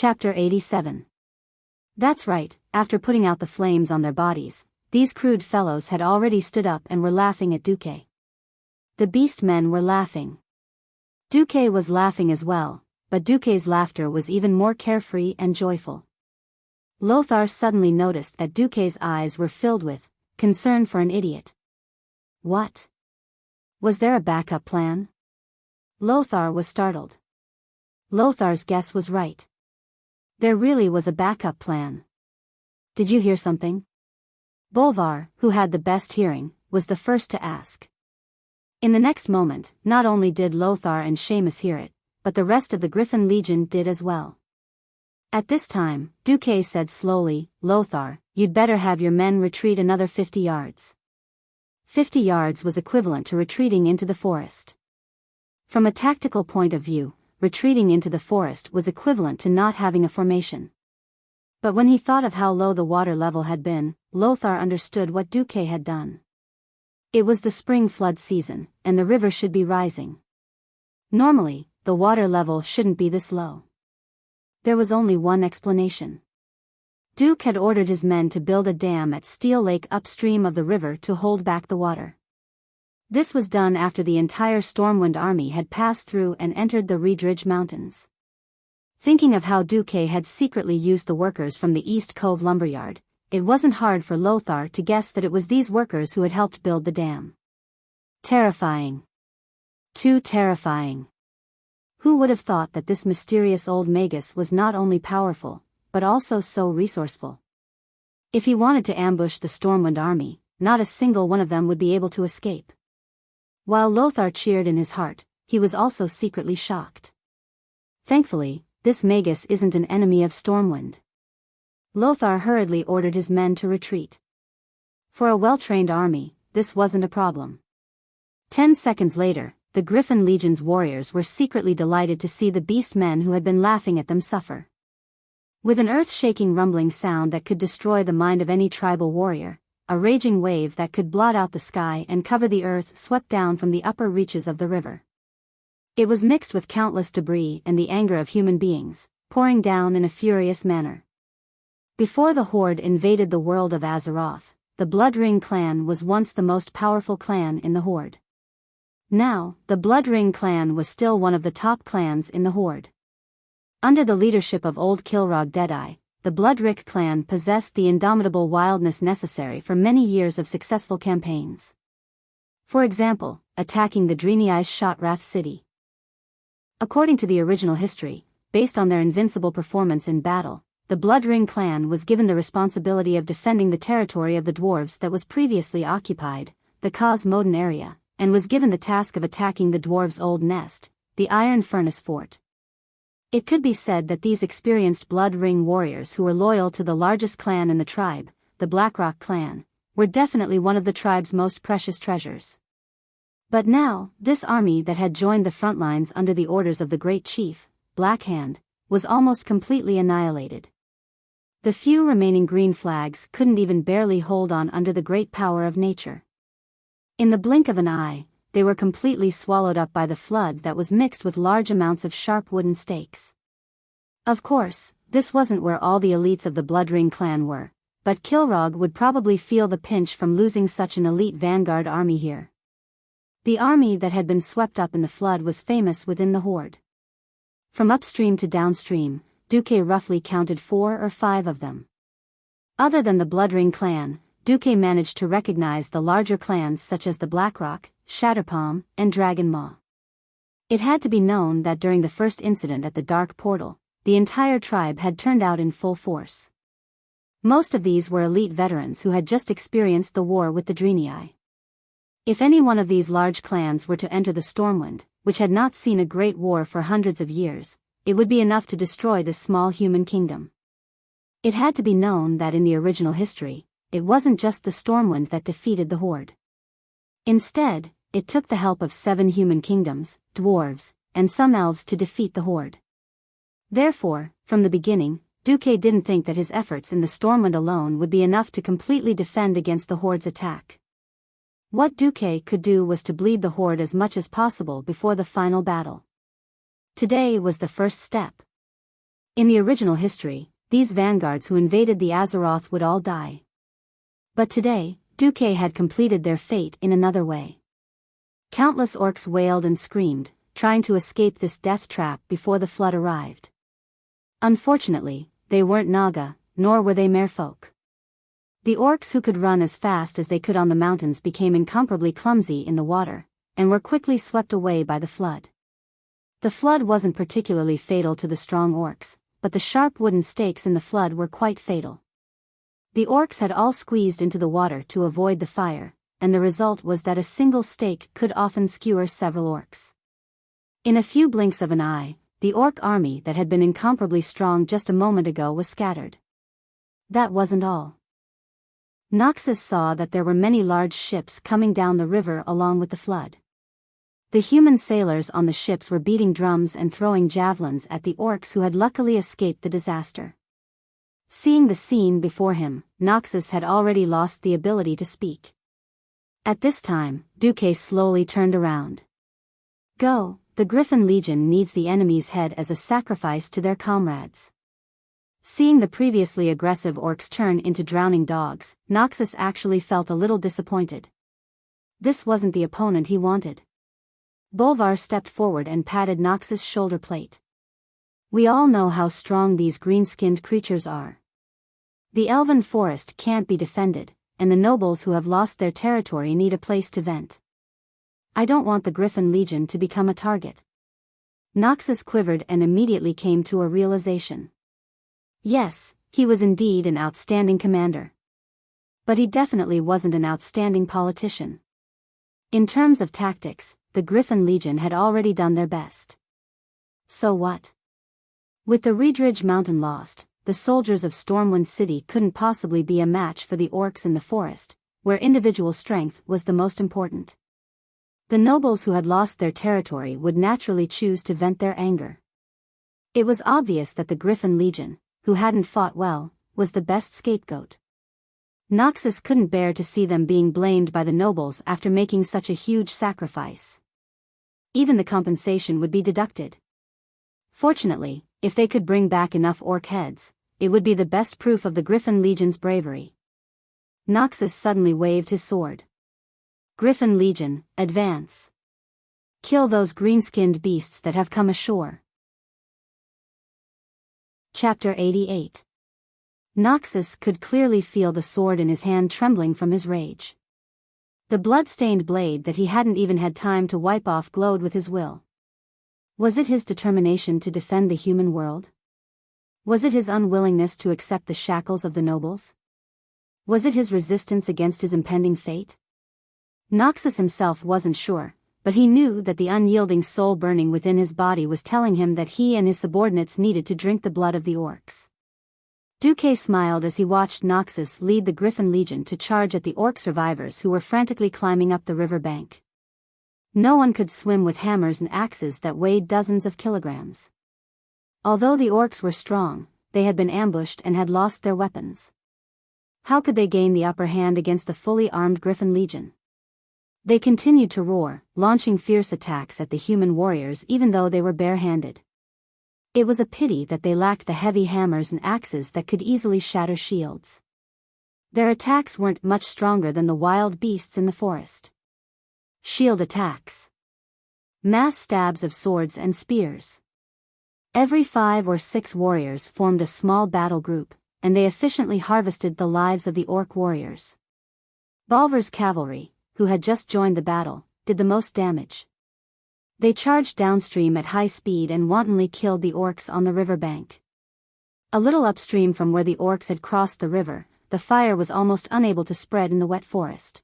Chapter 87. That's right, after putting out the flames on their bodies, these crude fellows had already stood up and were laughing at Duque. The beast men were laughing. Duque was laughing as well, but Duque's laughter was even more carefree and joyful. Lothar suddenly noticed that Duque's eyes were filled with concern for an idiot. What? Was there a backup plan? Lothar was startled. Lothar's guess was right. There really was a backup plan. Did you hear something? Bolvar, who had the best hearing, was the first to ask. In the next moment, not only did Lothar and Seamus hear it, but the rest of the Griffin Legion did as well. At this time, Duque said slowly, "Lothar, you'd better have your men retreat another 50 yards. 50 yards was equivalent to retreating into the forest. From a tactical point of view, retreating into the forest was equivalent to not having a formation. But when he thought of how low the water level had been, Lothar understood what Duque had done. It was the spring flood season, and the river should be rising. Normally, the water level shouldn't be this low. There was only one explanation. Duque had ordered his men to build a dam at Steel Lake upstream of the river to hold back the water. This was done after the entire Stormwind army had passed through and entered the Reedridge Mountains. Thinking of how Duque had secretly used the workers from the East Cove lumberyard, it wasn't hard for Lothar to guess that it was these workers who had helped build the dam. Terrifying. Too terrifying. Who would have thought that this mysterious old magus was not only powerful, but also so resourceful? If he wanted to ambush the Stormwind army, not a single one of them would be able to escape. While Lothar cheered in his heart, he was also secretly shocked. Thankfully, this magus isn't an enemy of Stormwind. Lothar hurriedly ordered his men to retreat. For a well-trained army, this wasn't a problem. 10 seconds later, the Griffin Legion's warriors were secretly delighted to see the beast men who had been laughing at them suffer. With an earth-shaking rumbling sound that could destroy the mind of any tribal warrior, a raging wave that could blot out the sky and cover the earth swept down from the upper reaches of the river. It was mixed with countless debris and the anger of human beings, pouring down in a furious manner. Before the Horde invaded the world of Azeroth, the Blood Ring clan was once the most powerful clan in the Horde. Now, the Blood Ring clan was still one of the top clans in the Horde. Under the leadership of Old Kilrog Deadeye, the Bloodrick clan possessed the indomitable wildness necessary for many years of successful campaigns. For example, attacking the Dreenei Shotrath city. According to the original history, based on their invincible performance in battle, the Blood Ring clan was given the responsibility of defending the territory of the dwarves that was previously occupied, the Cos Moden area, and was given the task of attacking the dwarves' old nest, the Iron Furnace Fort. It could be said that these experienced Blood Ring warriors who were loyal to the largest clan in the tribe, the Blackrock clan, were definitely one of the tribe's most precious treasures. But now, this army that had joined the front lines under the orders of the great chief, Blackhand, was almost completely annihilated. The few remaining green flags couldn't even barely hold on under the great power of nature. In the blink of an eye, they were completely swallowed up by the flood that was mixed with large amounts of sharp wooden stakes. Of course, this wasn't where all the elites of the Blood Ring clan were, but Kilrog would probably feel the pinch from losing such an elite vanguard army here. The army that had been swept up in the flood was famous within the Horde. From upstream to downstream, Duque roughly counted 4 or 5 of them. Other than the Blood Ring clan, Duque managed to recognize the larger clans such as the Blackrock, Shatterpalm, and Dragon Maw. It had to be known that during the first incident at the Dark Portal, the entire tribe had turned out in full force. Most of these were elite veterans who had just experienced the war with the Dreenei. If any one of these large clans were to enter the Stormwind, which had not seen a great war for hundreds of years, it would be enough to destroy this small human kingdom. It had to be known that in the original history, it wasn't just the Stormwind that defeated the Horde. Instead, it took the help of 7 human kingdoms, dwarves, and some elves to defeat the Horde. Therefore, from the beginning, Duque didn't think that his efforts in the Stormwind alone would be enough to completely defend against the Horde's attack. What Duque could do was to bleed the Horde as much as possible before the final battle. Today was the first step. In the original history, these vanguards who invaded the Azeroth would all die. But today, Duque had completed their fate in another way. Countless orcs wailed and screamed, trying to escape this death trap before the flood arrived. Unfortunately, they weren't Naga, nor were they merfolk. The orcs who could run as fast as they could on the mountains became incomparably clumsy in the water, and were quickly swept away by the flood. The flood wasn't particularly fatal to the strong orcs, but the sharp wooden stakes in the flood were quite fatal. The orcs had all squeezed into the water to avoid the fire, and the result was that a single stake could often skewer several orcs. In a few blinks of an eye, the orc army that had been incomparably strong just a moment ago was scattered. That wasn't all. Noxus saw that there were many large ships coming down the river along with the flood. The human sailors on the ships were beating drums and throwing javelins at the orcs who had luckily escaped the disaster. Seeing the scene before him, Noxus had already lost the ability to speak. At this time, Duque slowly turned around. Go, the Griffin Legion needs the enemy's head as a sacrifice to their comrades. Seeing the previously aggressive orcs turn into drowning dogs, Noxus actually felt a little disappointed. This wasn't the opponent he wanted. Bolvar stepped forward and patted Noxus' shoulder plate. We all know how strong these green-skinned creatures are. The elven forest can't be defended, and the nobles who have lost their territory need a place to vent. I don't want the Griffin Legion to become a target. Noxus quivered and immediately came to a realization. Yes, he was indeed an outstanding commander. But he definitely wasn't an outstanding politician. In terms of tactics, the Griffin Legion had already done their best. So what? With the Reedridge Mountain lost, the soldiers of Stormwind City couldn't possibly be a match for the orcs in the forest, where individual strength was the most important. The nobles who had lost their territory would naturally choose to vent their anger. It was obvious that the Griffin Legion, who hadn't fought well, was the best scapegoat. Noxus couldn't bear to see them being blamed by the nobles after making such a huge sacrifice. Even the compensation would be deducted. Fortunately, if they could bring back enough orc heads, it would be the best proof of the Griffin Legion's bravery. Noxus suddenly waved his sword. Griffin Legion, advance. Kill those green-skinned beasts that have come ashore. Chapter 88. Noxus could clearly feel the sword in his hand trembling from his rage. The blood-stained blade that he hadn't even had time to wipe off glowed with his will. Was it his determination to defend the human world? Was it his unwillingness to accept the shackles of the nobles? Was it his resistance against his impending fate? Noxus himself wasn't sure, but he knew that the unyielding soul burning within his body was telling him that he and his subordinates needed to drink the blood of the orcs. Duque smiled as he watched Noxus lead the Griffin Legion to charge at the orc survivors who were frantically climbing up the river bank. No one could swim with hammers and axes that weighed dozens of kilograms. Although the orcs were strong, they had been ambushed and had lost their weapons. How could they gain the upper hand against the fully armed Griffin Legion? They continued to roar, launching fierce attacks at the human warriors even though they were barehanded. It was a pity that they lacked the heavy hammers and axes that could easily shatter shields. Their attacks weren't much stronger than the wild beasts in the forest. Shield attacks. Mass stabs of swords and spears. Every 5 or 6 warriors formed a small battle group, and they efficiently harvested the lives of the orc warriors. Bolvar's cavalry, who had just joined the battle, did the most damage. They charged downstream at high speed and wantonly killed the orcs on the river bank. A little upstream from where the orcs had crossed the river, the fire was almost unable to spread in the wet forest.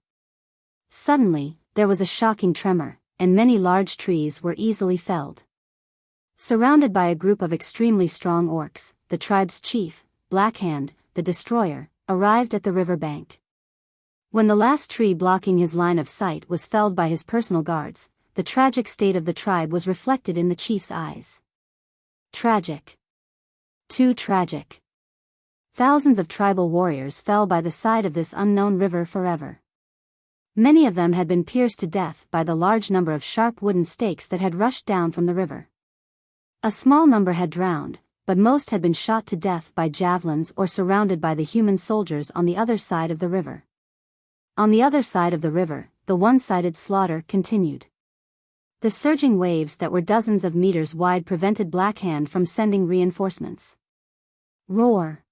Suddenly, there was a shocking tremor, and many large trees were easily felled. Surrounded by a group of extremely strong orcs, the tribe's chief, Blackhand, the Destroyer, arrived at the river bank. When the last tree blocking his line of sight was felled by his personal guards, the tragic state of the tribe was reflected in the chief's eyes. Tragic. Too tragic. Thousands of tribal warriors fell by the side of this unknown river forever. Many of them had been pierced to death by the large number of sharp wooden stakes that had rushed down from the river. A small number had drowned, but most had been shot to death by javelins or surrounded by the human soldiers on the other side of the river. On the other side of the river, the one-sided slaughter continued. The surging waves that were dozens of meters wide prevented Black Hand from sending reinforcements. Roar!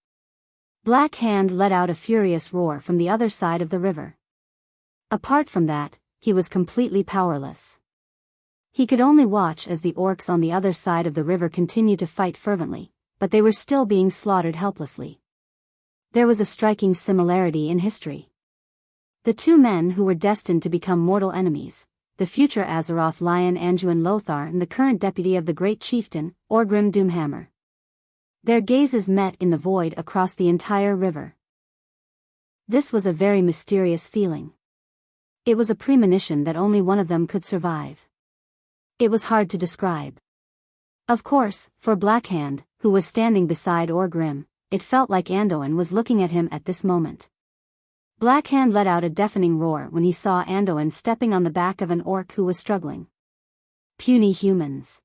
Black Hand let out a furious roar from the other side of the river. Apart from that, he was completely powerless. He could only watch as the orcs on the other side of the river continued to fight fervently, but they were still being slaughtered helplessly. There was a striking similarity in history. The two men who were destined to become mortal enemies, the future Azeroth Lion Anduin Lothar and the current deputy of the great chieftain, Orgrim Doomhammer. Their gazes met in the void across the entire river. This was a very mysterious feeling. It was a premonition that only one of them could survive. It was hard to describe. Of course, for Black Hand, who was standing beside Orgrim, it felt like Anduin was looking at him at this moment. Black Hand let out a deafening roar when he saw Anduin stepping on the back of an orc who was struggling. Puny humans!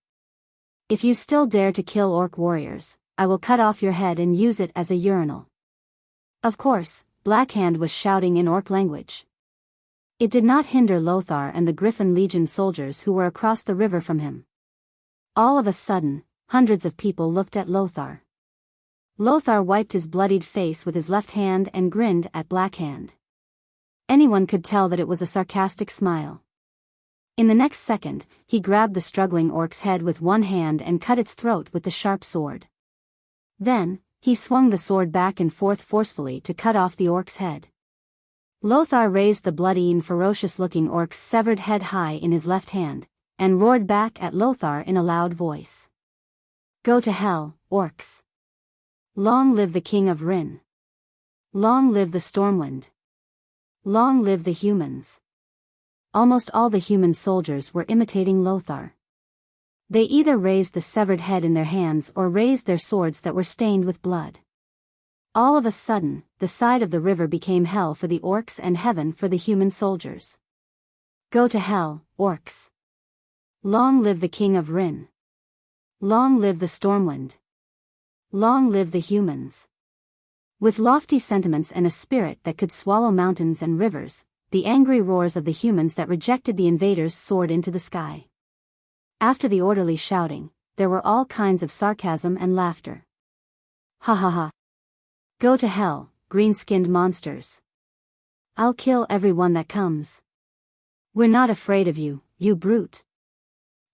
If you still dare to kill orc warriors, I will cut off your head and use it as a urinal. Of course, Black Hand was shouting in orc language. It did not hinder Lothar and the Griffin Legion soldiers who were across the river from him. All of a sudden, hundreds of people looked at Lothar. Lothar wiped his bloodied face with his left hand and grinned at Black Hand. Anyone could tell that it was a sarcastic smile. In the next second, he grabbed the struggling orc's head with one hand and cut its throat with the sharp sword. Then, he swung the sword back and forth forcefully to cut off the orc's head. Lothar raised the bloody and ferocious-looking orc's severed head high in his left hand, and roared back at Lothar in a loud voice. Go to hell, orcs! Long live the King of Rin! Long live the Stormwind! Long live the humans! Almost all the human soldiers were imitating Lothar. They either raised the severed head in their hands or raised their swords that were stained with blood. All of a sudden, the side of the river became hell for the orcs and heaven for the human soldiers. Go to hell, orcs! Long live the King of Rin! Long live the Stormwind! Long live the humans! With lofty sentiments and a spirit that could swallow mountains and rivers, the angry roars of the humans that rejected the invaders soared into the sky. After the orderly shouting, there were all kinds of sarcasm and laughter. Ha ha ha! Go to hell, green-skinned monsters! I'll kill everyone that comes. We're not afraid of you, you brute!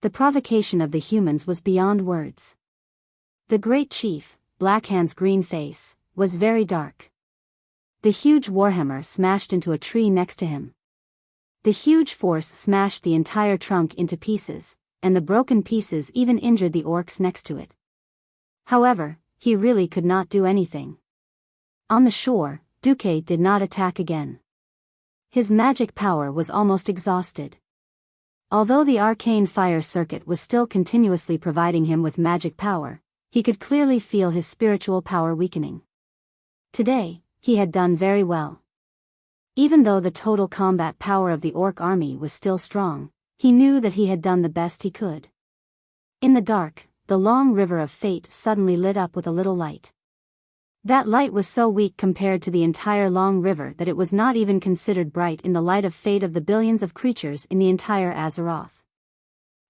The provocation of the humans was beyond words. The great chief, Black Hand's green face, was very dark. The huge warhammer smashed into a tree next to him. The huge force smashed the entire trunk into pieces, and the broken pieces even injured the orcs next to it. However, he really could not do anything. On the shore, Duque did not attack again. His magic power was almost exhausted. Although the arcane fire circuit was still continuously providing him with magic power, he could clearly feel his spiritual power weakening. Today, he had done very well. Even though the total combat power of the orc army was still strong, he knew that he had done the best he could. In the dark, the long river of fate suddenly lit up with a little light. That light was so weak compared to the entire long river that it was not even considered bright in the light of fate of the billions of creatures in the entire Azeroth.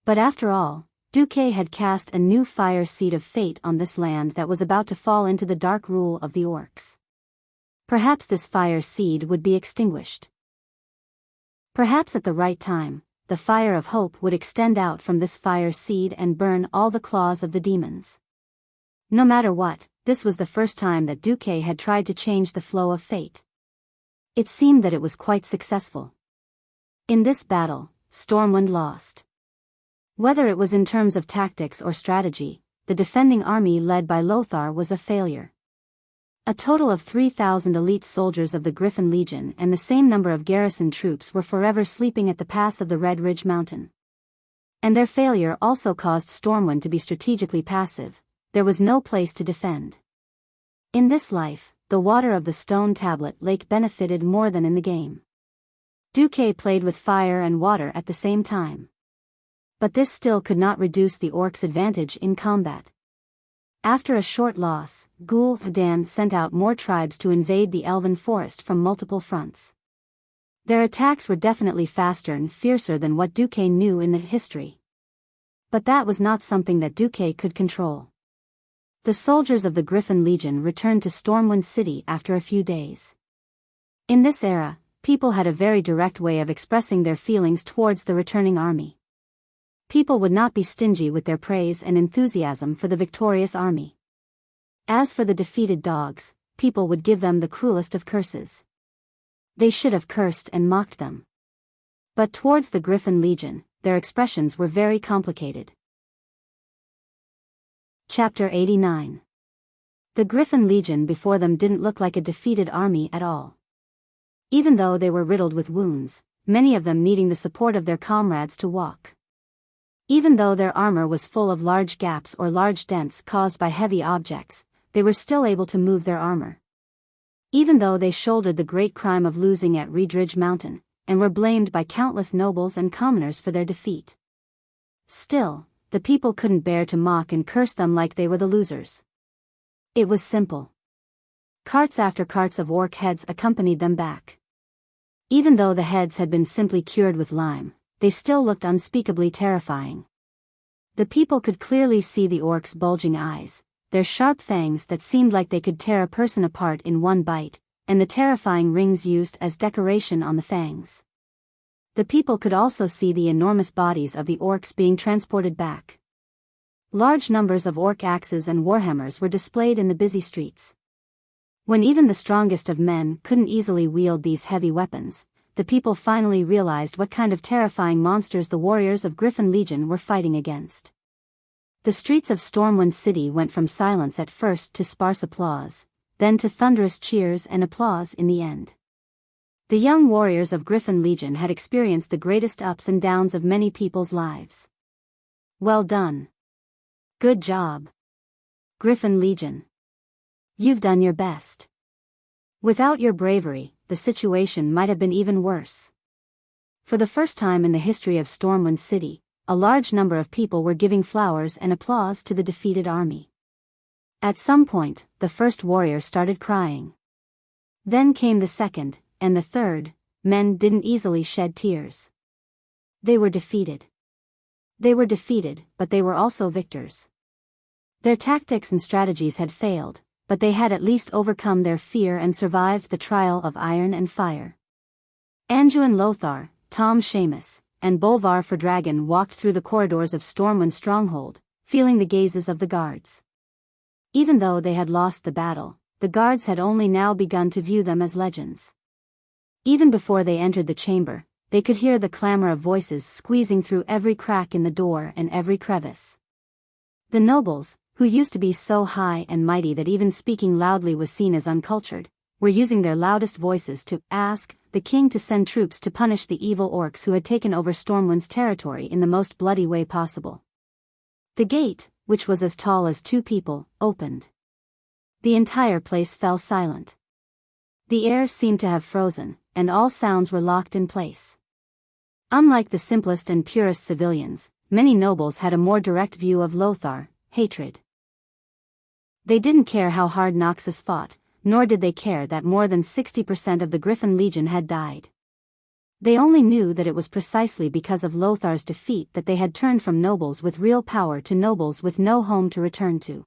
But after all, Duque had cast a new fire seed of fate on this land that was about to fall into the dark rule of the orcs. Perhaps this fire seed would be extinguished. Perhaps at the right time, the fire of hope would extend out from this fire seed and burn all the claws of the demons. No matter what, this was the first time that Duque had tried to change the flow of fate. It seemed that it was quite successful. In this battle, Stormwind lost. Whether it was in terms of tactics or strategy, the defending army led by Lothar was a failure. A total of 3,000 elite soldiers of the Griffin Legion and the same number of garrison troops were forever sleeping at the pass of the Red Ridge Mountain. And their failure also caused Stormwind to be strategically passive. There was no place to defend. In this life, the water of the stone tablet lake benefited more than in the game. Duque played with fire and water at the same time. But this still could not reduce the orcs' advantage in combat. After a short loss, Gul'dan sent out more tribes to invade the elven forest from multiple fronts. Their attacks were definitely faster and fiercer than what Duque knew in the history. But that was not something that Duque could control. The soldiers of the Griffin Legion returned to Stormwind City after a few days. In this era, people had a very direct way of expressing their feelings towards the returning army. People would not be stingy with their praise and enthusiasm for the victorious army. As for the defeated dogs, people would give them the cruelest of curses. They should have cursed and mocked them. But towards the Griffin Legion, their expressions were very complicated. Chapter 89. The Griffin Legion before them didn't look like a defeated army at all. Even though they were riddled with wounds, many of them needing the support of their comrades to walk. Even though their armor was full of large gaps or large dents caused by heavy objects, they were still able to move their armor. Even though they shouldered the great crime of losing at Reedridge Mountain, and were blamed by countless nobles and commoners for their defeat. Still, the people couldn't bear to mock and curse them like they were the losers. It was simple. Carts after carts of orc heads accompanied them back. Even though the heads had been simply cured with lime, they still looked unspeakably terrifying. The people could clearly see the orcs' bulging eyes, their sharp fangs that seemed like they could tear a person apart in one bite, and the terrifying rings used as decoration on the fangs. The people could also see the enormous bodies of the orcs being transported back. Large numbers of orc axes and warhammers were displayed in the busy streets. When even the strongest of men couldn't easily wield these heavy weapons, the people finally realized what kind of terrifying monsters the warriors of Griffin Legion were fighting against. The streets of Stormwind City went from silence at first to sparse applause, then to thunderous cheers and applause in the end. The young warriors of Griffin Legion had experienced the greatest ups and downs of many people's lives. Well done. Good job. Griffin Legion. You've done your best. Without your bravery, the situation might have been even worse. For the first time in the history of Stormwind City, a large number of people were giving flowers and applause to the defeated army. At some point, the first warrior started crying. Then came the second, and the third. Men didn't easily shed tears. They were defeated. They were defeated, but they were also victors. Their tactics and strategies had failed, but they had at least overcome their fear and survived the trial of iron and fire. Anduin Lothar, Tom Seamus, and Bolvar Fordragon walked through the corridors of Stormwind Stronghold, feeling the gazes of the guards. Even though they had lost the battle, the guards had only now begun to view them as legends. Even before they entered the chamber, they could hear the clamor of voices squeezing through every crack in the door and every crevice. The nobles, who used to be so high and mighty that even speaking loudly was seen as uncultured, were using their loudest voices to ask the king to send troops to punish the evil orcs who had taken over Stormwind's territory in the most bloody way possible. The gate, which was as tall as two people, opened. The entire place fell silent. The air seemed to have frozen, and all sounds were locked in place. Unlike the simplest and purest civilians, many nobles had a more direct view of Lothar, hatred. They didn't care how hard Noxus fought, nor did they care that more than 60% of the Griffin Legion had died. They only knew that it was precisely because of Lothar's defeat that they had turned from nobles with real power to nobles with no home to return to.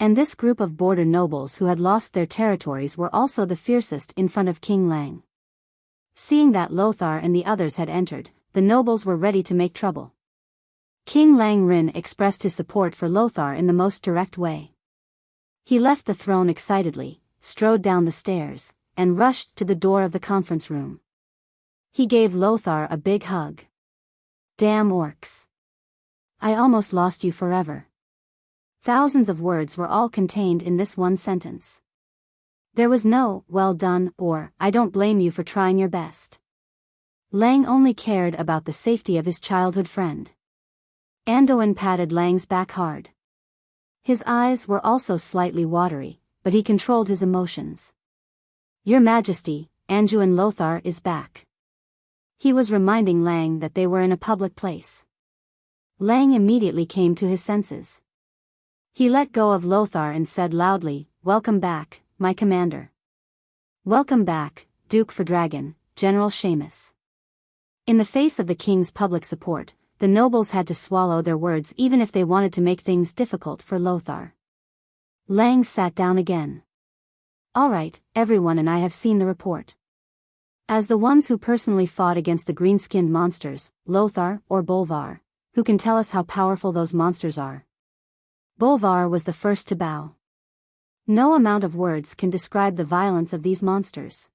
And this group of border nobles who had lost their territories were also the fiercest in front of King Lang. Seeing that Lothar and the others had entered, the nobles were ready to make trouble. King Lang Rin expressed his support for Lothar in the most direct way. He left the throne excitedly, strode down the stairs, and rushed to the door of the conference room. He gave Lothar a big hug. Damn orcs. I almost lost you forever. Thousands of words were all contained in this one sentence. There was no, well done, or, I don't blame you for trying your best. Lang only cared about the safety of his childhood friend. Anduin patted Lang's back hard. His eyes were also slightly watery, but he controlled his emotions. Your Majesty, Anduin Lothar is back. He was reminding Lang that they were in a public place. Lang immediately came to his senses. He let go of Lothar and said loudly, "Welcome back, my commander." "Welcome back, Duke for Dragon, General Seamus." In the face of the king's public support, the nobles had to swallow their words even if they wanted to make things difficult for Lothar. Lang sat down again. "All right, everyone, and I have seen the report. As the ones who personally fought against the green-skinned monsters, Lothar or Bolvar, who can tell us how powerful those monsters are?" Bolvar was the first to bow. "No amount of words can describe the violence of these monsters.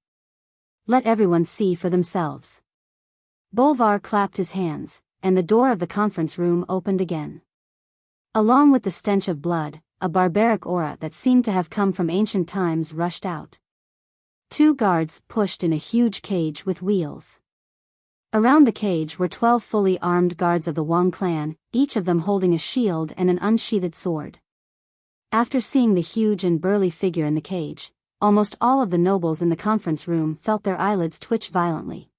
Let everyone see for themselves." Bolvar clapped his hands, and the door of the conference room opened again. Along with the stench of blood, a barbaric aura that seemed to have come from ancient times rushed out. 2 guards pushed in a huge cage with wheels. Around the cage were 12 fully armed guards of the Wang clan, each of them holding a shield and an unsheathed sword. After seeing the huge and burly figure in the cage, almost all of the nobles in the conference room felt their eyelids twitch violently.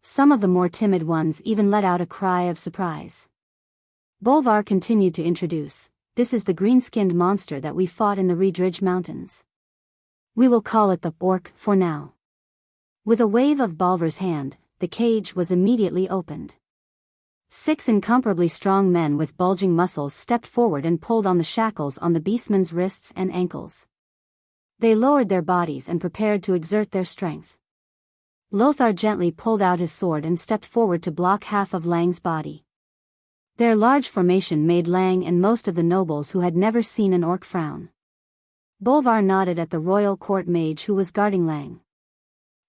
Some of the more timid ones even let out a cry of surprise. Bolvar continued to introduce, "This is the green-skinned monster that we fought in the Riedridge Mountains. We will call it the Orc for now." With a wave of Bolvar's hand, the cage was immediately opened. 6 incomparably strong men with bulging muscles stepped forward and pulled on the shackles on the beastman's wrists and ankles. They lowered their bodies and prepared to exert their strength. Lothar gently pulled out his sword and stepped forward to block half of Lang's body. Their large formation made Lang and most of the nobles who had never seen an orc frown. Bolvar nodded at the royal court mage who was guarding Lang.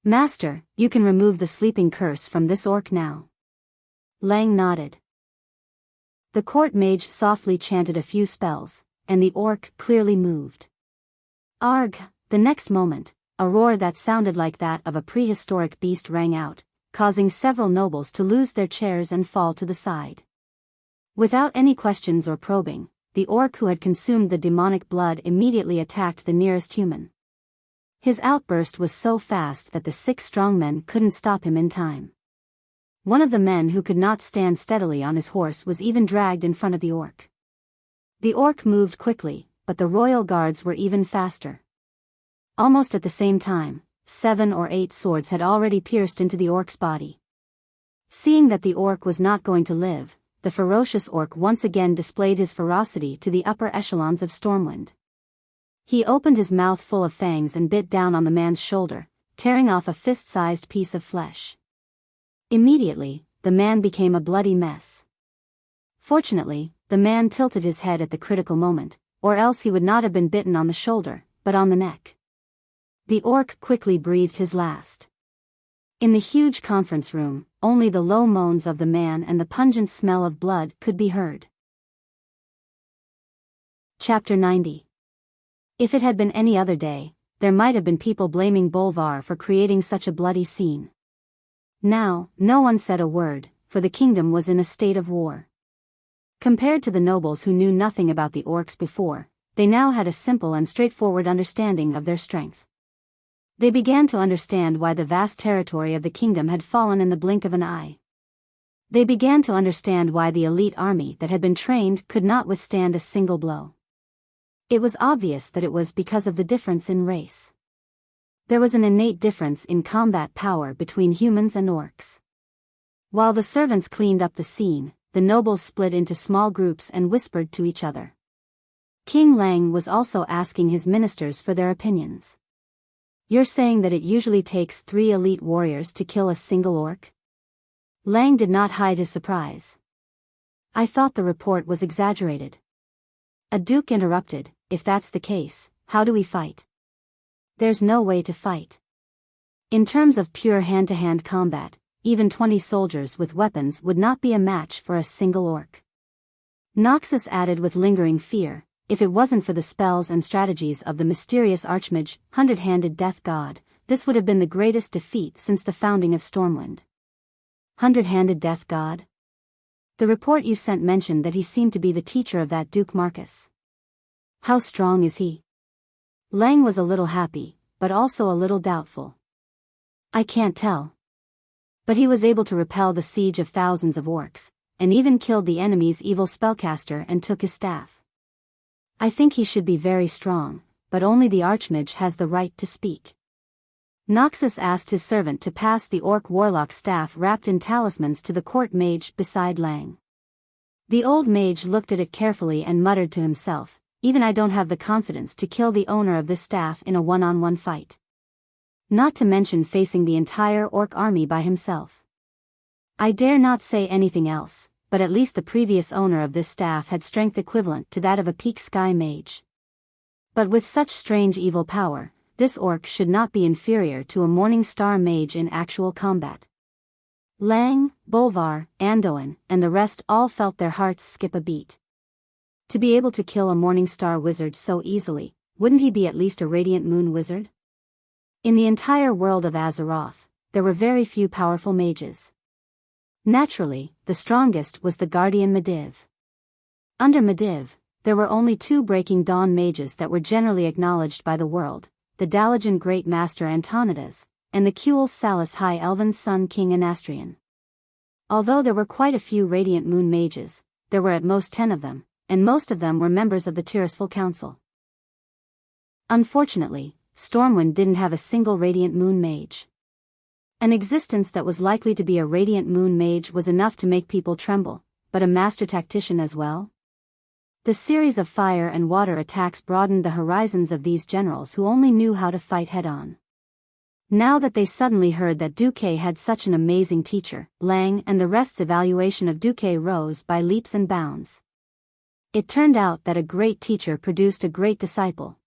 "Master, you can remove the sleeping curse from this orc now." Lang nodded. The court mage softly chanted a few spells, and the orc clearly moved. Arg! The next moment, a roar that sounded like that of a prehistoric beast rang out, causing several nobles to lose their chairs and fall to the side. Without any questions or probing, the orc who had consumed the demonic blood immediately attacked the nearest human. His outburst was so fast that the 6 strong men couldn't stop him in time. One of the men who could not stand steadily on his horse was even dragged in front of the orc. The orc moved quickly, but the royal guards were even faster. Almost at the same time, 7 or 8 swords had already pierced into the orc's body. Seeing that the orc was not going to live, the ferocious orc once again displayed his ferocity to the upper echelons of Stormwind. He opened his mouth full of fangs and bit down on the man's shoulder, tearing off a fist-sized piece of flesh. Immediately, the man became a bloody mess. Fortunately, the man tilted his head at the critical moment, or else he would not have been bitten on the shoulder, but on the neck. The orc quickly breathed his last. In the huge conference room, only the low moans of the man and the pungent smell of blood could be heard. Chapter 90. If it had been any other day, there might have been people blaming Bolvar for creating such a bloody scene. Now, no one said a word, for the kingdom was in a state of war. Compared to the nobles who knew nothing about the orcs before, they now had a simple and straightforward understanding of their strength. They began to understand why the vast territory of the kingdom had fallen in the blink of an eye. They began to understand why the elite army that had been trained could not withstand a single blow. It was obvious that it was because of the difference in race. There was an innate difference in combat power between humans and orcs. While the servants cleaned up the scene, the nobles split into small groups and whispered to each other. King Lang was also asking his ministers for their opinions. "You're saying that it usually takes 3 elite warriors to kill a single orc?" Lang did not hide his surprise. "I thought the report was exaggerated." A duke interrupted, "If that's the case, how do we fight?" "There's no way to fight. In terms of pure hand-to-hand combat, even 20 soldiers with weapons would not be a match for a single orc." Noxus added with lingering fear, "If it wasn't for the spells and strategies of the mysterious Archmage, Hundred-Handed Death God, this would have been the greatest defeat since the founding of Stormwind." "Hundred-Handed Death God?" "The report you sent mentioned that he seemed to be the teacher of that Duke Marcus. How strong is he?" Lang was a little happy, but also a little doubtful. "I can't tell. But he was able to repel the siege of thousands of orcs, and even killed the enemy's evil spellcaster and took his staff." I think he should be very strong, but only the Archmage has the right to speak. Noxus asked his servant to pass the orc warlock's staff wrapped in talismans to the court mage beside Lang. The old mage looked at it carefully and muttered to himself, "Even I don't have the confidence to kill the owner of this staff in a one-on-one fight. Not to mention facing the entire orc army by himself. I dare not say anything else, but at least the previous owner of this staff had strength equivalent to that of a peak sky mage. But with such strange evil power, this orc should not be inferior to a morning star mage in actual combat." Lang, Bolvar, Andoin, and the rest all felt their hearts skip a beat. To be able to kill a morning star wizard so easily, wouldn't he be at least a radiant moon wizard? In the entire world of Azeroth, there were very few powerful mages. Naturally, the strongest was the Guardian Medivh. Under Medivh, there were only two Breaking Dawn mages that were generally acknowledged by the world, the Dalajan Great Master Antonidas, and the Kuel Salas High Elven Sun King Anastrian. Although there were quite a few Radiant Moon mages, there were at most 10 of them, and most of them were members of the Tirisfal Council. Unfortunately, Stormwind didn't have a single Radiant Moon mage. An existence that was likely to be a Radiant Moon mage was enough to make people tremble, but a master tactician as well? The series of fire and water attacks broadened the horizons of these generals who only knew how to fight head-on. Now that they suddenly heard that Duque had such an amazing teacher, Lang and the rest's evaluation of Duque rose by leaps and bounds. It turned out that a great teacher produced a great disciple.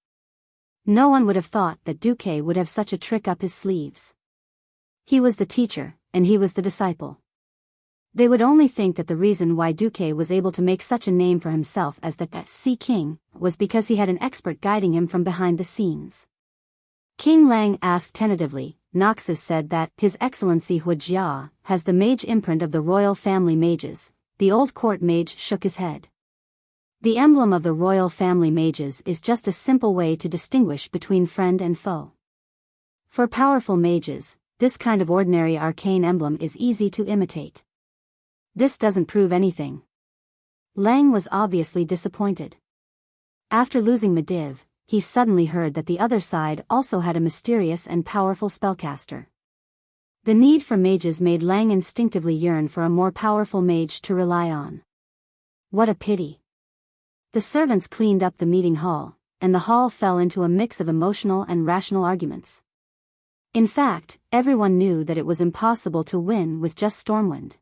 No one would have thought that Duque would have such a trick up his sleeves. He was the teacher, and he was the disciple. They would only think that the reason why Duque was able to make such a name for himself as the Sea King was because he had an expert guiding him from behind the scenes. King Lang asked tentatively. Noxus said that His Excellency Wuxia has the mage imprint of the royal family mages. The old court mage shook his head. The emblem of the royal family mages is just a simple way to distinguish between friend and foe. For powerful mages, this kind of ordinary arcane emblem is easy to imitate. This doesn't prove anything. Lang was obviously disappointed. After losing Medivh, he suddenly heard that the other side also had a mysterious and powerful spellcaster. The need for mages made Lang instinctively yearn for a more powerful mage to rely on. What a pity. The servants cleaned up the meeting hall, and the hall fell into a mix of emotional and rational arguments. In fact, everyone knew that it was impossible to win with just Stormwind.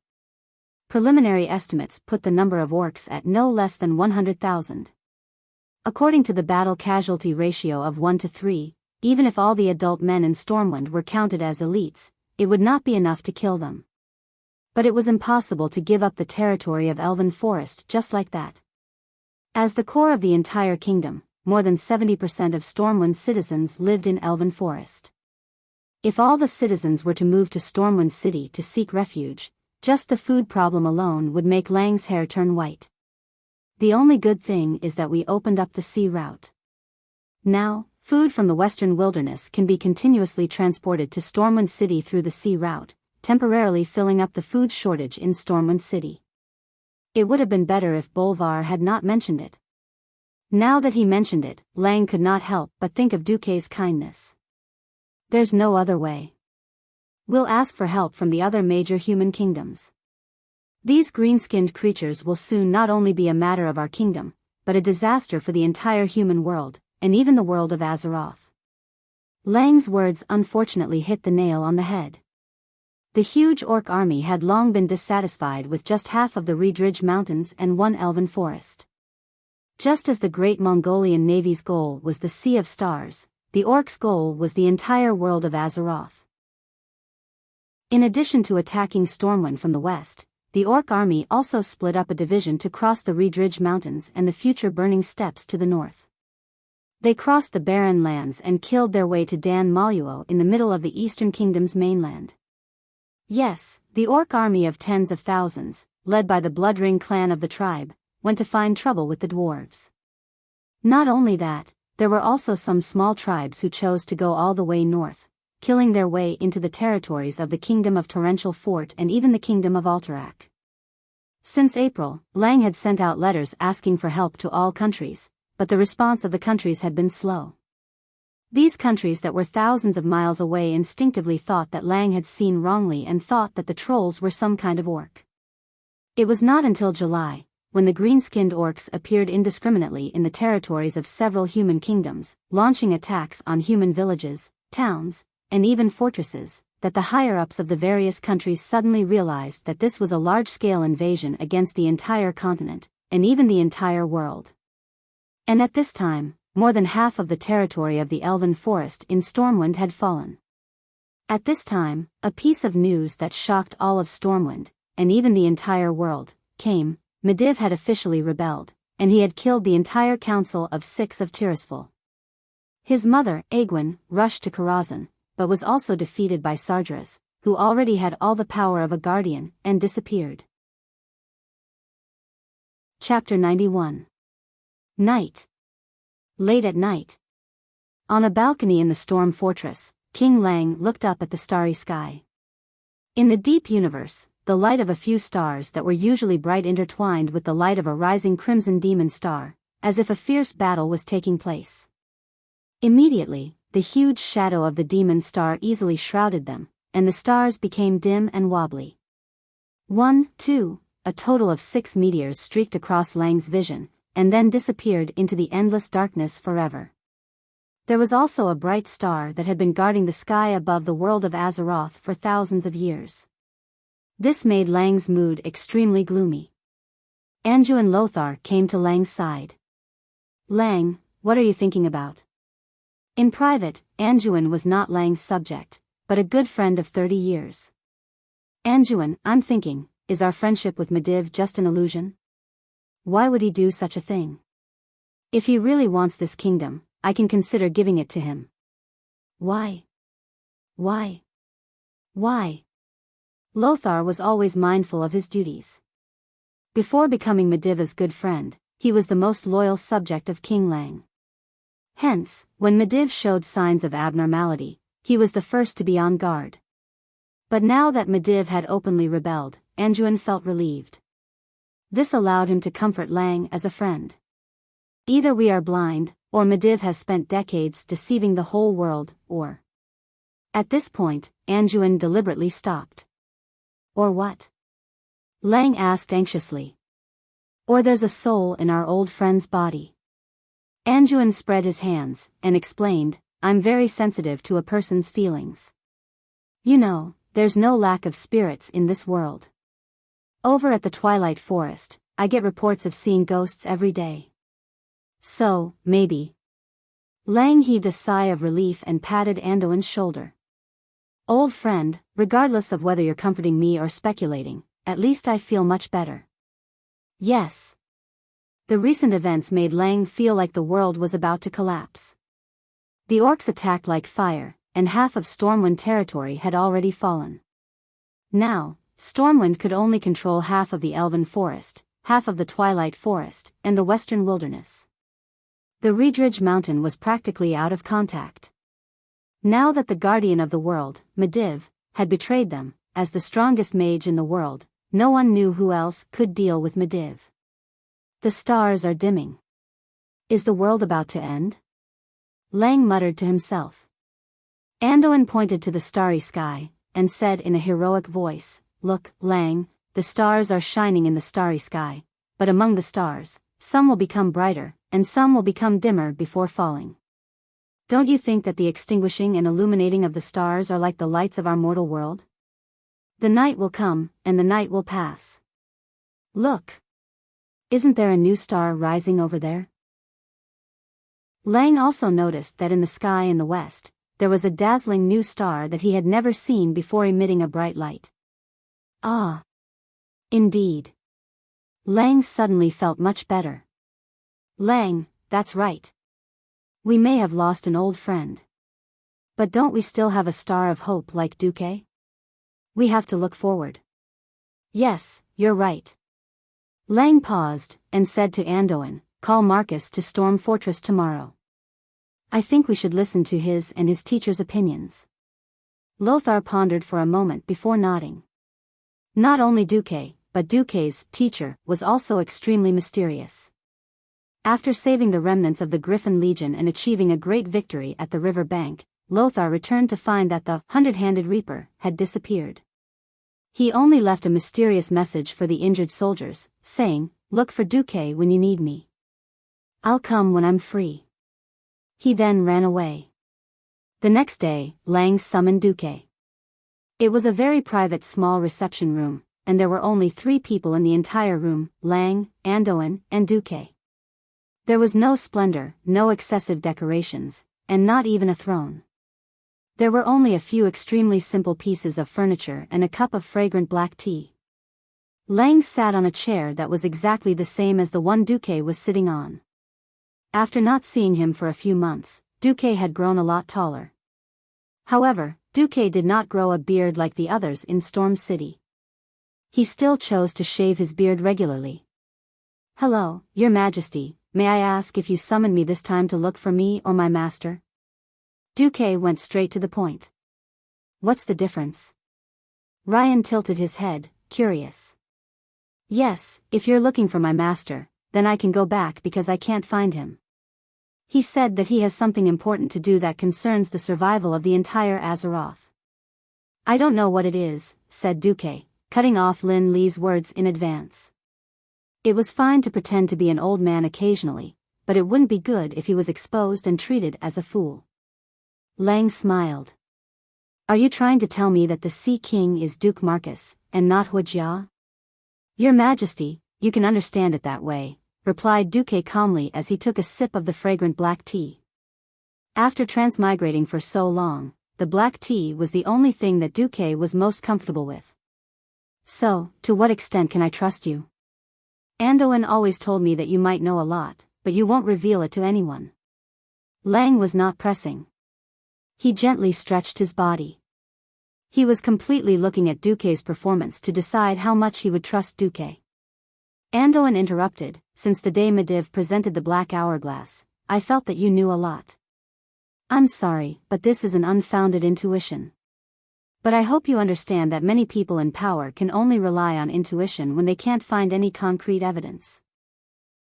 Preliminary estimates put the number of orcs at no less than 100,000. According to the battle casualty ratio of 1 to 3, even if all the adult men in Stormwind were counted as elites, it would not be enough to kill them. But it was impossible to give up the territory of Elven Forest just like that. As the core of the entire kingdom, more than 70% of Stormwind citizens lived in Elven Forest. If all the citizens were to move to Stormwind City to seek refuge, just the food problem alone would make Lang's hair turn white. The only good thing is that we opened up the sea route. Now, food from the western wilderness can be continuously transported to Stormwind City through the sea route, temporarily filling up the food shortage in Stormwind City. It would have been better if Bolvar had not mentioned it. Now that he mentioned it, Lang could not help but think of Duque's kindness. There's no other way. We'll ask for help from the other major human kingdoms. These green-skinned creatures will soon not only be a matter of our kingdom, but a disaster for the entire human world, and even the world of Azeroth. Lang's words unfortunately hit the nail on the head. The huge orc army had long been dissatisfied with just half of the Redridge Mountains and one elven forest. Just as the great Mongolian navy's goal was the Sea of Stars, the orcs' goal was the entire world of Azeroth. In addition to attacking Stormwind from the west, the orc army also split up a division to cross the Redridge Mountains and the future Burning Steppes to the north. They crossed the barren lands and killed their way to Dan Maluo in the middle of the Eastern Kingdom's mainland. Yes, the orc army of tens of thousands, led by the Bloodring clan of the tribe, went to find trouble with the dwarves. Not only that, there were also some small tribes who chose to go all the way north, killing their way into the territories of the Kingdom of Torrential Fort and even the Kingdom of Alterac. Since April, Lang had sent out letters asking for help to all countries, but the response of the countries had been slow. These countries that were thousands of miles away instinctively thought that Lang had seen wrongly and thought that the trolls were some kind of orc. It was not until July, when the green-skinned orcs appeared indiscriminately in the territories of several human kingdoms, launching attacks on human villages, towns, and even fortresses, that the higher-ups of the various countries suddenly realized that this was a large-scale invasion against the entire continent, and even the entire world. And at this time, more than half of the territory of the elven forest in Stormwind had fallen. At this time, a piece of news that shocked all of Stormwind, and even the entire world, came. Medivh had officially rebelled, and he had killed the entire council of 6 of Tirisfal. His mother, Aegwyn, rushed to Karazhan, but was also defeated by Sardras, who already had all the power of a guardian, and disappeared. Chapter 91. Night. Late at night. On a balcony in the Storm Fortress, King Lang looked up at the starry sky. In the deep universe, the light of a few stars that were usually bright intertwined with the light of a rising crimson demon star, as if a fierce battle was taking place. Immediately, the huge shadow of the demon star easily shrouded them, and the stars became dim and wobbly. 1, 2, a total of 6 meteors streaked across Lang's vision, and then disappeared into the endless darkness forever. There was also a bright star that had been guarding the sky above the world of Azeroth for thousands of years. This made Lang's mood extremely gloomy. Anduin Lothar came to Lang's side. "Lang, what are you thinking about?" In private, Anduin was not Lang's subject, but a good friend of 30 years. "Anduin, I'm thinking, is our friendship with Medivh just an illusion? Why would he do such a thing? If he really wants this kingdom, I can consider giving it to him." "Why? Why? Why?" Lothar was always mindful of his duties. Before becoming Medivh's good friend, he was the most loyal subject of King Lang. Hence, when Medivh showed signs of abnormality, he was the first to be on guard. But now that Medivh had openly rebelled, Anduin felt relieved. This allowed him to comfort Lang as a friend. Either we are blind, or Medivh has spent decades deceiving the whole world, or... At this point, Anduin deliberately stopped. "Or what?" Lang asked anxiously. "Or there's a soul in our old friend's body." Anduin spread his hands, and explained, "I'm very sensitive to a person's feelings. You know, there's no lack of spirits in this world. Over at the Twilight Forest, I get reports of seeing ghosts every day. So, maybe." Lang heaved a sigh of relief and patted Anduin's shoulder. "Old friend, regardless of whether you're comforting me or speculating, at least I feel much better." Yes. The recent events made Lang feel like the world was about to collapse. The orcs attacked like fire, and half of Stormwind territory had already fallen. Now, Stormwind could only control half of the Elven Forest, half of the Twilight Forest, and the Western Wilderness. The Riedridge Mountain was practically out of contact. Now that the Guardian of the World, Medivh, had betrayed them, as the strongest mage in the world, no one knew who else could deal with Medivh. The stars are dimming. Is the world about to end? Lang muttered to himself. Anduin pointed to the starry sky, and said in a heroic voice, "Look, Lang, the stars are shining in the starry sky, but among the stars, some will become brighter, and some will become dimmer before falling. Don't you think that the extinguishing and illuminating of the stars are like the lights of our mortal world? The night will come, and the night will pass. Look! Isn't there a new star rising over there?" Lang also noticed that in the sky in the west, there was a dazzling new star that he had never seen before, emitting a bright light. Ah! Indeed. Lang suddenly felt much better. "Lang, that's right. We may have lost an old friend. But don't we still have a star of hope like Duque? We have to look forward." "Yes, you're right." Lang paused, and said to Anduin, "Call Marcus to Storm Fortress tomorrow. I think we should listen to his and his teacher's opinions." Lothar pondered for a moment before nodding. Not only Duque, but Duque's teacher was also extremely mysterious. After saving the remnants of the Griffin Legion and achieving a great victory at the river bank, Lothar returned to find that the hundred-handed Reaper had disappeared. He only left a mysterious message for the injured soldiers, saying, "Look for Duque when you need me. I'll come when I'm free." He then ran away. The next day, Lang summoned Duque. It was a very private small reception room, and there were only 3 people in the entire room: Lang, Andoin, and Duque. There was no splendor, no excessive decorations, and not even a throne. There were only a few extremely simple pieces of furniture and a cup of fragrant black tea. Lang sat on a chair that was exactly the same as the one Duque was sitting on. After not seeing him for a few months, Duque had grown a lot taller. However, Duque did not grow a beard like the others in Storm City. He still chose to shave his beard regularly. "Hello, Your Majesty, may I ask if you summoned me this time to look for me or my master?" Duque went straight to the point. "What's the difference?" Ryan tilted his head, curious. "Yes, if you're looking for my master, then I can go back because I can't find him. He said that he has something important to do that concerns the survival of the entire Azeroth." "I don't know what it is," said Duque, cutting off Lin Li's words in advance. It was fine to pretend to be an old man occasionally, but it wouldn't be good if he was exposed and treated as a fool. Lang smiled. "Are you trying to tell me that the Sea King is Duke Marcus, and not Wuxia?" "Your Majesty, you can understand it that way," replied Duque calmly as he took a sip of the fragrant black tea. After transmigrating for so long, the black tea was the only thing that Duque was most comfortable with. "So, to what extent can I trust you? Andoin always told me that you might know a lot, but you won't reveal it to anyone." Lang was not pressing. He gently stretched his body. He was completely looking at Duque's performance to decide how much he would trust Duque. Andoin interrupted, "Since the day Medivh presented the Black Hourglass, I felt that you knew a lot. I'm sorry, but this is an unfounded intuition. But I hope you understand that many people in power can only rely on intuition when they can't find any concrete evidence."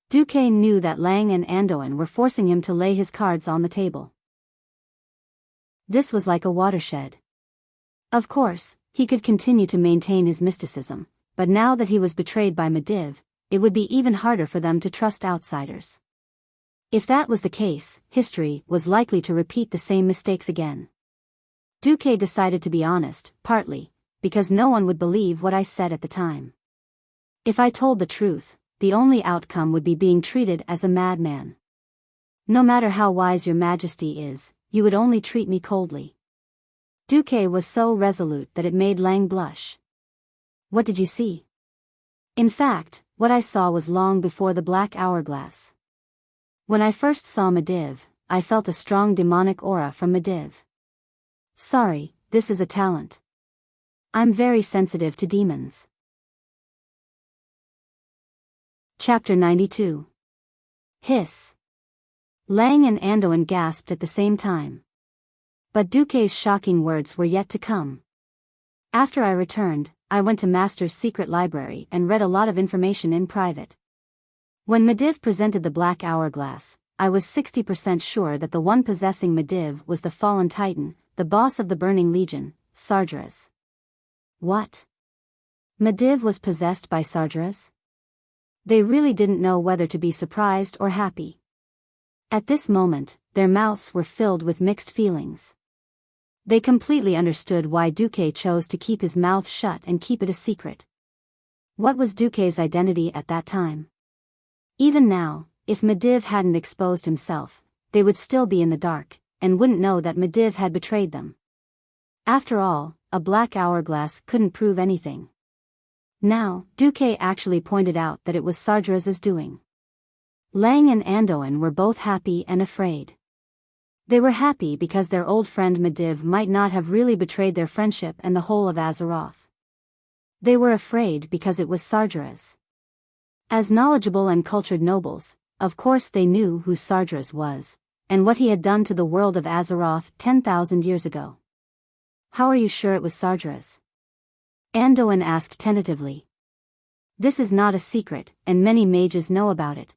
Duque knew that Lang and Andoin were forcing him to lay his cards on the table. This was like a watershed. Of course, he could continue to maintain his mysticism, but now that he was betrayed by Medivh, it would be even harder for them to trust outsiders. If that was the case, history was likely to repeat the same mistakes again. Duque decided to be honest, partly because no one would believe what I said at the time. If I told the truth, the only outcome would be being treated as a madman. "No matter how wise Your Majesty is, you would only treat me coldly." Duque was so resolute that it made Lang blush. "What did you see?" "In fact, what I saw was long before the Black Hourglass. When I first saw Medivh, I felt a strong demonic aura from Medivh. Sorry, this is a talent. I'm very sensitive to demons." Chapter 92. Hiss. Lang and Andoin gasped at the same time. But Duque's shocking words were yet to come. "After I returned, I went to Master's secret library and read a lot of information in private. When Medivh presented the Black Hourglass, I was 60% sure that the one possessing Medivh was the fallen titan, the boss of the Burning Legion, Sargeras." "What? Medivh was possessed by Sargeras?" They really didn't know whether to be surprised or happy. At this moment, their mouths were filled with mixed feelings. They completely understood why Duque chose to keep his mouth shut and keep it a secret. What was Duque's identity at that time? Even now, if Medivh hadn't exposed himself, they would still be in the dark, and wouldn't know that Medivh had betrayed them. After all, a Black Hourglass couldn't prove anything. Now, Duque actually pointed out that it was Sargeras' doing. Lang and Andoin were both happy and afraid. They were happy because their old friend Medivh might not have really betrayed their friendship and the whole of Azeroth. They were afraid because it was Sargeras. As knowledgeable and cultured nobles, of course they knew who Sargeras was, and what he had done to the world of Azeroth 10,000 years ago. "How are you sure it was Sargeras?" Andoin asked tentatively. "This is not a secret, and many mages know about it."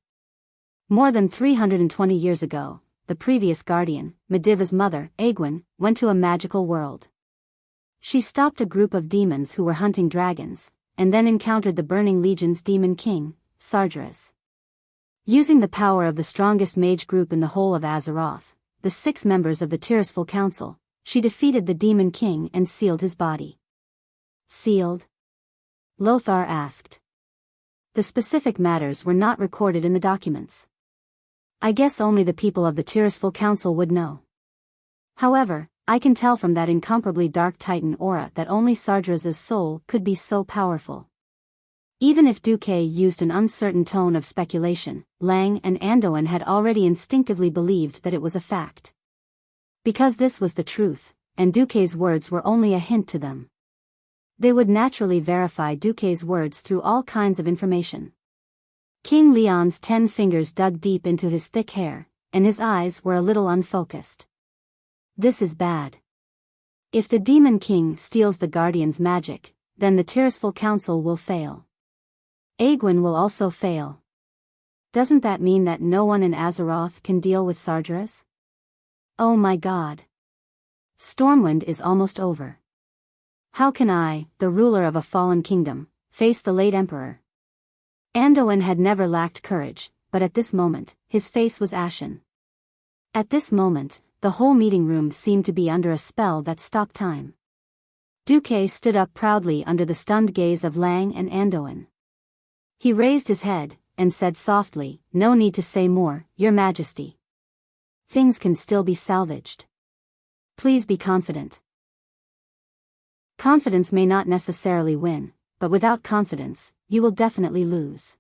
More than 320 years ago, the previous guardian, Mediva's mother, Aegwin, went to a magical world. She stopped a group of demons who were hunting dragons, and then encountered the Burning Legion's demon king, Sargeras. Using the power of the strongest mage group in the whole of Azeroth, the 6 members of the Tirisful Council, she defeated the demon king and sealed his body. Sealed? Lothar asked. The specific matters were not recorded in the documents. I guess only the people of the Tirisful Council would know. However, I can tell from that incomparably dark Titan aura that only Sargeras' soul could be so powerful. Even if Duque used an uncertain tone of speculation, Lang and Anduin had already instinctively believed that it was a fact. Because this was the truth, and Duque's words were only a hint to them. They would naturally verify Duque's words through all kinds of information. King Leon's 10 fingers dug deep into his thick hair, and his eyes were a little unfocused. This is bad. If the Demon King steals the Guardian's magic, then the Tirisful Council will fail. Aegwin will also fail. Doesn't that mean that no one in Azeroth can deal with Sargeras? Oh my god. Stormwind is almost over. How can I, the ruler of a fallen kingdom, face the late emperor? Anduin had never lacked courage, but at this moment, his face was ashen. At this moment, the whole meeting room seemed to be under a spell that stopped time. Duque stood up proudly under the stunned gaze of Lang and Anduin. He raised his head, and said softly, "No need to say more, Your Majesty. Things can still be salvaged. Please be confident." Confidence may not necessarily win, but without confidence, you will definitely lose.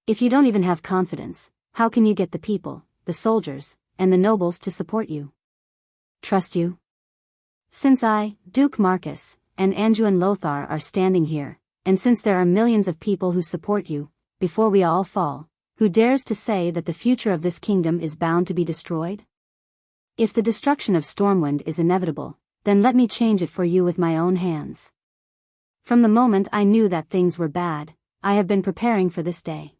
If you don't even have confidence, how can you get the people, the soldiers, and the nobles to support you? Trust you? Since I, Duke Marcus, and Anduin Lothar are standing here, and since there are millions of people who support you, before we all fall, who dares to say that the future of this kingdom is bound to be destroyed? If the destruction of Stormwind is inevitable, then let me change it for you with my own hands. From the moment I knew that things were bad, I have been preparing for this day.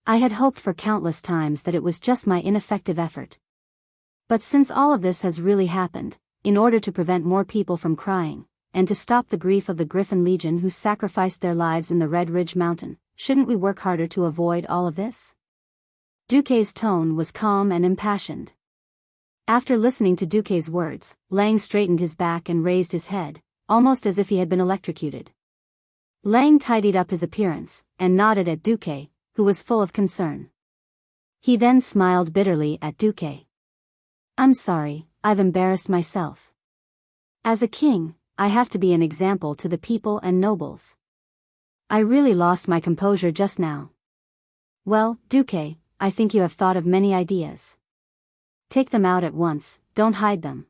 I had hoped for countless times that it was just my ineffective effort. But since all of this has really happened, in order to prevent more people from crying, and to stop the grief of the Griffin Legion who sacrificed their lives in the Red Ridge Mountain, shouldn't we work harder to avoid all of this? Duque's tone was calm and impassioned. After listening to Duque's words, Lang straightened his back and raised his head, almost as if he had been electrocuted. Lang tidied up his appearance, and nodded at Duque, who was full of concern. He then smiled bitterly at Duque. "I'm sorry, I've embarrassed myself. As a king, I have to be an example to the people and nobles. I really lost my composure just now." "Well, Duque, I think you have thought of many ideas. Take them out at once, don't hide them."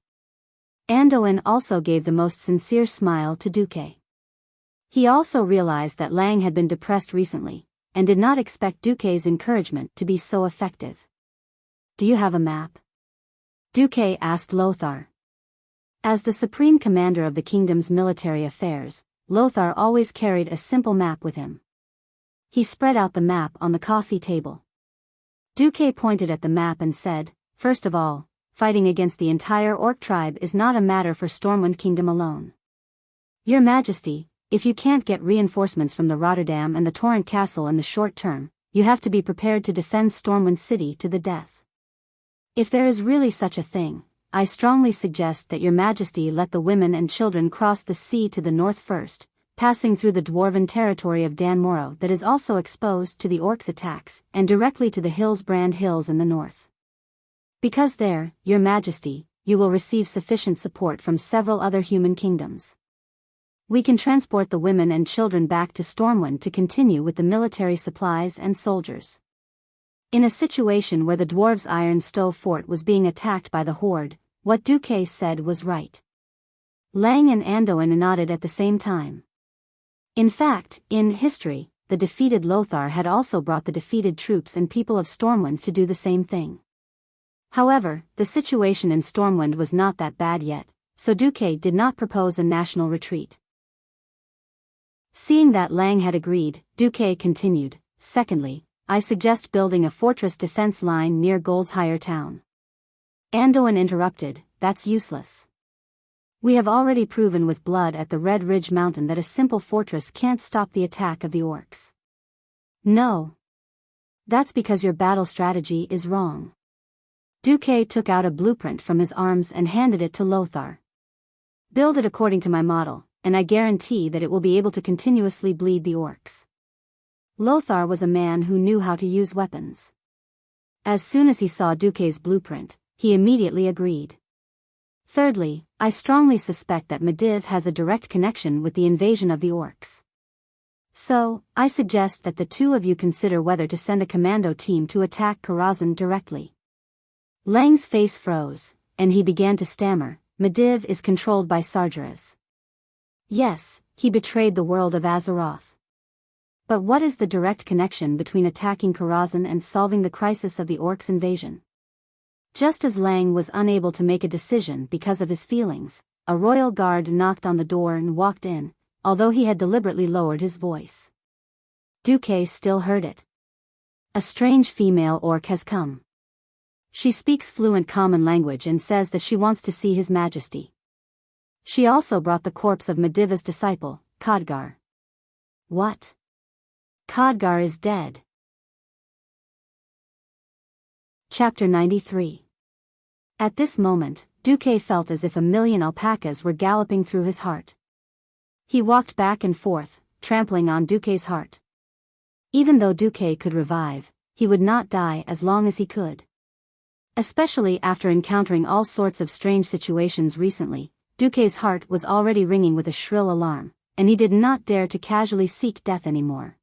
Anduin also gave the most sincere smile to Duque. He also realized that Lang had been depressed recently, and did not expect Duque's encouragement to be so effective. "Do you have a map?" Duque asked Lothar. As the supreme commander of the kingdom's military affairs, Lothar always carried a simple map with him. He spread out the map on the coffee table. Duque pointed at the map and said, "First of all, fighting against the entire Orc tribe is not a matter for Stormwind Kingdom alone. Your Majesty, if you can't get reinforcements from the Rotterdam and the Torrent Castle in the short term, you have to be prepared to defend Stormwind City to the death. If there is really such a thing, I strongly suggest that Your Majesty let the women and children cross the sea to the north first, passing through the dwarven territory of Dan Moro that is also exposed to the Orcs' attacks, and directly to the Hillsbrand Hills in the north. Because there, Your Majesty, you will receive sufficient support from several other human kingdoms. We can transport the women and children back to Stormwind to continue with the military supplies and soldiers." In a situation where the dwarves' iron stove fort was being attacked by the Horde, what Duque said was right. Lang and Anduin nodded at the same time. In fact, in history, the defeated Lothar had also brought the defeated troops and people of Stormwind to do the same thing. However, the situation in Stormwind was not that bad yet, so Duque did not propose a national retreat. Seeing that Lang had agreed, Duque continued, "Secondly, I suggest building a fortress defense line near Gold's Higher Town. Andoan interrupted, that's useless. We have already proven with blood at the Red Ridge Mountain that a simple fortress can't stop the attack of the orcs. No. That's because your battle strategy is wrong. Duque took out a blueprint from his arms and handed it to Lothar. Build it according to my model, and I guarantee that it will be able to continuously bleed the orcs. Lothar was a man who knew how to use weapons. As soon as he saw Duque's blueprint, he immediately agreed. Thirdly, I strongly suspect that Medivh has a direct connection with the invasion of the orcs. So, I suggest that the two of you consider whether to send a commando team to attack Karazhan directly. Lang's face froze, and he began to stammer. Medivh is controlled by Sargeras. Yes, he betrayed the world of Azeroth. But what is the direct connection between attacking Karazhan and solving the crisis of the orcs' invasion? Just as Lang was unable to make a decision because of his feelings, a royal guard knocked on the door and walked in, although he had deliberately lowered his voice. Duque still heard it. A strange female orc has come. She speaks fluent common language and says that she wants to see His Majesty. She also brought the corpse of Medivh's disciple, Khadgar. What? Khadgar is dead. Chapter 93. At this moment, Duque felt as if 1,000,000 alpacas were galloping through his heart. He walked back and forth, trampling on Duque's heart. Even though Duque could revive, he would not die as long as he could. Especially after encountering all sorts of strange situations recently, Duque's heart was already ringing with a shrill alarm, and he did not dare to casually seek death anymore.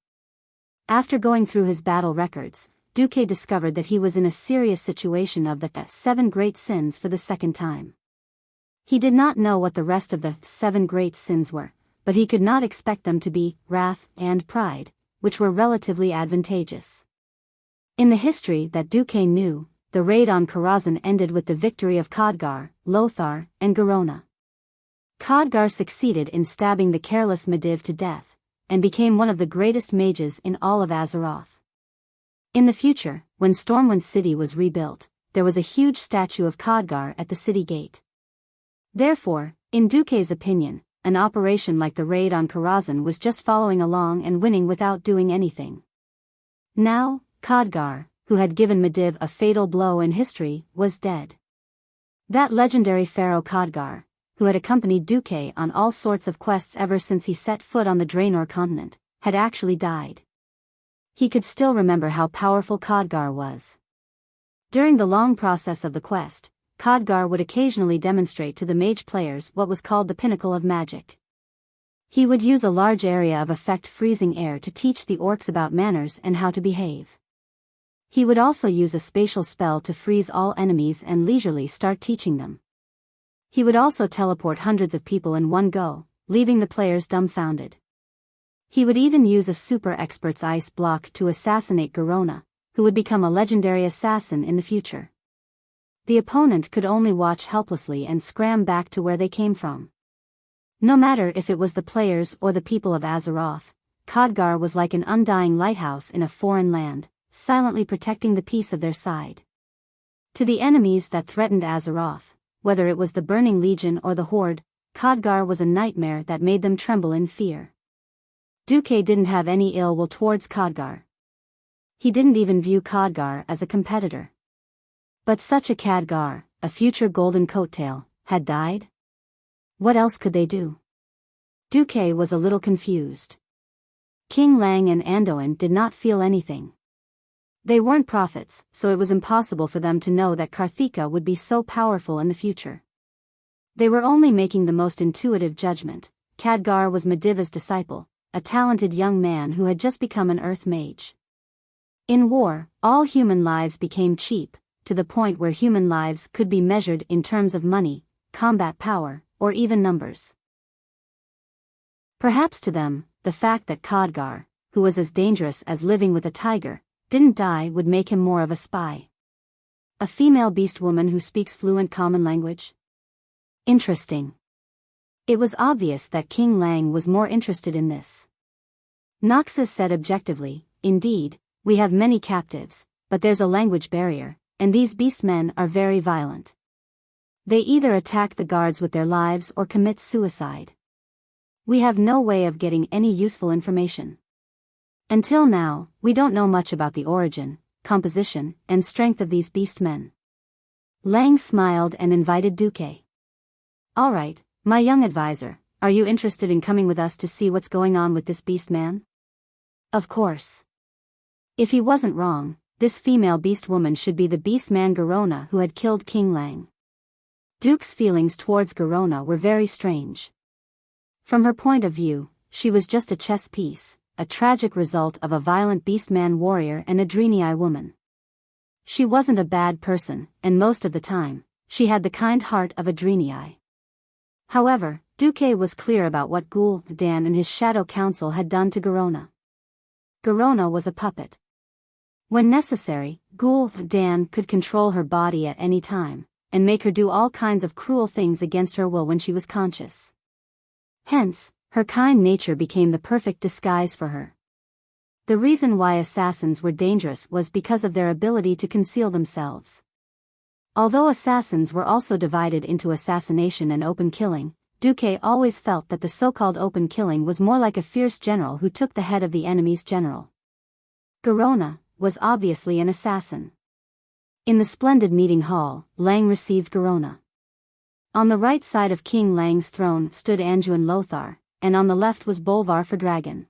After going through his battle records, Duque discovered that he was in a serious situation of the 7 great sins for the second time. He did not know what the rest of the 7 great sins were, but he could not expect them to be wrath and pride, which were relatively advantageous. In the history that Duque knew, the raid on Karazhan ended with the victory of Khadgar, Lothar, and Garona. Khadgar succeeded in stabbing the careless Medivh to death, and became one of the greatest mages in all of Azeroth. In the future, when Stormwind City was rebuilt, there was a huge statue of Khadgar at the city gate. Therefore, in Duque's opinion, an operation like the raid on Karazhan was just following along and winning without doing anything. Now, Khadgar, who had given Medivh a fatal blow in history, was dead. That legendary pharaoh Khadgar, who had accompanied Duque on all sorts of quests ever since he set foot on the Draenor continent, had actually died. He could still remember how powerful Khadgar was. During the long process of the quest, Khadgar would occasionally demonstrate to the mage players what was called the pinnacle of magic. He would use a large area of effect freezing air to teach the orcs about manners and how to behave. He would also use a spatial spell to freeze all enemies and leisurely start teaching them. He would also teleport hundreds of people in one go, leaving the players dumbfounded. He would even use a super expert's ice block to assassinate Garona, who would become a legendary assassin in the future. The opponent could only watch helplessly and scram back to where they came from. No matter if it was the players or the people of Azeroth, Khadgar was like an undying lighthouse in a foreign land, silently protecting the peace of their side. To the enemies that threatened Azeroth, whether it was the Burning Legion or the Horde, Khadgar was a nightmare that made them tremble in fear. Duque didn't have any ill will towards Khadgar. He didn't even view Khadgar as a competitor. But such a Khadgar, a future golden coattail, had died? What else could they do? Duque was a little confused. King Lang and Andoin did not feel anything. They weren't prophets, so it was impossible for them to know that Karthika would be so powerful in the future. They were only making the most intuitive judgment. Khadgar was Medivh's disciple, a talented young man who had just become an earth mage. In war, all human lives became cheap, to the point where human lives could be measured in terms of money, combat power, or even numbers. Perhaps to them, the fact that Khadgar, who was as dangerous as living with a tiger, didn't die would make him more of a spy. A female beast woman who speaks fluent common language? Interesting. It was obvious that King Lang was more interested in this. Noxus said objectively, indeed, we have many captives, but there's a language barrier, and these beastmen are very violent. They either attack the guards with their lives or commit suicide. We have no way of getting any useful information. Until now, we don't know much about the origin, composition, and strength of these beastmen. Lang smiled and invited Duque. All right, my young advisor, are you interested in coming with us to see what's going on with this beastman? Of course. If he wasn't wrong, this female beast woman should be the beastman Garona who had killed King Lang. Duke's feelings towards Garona were very strange. From her point of view, she was just a chess piece, a tragic result of a violent beastman warrior and a Drenii woman. She wasn't a bad person, and most of the time, she had the kind heart of a Drenii. However, Duque was clear about what Gul'dan and his shadow council had done to Garona. Garona was a puppet. When necessary, Gul'dan could control her body at any time, and make her do all kinds of cruel things against her will when she was conscious. Hence, her kind nature became the perfect disguise for her. The reason why assassins were dangerous was because of their ability to conceal themselves. Although assassins were also divided into assassination and open killing, Duque always felt that the so-called open killing was more like a fierce general who took the head of the enemy's general. Garona was obviously an assassin. In the splendid meeting hall, Lang received Garona. On the right side of King Lang's throne stood Anduin Lothar, and on the left was Bolvar for Dragon.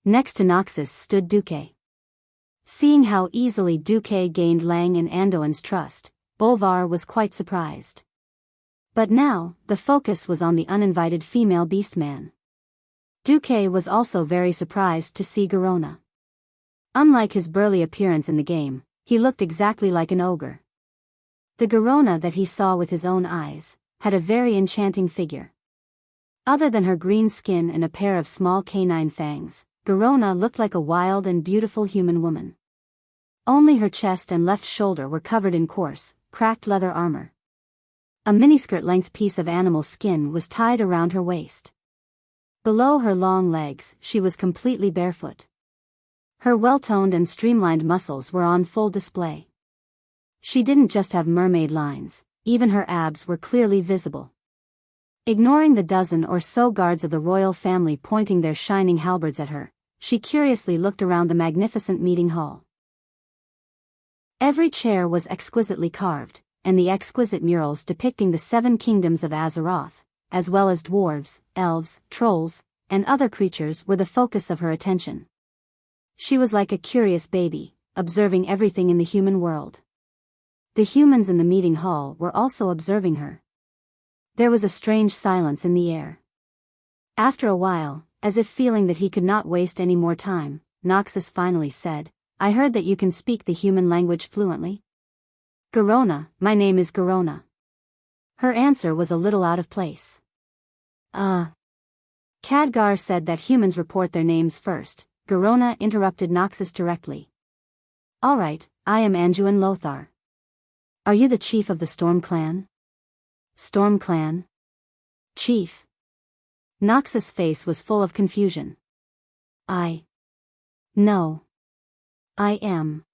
Next to Noxus stood Duque. Seeing how easily Duque gained Lang and Anduin's trust, Bolvar was quite surprised. But now, the focus was on the uninvited female beastman. Duque was also very surprised to see Garona. Unlike his burly appearance in the game, he looked exactly like an ogre. The Garona that he saw with his own eyes had a very enchanting figure. Other than her green skin and a pair of small canine fangs, Garona looked like a wild and beautiful human woman. Only her chest and left shoulder were covered in coarse, cracked leather armor. A miniskirt-length piece of animal skin was tied around her waist. Below her long legs, she was completely barefoot. Her well-toned and streamlined muscles were on full display. She didn't just have mermaid lines, even her abs were clearly visible. Ignoring the dozen or so guards of the royal family pointing their shining halberds at her, she curiously looked around the magnificent meeting hall. Every chair was exquisitely carved, and the exquisite murals depicting the 7 kingdoms of Azeroth, as well as dwarves, elves, trolls, and other creatures were the focus of her attention. She was like a curious baby, observing everything in the human world. The humans in the meeting hall were also observing her. There was a strange silence in the air. After a while, as if feeling that he could not waste any more time, Noxus finally said, "I heard that you can speak the human language fluently." "Garona, my name is Garona." Her answer was a little out of place. Khadgar said that humans report their names first. Garona interrupted Noxus directly. "All right, I am Anduin Lothar. Are you the chief of the Storm Clan?" "Storm Clan? Chief?" Noxus' face was full of confusion. No. I am."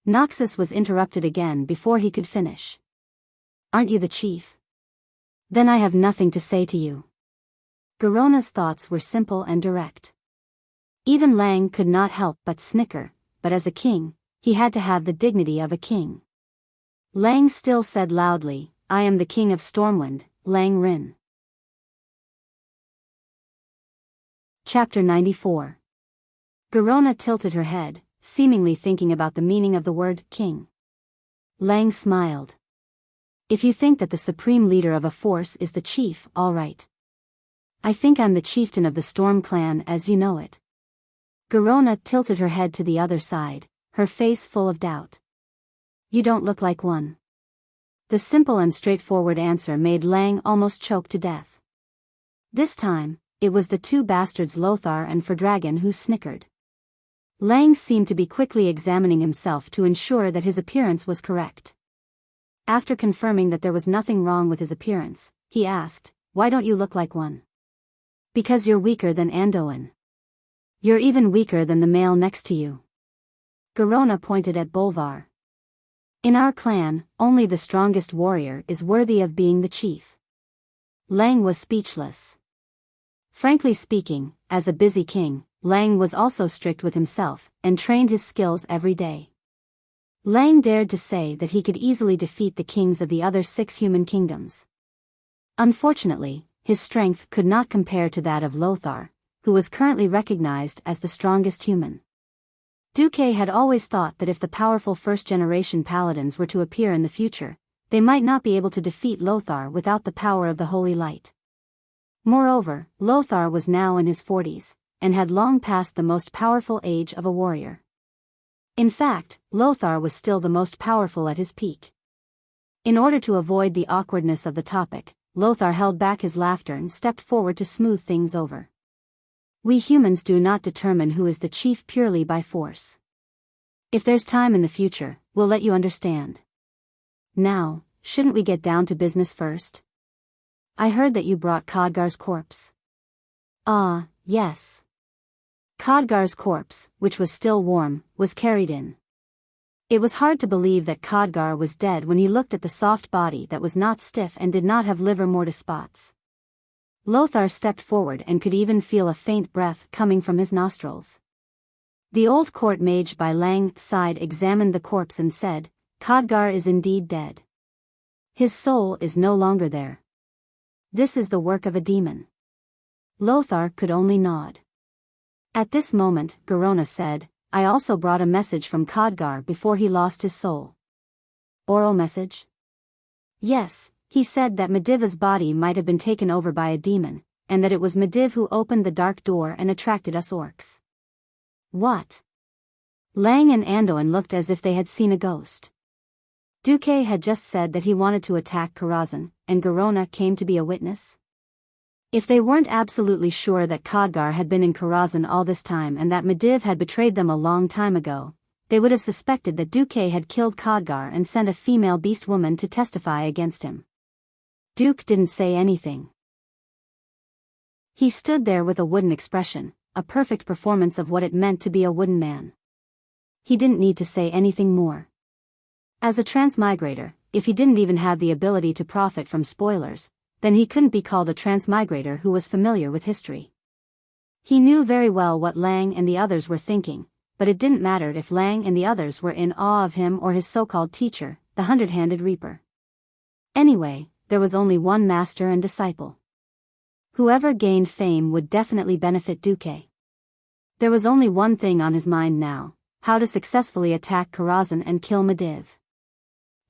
Noxus was interrupted again before he could finish. "Aren't you the chief? Then I have nothing to say to you." Garona's thoughts were simple and direct. Even Lang could not help but snicker, but as a king, he had to have the dignity of a king. Lang still said loudly, "I am the king of Stormwind, Lang Rin." Chapter 94. Garona tilted her head, seemingly thinking about the meaning of the word king. Lang smiled. "If you think that the supreme leader of a force is the chief, all right. I think I'm the chieftain of the Storm Clan as you know it." Garona tilted her head to the other side, her face full of doubt. "You don't look like one." The simple and straightforward answer made Lang almost choke to death. This time, it was the 2 bastards Lothar and Fordragon who snickered. Lang seemed to be quickly examining himself to ensure that his appearance was correct. After confirming that there was nothing wrong with his appearance, he asked, "Why don't you look like one?" "Because you're weaker than Anduin. You're even weaker than the male next to you." Garona pointed at Bolvar. In our clan, only the strongest warrior is worthy of being the chief. Lang was speechless. Frankly speaking, as a busy king, Lang was also strict with himself, and trained his skills every day. Lang dared to say that he could easily defeat the kings of the other 6 human kingdoms. Unfortunately, his strength could not compare to that of Lothar, who was currently recognized as the strongest human. Duque had always thought that if the powerful first-generation paladins were to appear in the future, they might not be able to defeat Lothar without the power of the Holy Light. Moreover, Lothar was now in his 40s, and had long passed the most powerful age of a warrior. In fact, Lothar was still the most powerful at his peak. In order to avoid the awkwardness of the topic, Lothar held back his laughter and stepped forward to smooth things over. We humans do not determine who is the chief purely by force. If there's time in the future, we'll let you understand. Now, shouldn't we get down to business first? I heard that you brought Khadgar's corpse. Ah, yes. Khadgar's corpse, which was still warm, was carried in. It was hard to believe that Khadgar was dead when he looked at the soft body that was not stiff and did not have liver mortis spots. Lothar stepped forward and could even feel a faint breath coming from his nostrils. The old court mage by Lang's side examined the corpse and said, Khadgar is indeed dead. His soul is no longer there. This is the work of a demon. Lothar could only nod. At this moment, Garona said, I also brought a message from Khadgar before he lost his soul. Oral message? Yes, he said that Medivh's body might have been taken over by a demon, and that it was Medivh who opened the dark door and attracted us orcs. What? Lang and Anduin looked as if they had seen a ghost. Duque had just said that he wanted to attack Karazhan, and Garona came to be a witness? If they weren't absolutely sure that Khadgar had been in Karazhan all this time and that Medivh had betrayed them a long time ago, they would have suspected that Duque had killed Khadgar and sent a female beast woman to testify against him. Duke didn't say anything. He stood there with a wooden expression, a perfect performance of what it meant to be a wooden man. He didn't need to say anything more. As a transmigrator, if he didn't even have the ability to profit from spoilers, then he couldn't be called a transmigrator who was familiar with history. He knew very well what Lang and the others were thinking, but it didn't matter if Lang and the others were in awe of him or his so-called teacher, the hundred-handed reaper. Anyway, there was only one master and disciple. Whoever gained fame would definitely benefit Duque. There was only one thing on his mind now, how to successfully attack Karazhan and kill Medivh.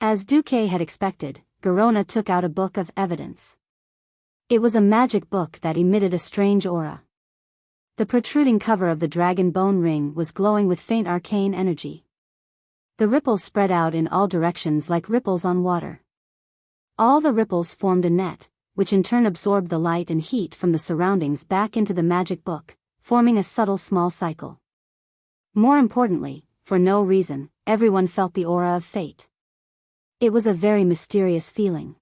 As Duque had expected, Garona took out a book of evidence. It was a magic book that emitted a strange aura. The protruding cover of the dragon bone ring was glowing with faint arcane energy. The ripples spread out in all directions like ripples on water. All the ripples formed a net, which in turn absorbed the light and heat from the surroundings back into the magic book, forming a subtle small cycle. More importantly, for no reason, everyone felt the aura of fate. It was a very mysterious feeling.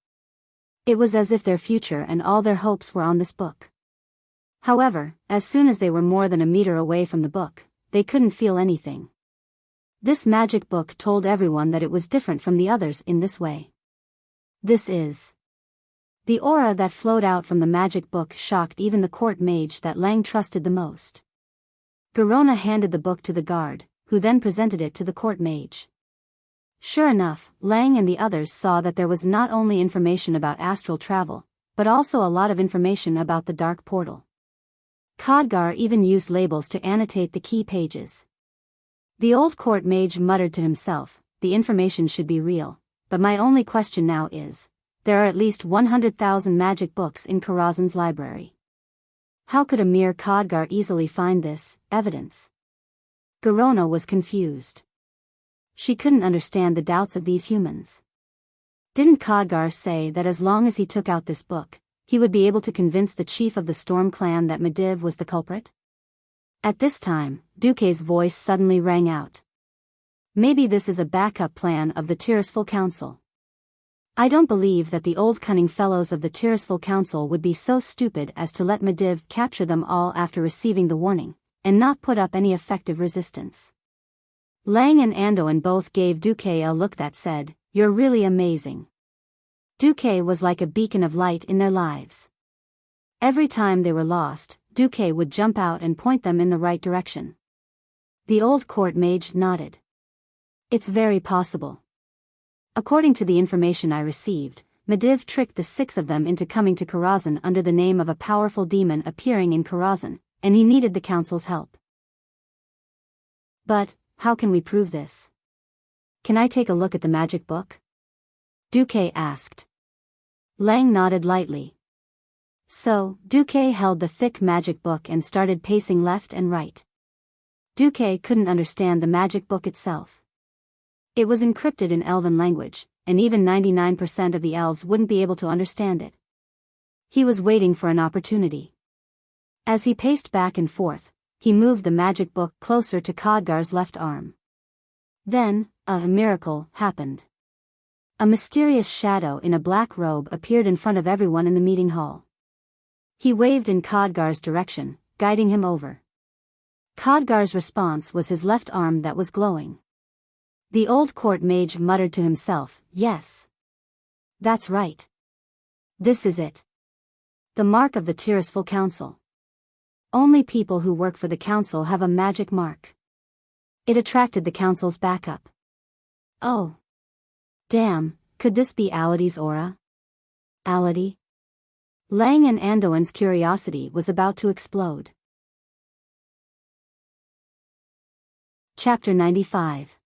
It was as if their future and all their hopes were on this book. However, as soon as they were more than a meter away from the book, they couldn't feel anything. This magic book told everyone that it was different from the others in this way. This is. The aura that flowed out from the magic book shocked even the court mage that Lang trusted the most. Garona handed the book to the guard, who then presented it to the court mage. Sure enough, Lang and the others saw that there was not only information about astral travel, but also a lot of information about the dark portal. Khadgar even used labels to annotate the key pages. The old court mage muttered to himself, the information should be real, but my only question now is, there are at least 100,000 magic books in Karazhan's library. How could a mere Khadgar easily find this evidence? Garona was confused. She couldn't understand the doubts of these humans. Didn't Khadgar say that as long as he took out this book, he would be able to convince the chief of the Storm clan that Medivh was the culprit? At this time, Duque's voice suddenly rang out. Maybe this is a backup plan of the Tirisful Council. I don't believe that the old cunning fellows of the Tirisful Council would be so stupid as to let Medivh capture them all after receiving the warning, and not put up any effective resistance. Lang and Andoan both gave Duque a look that said, "You're really amazing." Duque was like a beacon of light in their lives. Every time they were lost, Duque would jump out and point them in the right direction. The old court mage nodded. "It's very possible. According to the information I received, Medivh tricked the 6 of them into coming to Karazhan under the name of a powerful demon appearing in Karazhan, and he needed the council's help. But, how can we prove this? Can I take a look at the magic book?" Duque asked. Lang nodded lightly. So, Duque held the thick magic book and started pacing left and right. Duque couldn't understand the magic book itself. It was encrypted in Elven language, and even 99% of the elves wouldn't be able to understand it. He was waiting for an opportunity. As he paced back and forth, he moved the magic book closer to Khadgar's left arm. Then, a miracle happened. A mysterious shadow in a black robe appeared in front of everyone in the meeting hall. He waved in Khadgar's direction, guiding him over. Khadgar's response was his left arm that was glowing. The old court mage muttered to himself, "Yes. That's right. This is it. The mark of the Tirisfal Council. Only people who work for the council have a magic mark." It attracted the council's backup. Oh. Damn, could this be Aladi's aura? Aladi? Lang and Andoan's curiosity was about to explode. Chapter 95.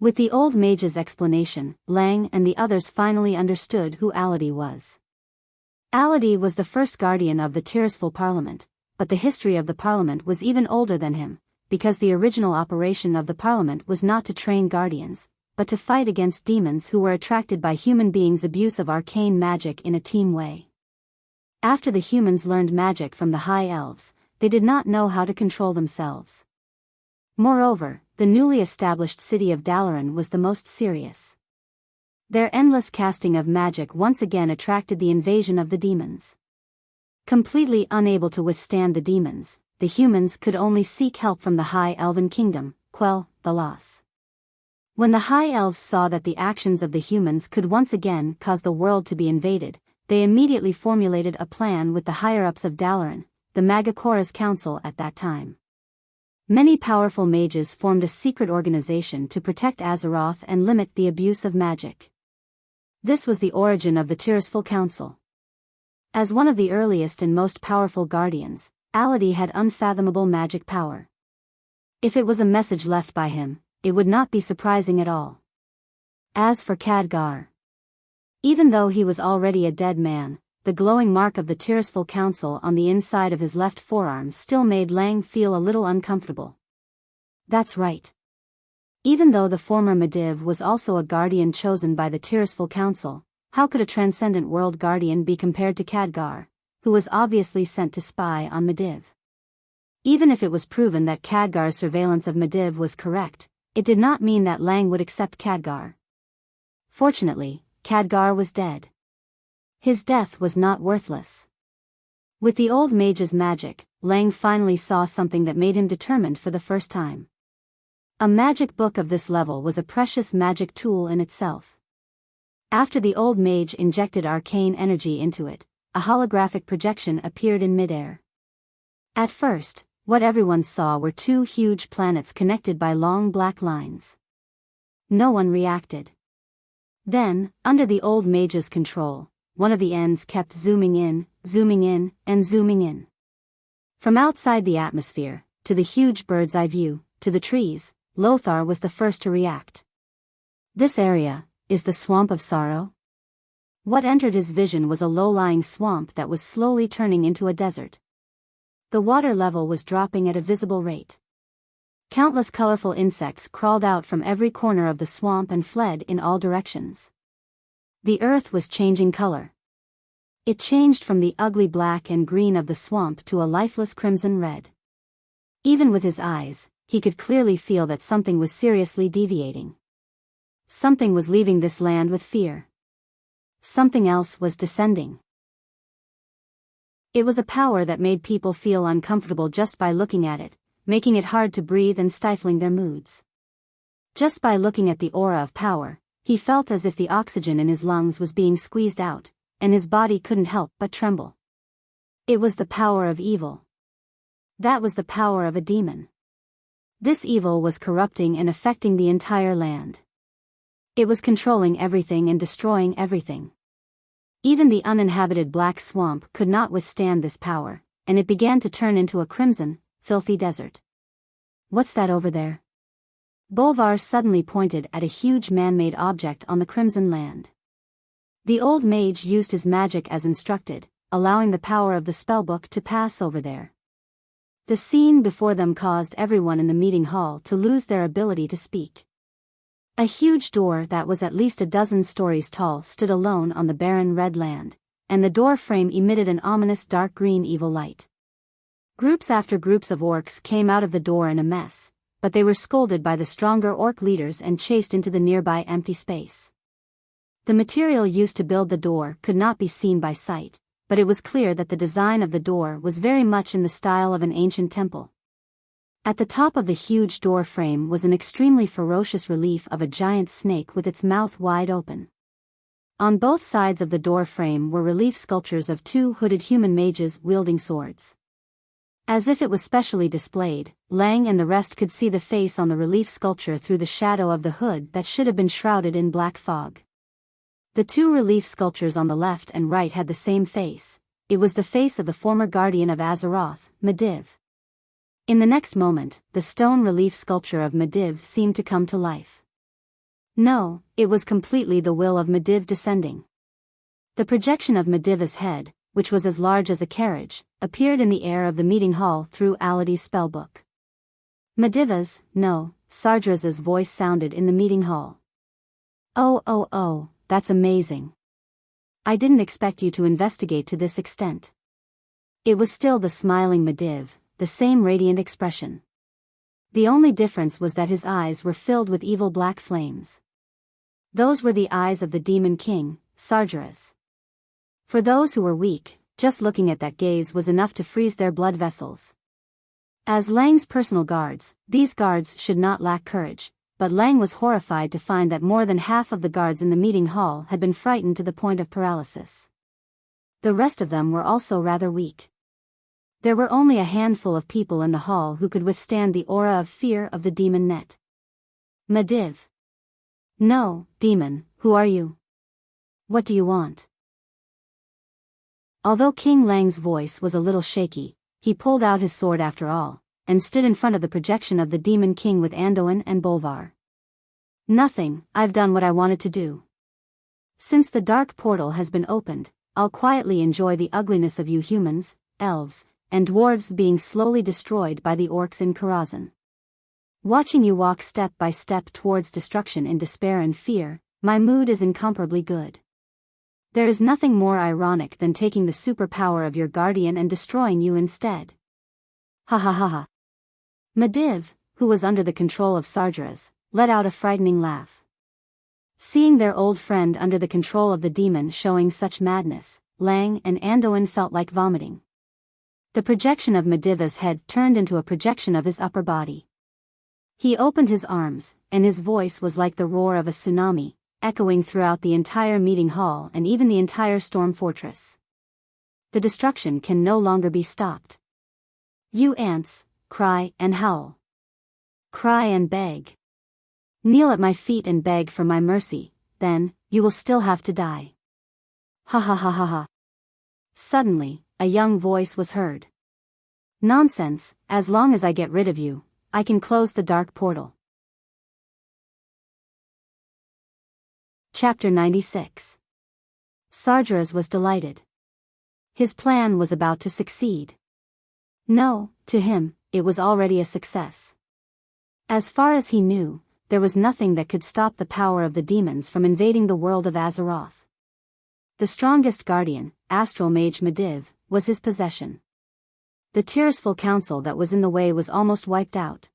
With the old mage's explanation, Lang and the others finally understood who Aladi was. Aladi was the first guardian of the Tirisfal Parliament, but the history of the Parliament was even older than him, because the original operation of the Parliament was not to train guardians, but to fight against demons who were attracted by human beings' abuse of arcane magic in a team way. After the humans learned magic from the High Elves, they did not know how to control themselves. Moreover, the newly established city of Dalaran was the most serious. Their endless casting of magic once again attracted the invasion of the demons. Completely unable to withstand the demons, the humans could only seek help from the High Elven Kingdom, quell the loss. When the High Elves saw that the actions of the humans could once again cause the world to be invaded, they immediately formulated a plan with the higher-ups of Dalaran, the Magakora's council at that time. Many powerful mages formed a secret organization to protect Azeroth and limit the abuse of magic. This was the origin of the Tirisfal Council. As one of the earliest and most powerful guardians, Aladi had unfathomable magic power. If it was a message left by him, it would not be surprising at all. As for Khadgar, even though he was already a dead man, the glowing mark of the Tirisfal Council on the inside of his left forearm still made Lang feel a little uncomfortable. That's right. Even though the former Medivh was also a guardian chosen by the Tirisfal Council, how could a transcendent world guardian be compared to Khadgar, who was obviously sent to spy on Medivh? Even if it was proven that Khadgar's surveillance of Medivh was correct, it did not mean that Lang would accept Khadgar. Fortunately, Khadgar was dead. His death was not worthless. With the old mage's magic, Lang finally saw something that made him determined for the first time. A magic book of this level was a precious magic tool in itself. After the old mage injected arcane energy into it, a holographic projection appeared in midair. At first, what everyone saw were 2 huge planets connected by long black lines. No one reacted. Then, under the old mage's control, one of the ends kept zooming in, and zooming in. From outside the atmosphere, to the huge bird's eye view, to the trees, Lothar was the first to react. This area, is the Swamp of Sorrow? What entered his vision was a low-lying swamp that was slowly turning into a desert. The water level was dropping at a visible rate. Countless colorful insects crawled out from every corner of the swamp and fled in all directions. The earth was changing color. It changed from the ugly black and green of the swamp to a lifeless crimson red. Even with his eyes, he could clearly feel that something was seriously deviating. Something was leaving this land with fear. Something else was descending. It was a power that made people feel uncomfortable just by looking at it, making it hard to breathe and stifling their moods. Just by looking at the aura of power, he felt as if the oxygen in his lungs was being squeezed out, and his body couldn't help but tremble. It was the power of evil. That was the power of a demon. This evil was corrupting and affecting the entire land. It was controlling everything and destroying everything. Even the uninhabited black swamp could not withstand this power, and it began to turn into a crimson, filthy desert. What's that over there? Bolvar suddenly pointed at a huge man-made object on the crimson land. The old mage used his magic as instructed, allowing the power of the spellbook to pass over there. The scene before them caused everyone in the meeting hall to lose their ability to speak. A huge door that was at least a dozen stories tall stood alone on the barren red land, and the door frame emitted an ominous dark green evil light. Groups after groups of orcs came out of the door in a mess, but they were scolded by the stronger orc leaders and chased into the nearby empty space. The material used to build the door could not be seen by sight, but it was clear that the design of the door was very much in the style of an ancient temple. At the top of the huge door frame was an extremely ferocious relief of a giant snake with its mouth wide open. On both sides of the door frame were relief sculptures of two hooded human mages wielding swords. As if it was specially displayed, Lang and the rest could see the face on the relief sculpture through the shadow of the hood that should have been shrouded in black fog. The two relief sculptures on the left and right had the same face. It was the face of the former guardian of Azeroth, Medivh. In the next moment, the stone relief sculpture of Medivh seemed to come to life. No, it was completely the will of Medivh descending. The projection of Medivh's head, which was as large as a carriage, appeared in the air of the meeting hall through Aladi's spellbook. Medivh's, no, Sardra's voice sounded in the meeting hall. Oh, that's amazing. I didn't expect you to investigate to this extent. It was still the smiling Medivh, the same radiant expression. The only difference was that his eyes were filled with evil black flames. Those were the eyes of the Demon King, Sargeras. For those who were weak, just looking at that gaze was enough to freeze their blood vessels. As Lang's personal guards, these guards should not lack courage, but Lang was horrified to find that more than half of the guards in the meeting hall had been frightened to the point of paralysis. The rest of them were also rather weak. There were only a handful of people in the hall who could withstand the aura of fear of the demon net. Medivh. No, demon, who are you? What do you want? Although King Lang's voice was a little shaky, he pulled out his sword after all, and stood in front of the projection of the Demon King with Anduin and Bolvar. Nothing, I've done what I wanted to do. Since the dark portal has been opened, I'll quietly enjoy the ugliness of you humans, elves, and dwarves being slowly destroyed by the orcs in Karazhan. Watching you walk step by step towards destruction in despair and fear, my mood is incomparably good. There is nothing more ironic than taking the superpower of your guardian and destroying you instead. Ha ha ha ha. Medivh, who was under the control of Sargeras, let out a frightening laugh. Seeing their old friend under the control of the demon showing such madness, Lang and Anduin felt like vomiting. The projection of Medivh's head turned into a projection of his upper body. He opened his arms, and his voice was like the roar of a tsunami, echoing throughout the entire meeting hall and even the entire storm fortress. The destruction can no longer be stopped. You ants, cry and howl. Cry and beg. Kneel at my feet and beg for my mercy, then, you will still have to die. Ha ha ha ha ha. Suddenly, a young voice was heard. Nonsense, as long as I get rid of you, I can close the dark portal. Chapter 96. Sargeras was delighted. His plan was about to succeed. No, to him, it was already a success. As far as he knew, there was nothing that could stop the power of the demons from invading the world of Azeroth. The strongest guardian, Astral Mage Medivh, was his possession. The Tearsful Council that was in the way was almost wiped out.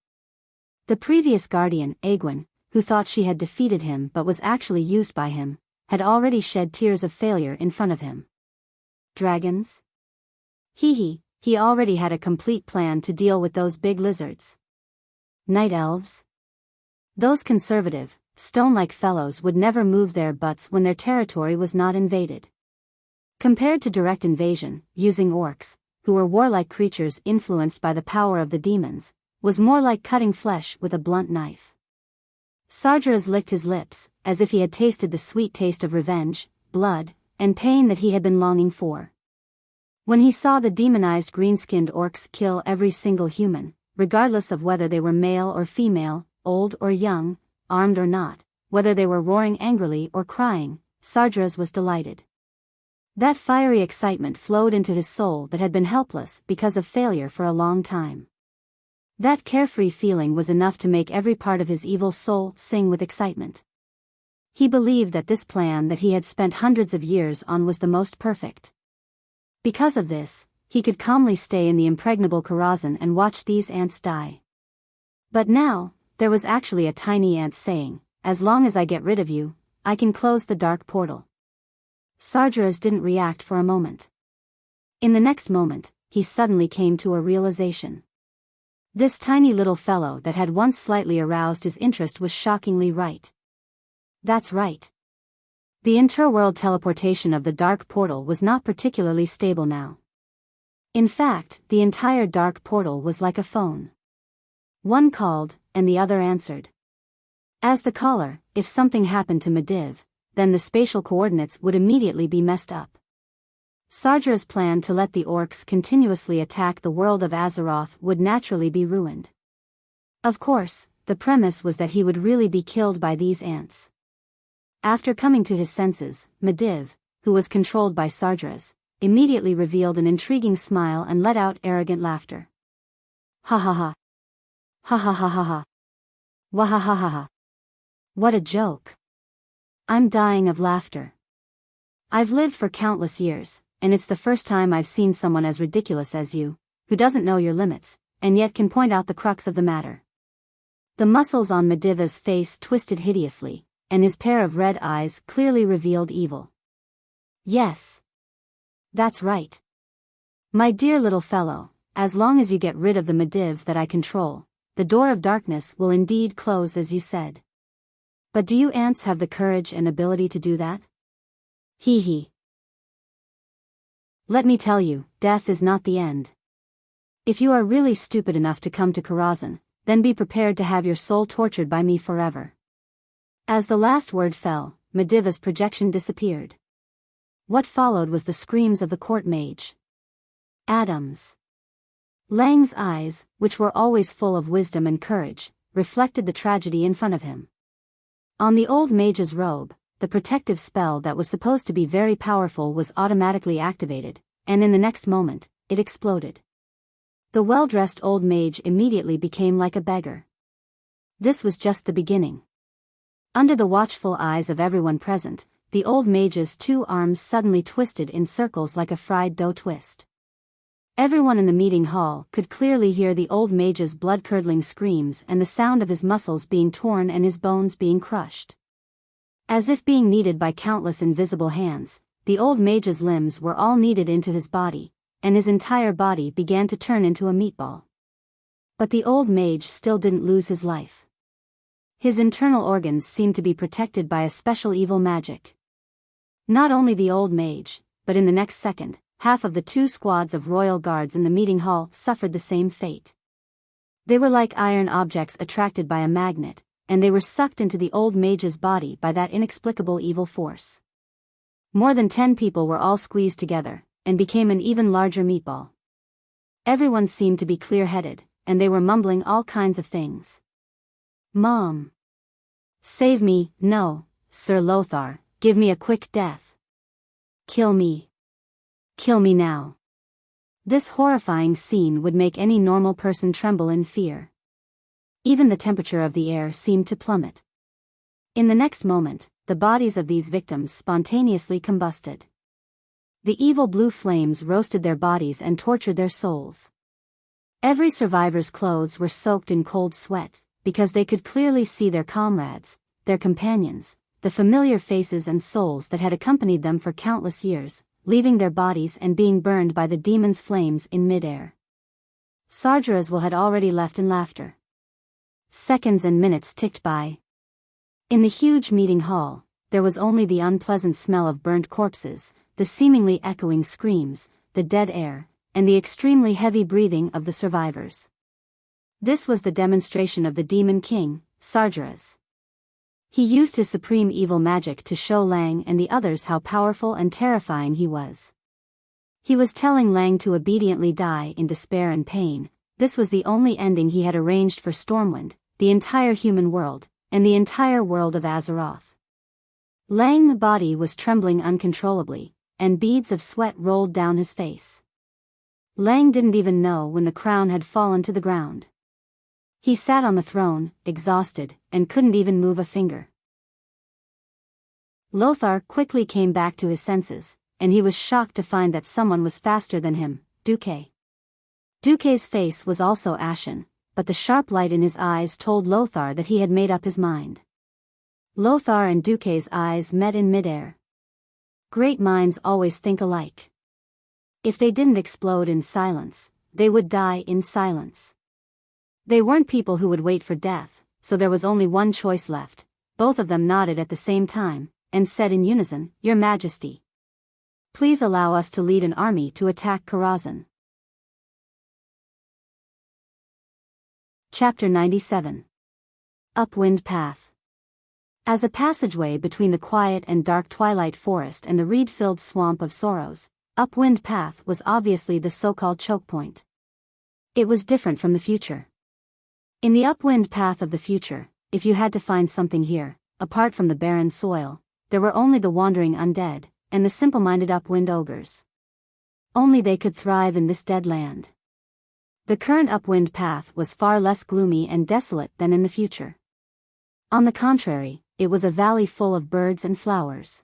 The previous guardian, Aegwin, who thought she had defeated him but was actually used by him, had already shed tears of failure in front of him. Dragons? He already had a complete plan to deal with those big lizards. Night elves? Those conservative, stone-like fellows would never move their butts when their territory was not invaded. Compared to direct invasion, using orcs, who were warlike creatures influenced by the power of the demons, was more like cutting flesh with a blunt knife. Sargeras licked his lips, as if he had tasted the sweet taste of revenge, blood, and pain that he had been longing for. When he saw the demonized green-skinned orcs kill every single human, regardless of whether they were male or female, old or young, armed or not, whether they were roaring angrily or crying, Sargeras was delighted. That fiery excitement flowed into his soul that had been helpless because of failure for a long time. That carefree feeling was enough to make every part of his evil soul sing with excitement. He believed that this plan that he had spent hundreds of years on was the most perfect. Because of this, he could calmly stay in the impregnable Karazhan and watch these ants die. But now, there was actually a tiny ant saying, "As long as I get rid of you, I can close the dark portal." Sargeras didn't react for a moment. In the next moment, he suddenly came to a realization. This tiny little fellow that had once slightly aroused his interest was shockingly right. That's right. The interworld teleportation of the dark portal was not particularly stable now. In fact, the entire dark portal was like a phone. One called, and the other answered. As the caller, if something happened to Medivh, then the spatial coordinates would immediately be messed up. Sargeras' plan to let the orcs continuously attack the world of Azeroth would naturally be ruined. Of course, the premise was that he would really be killed by these ants. After coming to his senses, Medivh, who was controlled by Sargeras, immediately revealed an intriguing smile and let out arrogant laughter. Ha ha ha. Ha ha ha ha ha. Wah ha ha ha ha. What a joke. I'm dying of laughter. I've lived for countless years, and it's the first time I've seen someone as ridiculous as you, who doesn't know your limits, and yet can point out the crux of the matter. The muscles on Medivh's face twisted hideously, and his pair of red eyes clearly revealed evil. Yes. That's right. My dear little fellow, as long as you get rid of the Medivh that I control, the door of darkness will indeed close as you said. But do you ants have the courage and ability to do that? Hee hee. Let me tell you, death is not the end. If you are really stupid enough to come to Karazhan, then be prepared to have your soul tortured by me forever. As the last word fell, Medivh's projection disappeared. What followed was the screams of the court mage. Adams. Lang's eyes, which were always full of wisdom and courage, reflected the tragedy in front of him. On the old mage's robe, the protective spell that was supposed to be very powerful was automatically activated, and in the next moment, it exploded. The well-dressed old mage immediately became like a beggar. This was just the beginning. Under the watchful eyes of everyone present, the old mage's two arms suddenly twisted in circles like a fried dough twist. Everyone in the meeting hall could clearly hear the old mage's blood-curdling screams and the sound of his muscles being torn and his bones being crushed. As if being kneaded by countless invisible hands, the old mage's limbs were all kneaded into his body, and his entire body began to turn into a meatball. But the old mage still didn't lose his life. His internal organs seemed to be protected by a special evil magic. Not only the old mage, but in the next second, half of the two squads of royal guards in the meeting hall suffered the same fate. They were like iron objects attracted by a magnet, and they were sucked into the old mage's body by that inexplicable evil force. More than 10 people were all squeezed together, and became an even larger meatball. Everyone seemed to be clear-headed, and they were mumbling all kinds of things. Mom. Save me, no, Sir Lothar, give me a quick death. Kill me. Kill me now. This horrifying scene would make any normal person tremble in fear. Even the temperature of the air seemed to plummet. In the next moment, the bodies of these victims spontaneously combusted. The evil blue flames roasted their bodies and tortured their souls. Every survivor's clothes were soaked in cold sweat, because they could clearly see their comrades, their companions, the familiar faces and souls that had accompanied them for countless years, leaving their bodies and being burned by the demon's flames in midair. Sargeras had already left in laughter. seconds and minutes ticked by. In the huge meeting hall, there was only the unpleasant smell of burnt corpses, the seemingly echoing screams, the dead air, and the extremely heavy breathing of the survivors. This was the demonstration of the Demon King, Sargeras. He used his supreme evil magic to show Lang and the others how powerful and terrifying he was. He was telling Lang to obediently die in despair and pain. This was the only ending he had arranged for Stormwind, the entire human world, and the entire world of Azeroth. Lang's body was trembling uncontrollably, and beads of sweat rolled down his face. Lang didn't even know when the crown had fallen to the ground. He sat on the throne, exhausted, and couldn't even move a finger. Lothar quickly came back to his senses, and he was shocked to find that someone was faster than him, Duque. Duque's face was also ashen, but the sharp light in his eyes told Lothar that he had made up his mind. Lothar and Duque's eyes met in midair. Great minds always think alike. If they didn't explode in silence, they would die in silence. They weren't people who would wait for death, so there was only one choice left. Both of them nodded at the same time, and said in unison, "Your Majesty. Please allow us to lead an army to attack Karazhan." Chapter 97. Upwind Path. As a passageway between the quiet and dark twilight forest and the reed-filled swamp of Sorrows, Upwind Path was obviously the so-called choke point. It was different from the future. In the Upwind Path of the future, if you had to find something here, apart from the barren soil, there were only the wandering undead, and the simple-minded Upwind ogres. Only they could thrive in this dead land. The current Upwind Path was far less gloomy and desolate than in the future. On the contrary, it was a valley full of birds and flowers.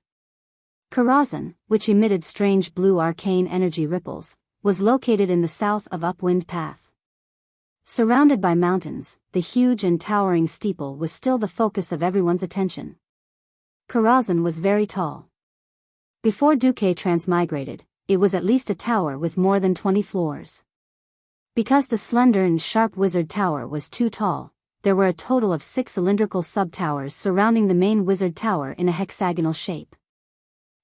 Karazhan, which emitted strange blue arcane energy ripples, was located in the south of Upwind Path. Surrounded by mountains, the huge and towering steeple was still the focus of everyone's attention. Karazhan was very tall. Before Duque transmigrated, it was at least a tower with more than 20 floors. Because the slender and sharp wizard tower was too tall, there were a total of 6 cylindrical sub-towers surrounding the main wizard tower in a hexagonal shape.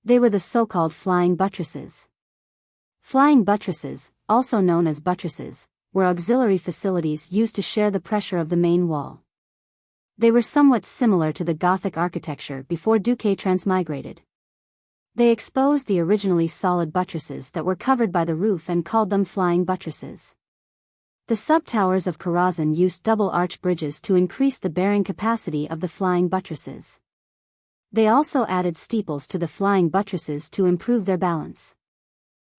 They were the so-called flying buttresses. Flying buttresses, also known as buttresses, were auxiliary facilities used to share the pressure of the main wall. They were somewhat similar to the Gothic architecture before Duque transmigrated. They exposed the originally solid buttresses that were covered by the roof and called them flying buttresses. The sub-towers of Karazhan used double arch bridges to increase the bearing capacity of the flying buttresses. They also added steeples to the flying buttresses to improve their balance.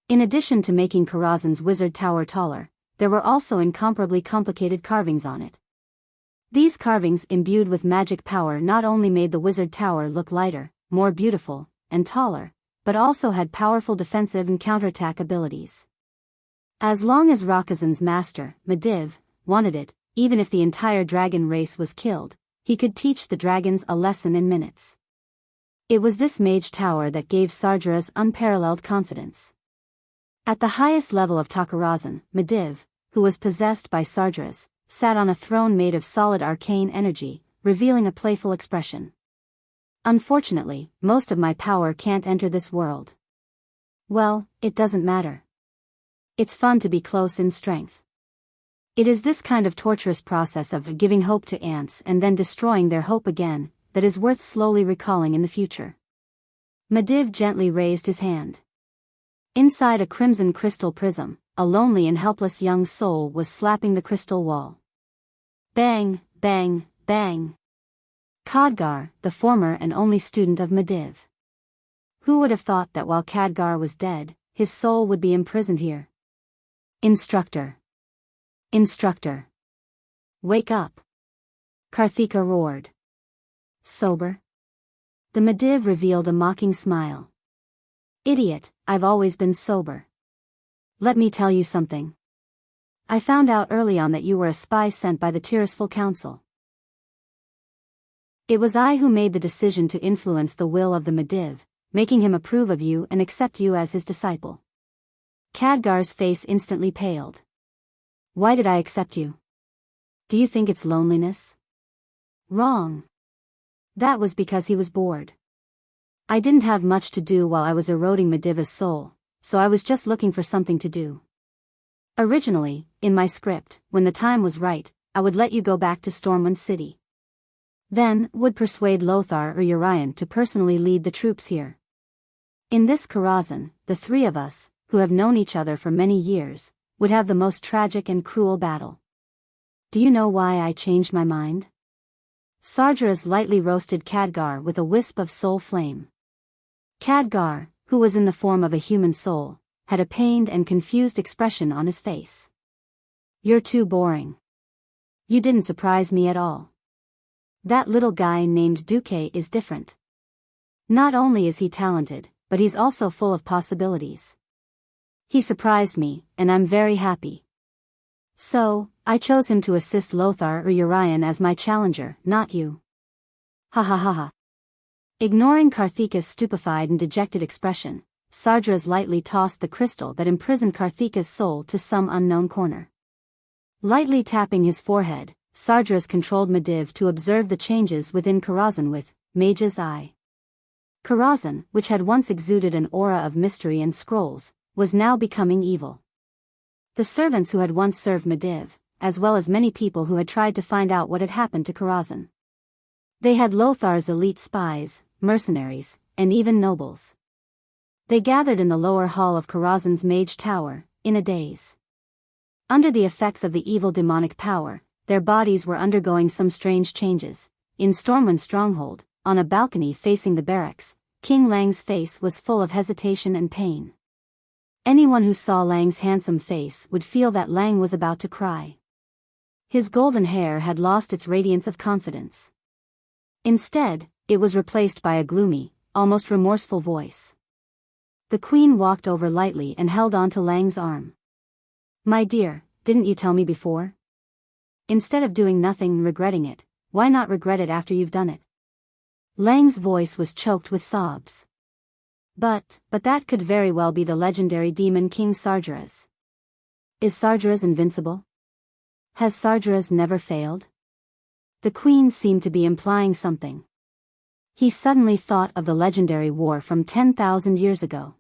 In addition to making Karazhan's wizard tower taller, there were also incomparably complicated carvings on it. These carvings imbued with magic power not only made the wizard tower look lighter, more beautiful, and taller, but also had powerful defensive and counterattack abilities. As long as Rakazan's master, Medivh, wanted it, even if the entire dragon race was killed, he could teach the dragons a lesson in minutes. It was this mage tower that gave Sargeras unparalleled confidence. At the highest level of Karazhan, Medivh, who was possessed by Sargeras, sat on a throne made of solid arcane energy, revealing a playful expression. "Unfortunately, most of my power can't enter this world." "Well, it doesn't matter. It's fun to be close in strength." It is this kind of torturous process of giving hope to ants and then destroying their hope again, that is worth slowly recalling in the future. Medivh gently raised his hand. Inside a crimson crystal prism, a lonely and helpless young soul was slapping the crystal wall. Bang, bang, bang. Khadgar, the former and only student of Medivh. Who would have thought that while Khadgar was dead, his soul would be imprisoned here? "Instructor. Instructor. Wake up." Karthika roared. "Sober?" The Medivh revealed a mocking smile. "Idiot, I've always been sober. Let me tell you something. I found out early on that you were a spy sent by the Tirisful Council. It was I who made the decision to influence the will of the Medivh, making him approve of you and accept you as his disciple." Khadgar's face instantly paled. "Why did I accept you? Do you think it's loneliness? Wrong. That was because he was bored. I didn't have much to do while I was eroding Mediva's soul, so I was just looking for something to do. Originally, in my script, when the time was right, I would let you go back to Stormwind City. Then, would persuade Lothar or Urian to personally lead the troops here. In this Karazhan, the three of us, who have known each other for many years, would have the most tragic and cruel battle. Do you know why I changed my mind? Sargeras lightly roasted Khadgar with a wisp of soul flame. Khadgar, who was in the form of a human soul, had a pained and confused expression on his face. You're too boring. You didn't surprise me at all. That little guy named Duque is different. Not only is he talented, but he's also full of possibilities. He surprised me, and I'm very happy. So, I chose him to assist Lothar or Urian as my challenger, not you. Ha ha ha ha. Ignoring Karthika's stupefied and dejected expression, Sargeras lightly tossed the crystal that imprisoned Karthika's soul to some unknown corner. Lightly tapping his forehead, Sargeras controlled Mediv to observe the changes within Karazhan with Mage's Eye. Karazhan, which had once exuded an aura of mystery and scrolls, was now becoming evil. The servants who had once served Mediv, as well as many people who had tried to find out what had happened to Karazhan. They had Lothar's elite spies, mercenaries, and even nobles. They gathered in the lower hall of Karazhan's Mage Tower, in a daze. Under the effects of the evil demonic power, their bodies were undergoing some strange changes. In Stormwind Stronghold, on a balcony facing the barracks, King Lang's face was full of hesitation and pain. Anyone who saw Lang's handsome face would feel that Lang was about to cry. His golden hair had lost its radiance of confidence. Instead, it was replaced by a gloomy, almost remorseful voice. The Queen walked over lightly and held on to Lang's arm. My dear, didn't you tell me before? Instead of doing nothing and regretting it, why not regret it after you've done it? Lang's voice was choked with sobs. But that could very well be the legendary demon King Sargeras. Is Sargeras invincible? Has Sargeras never failed? The Queen seemed to be implying something. He suddenly thought of the legendary war from 10,000 years ago.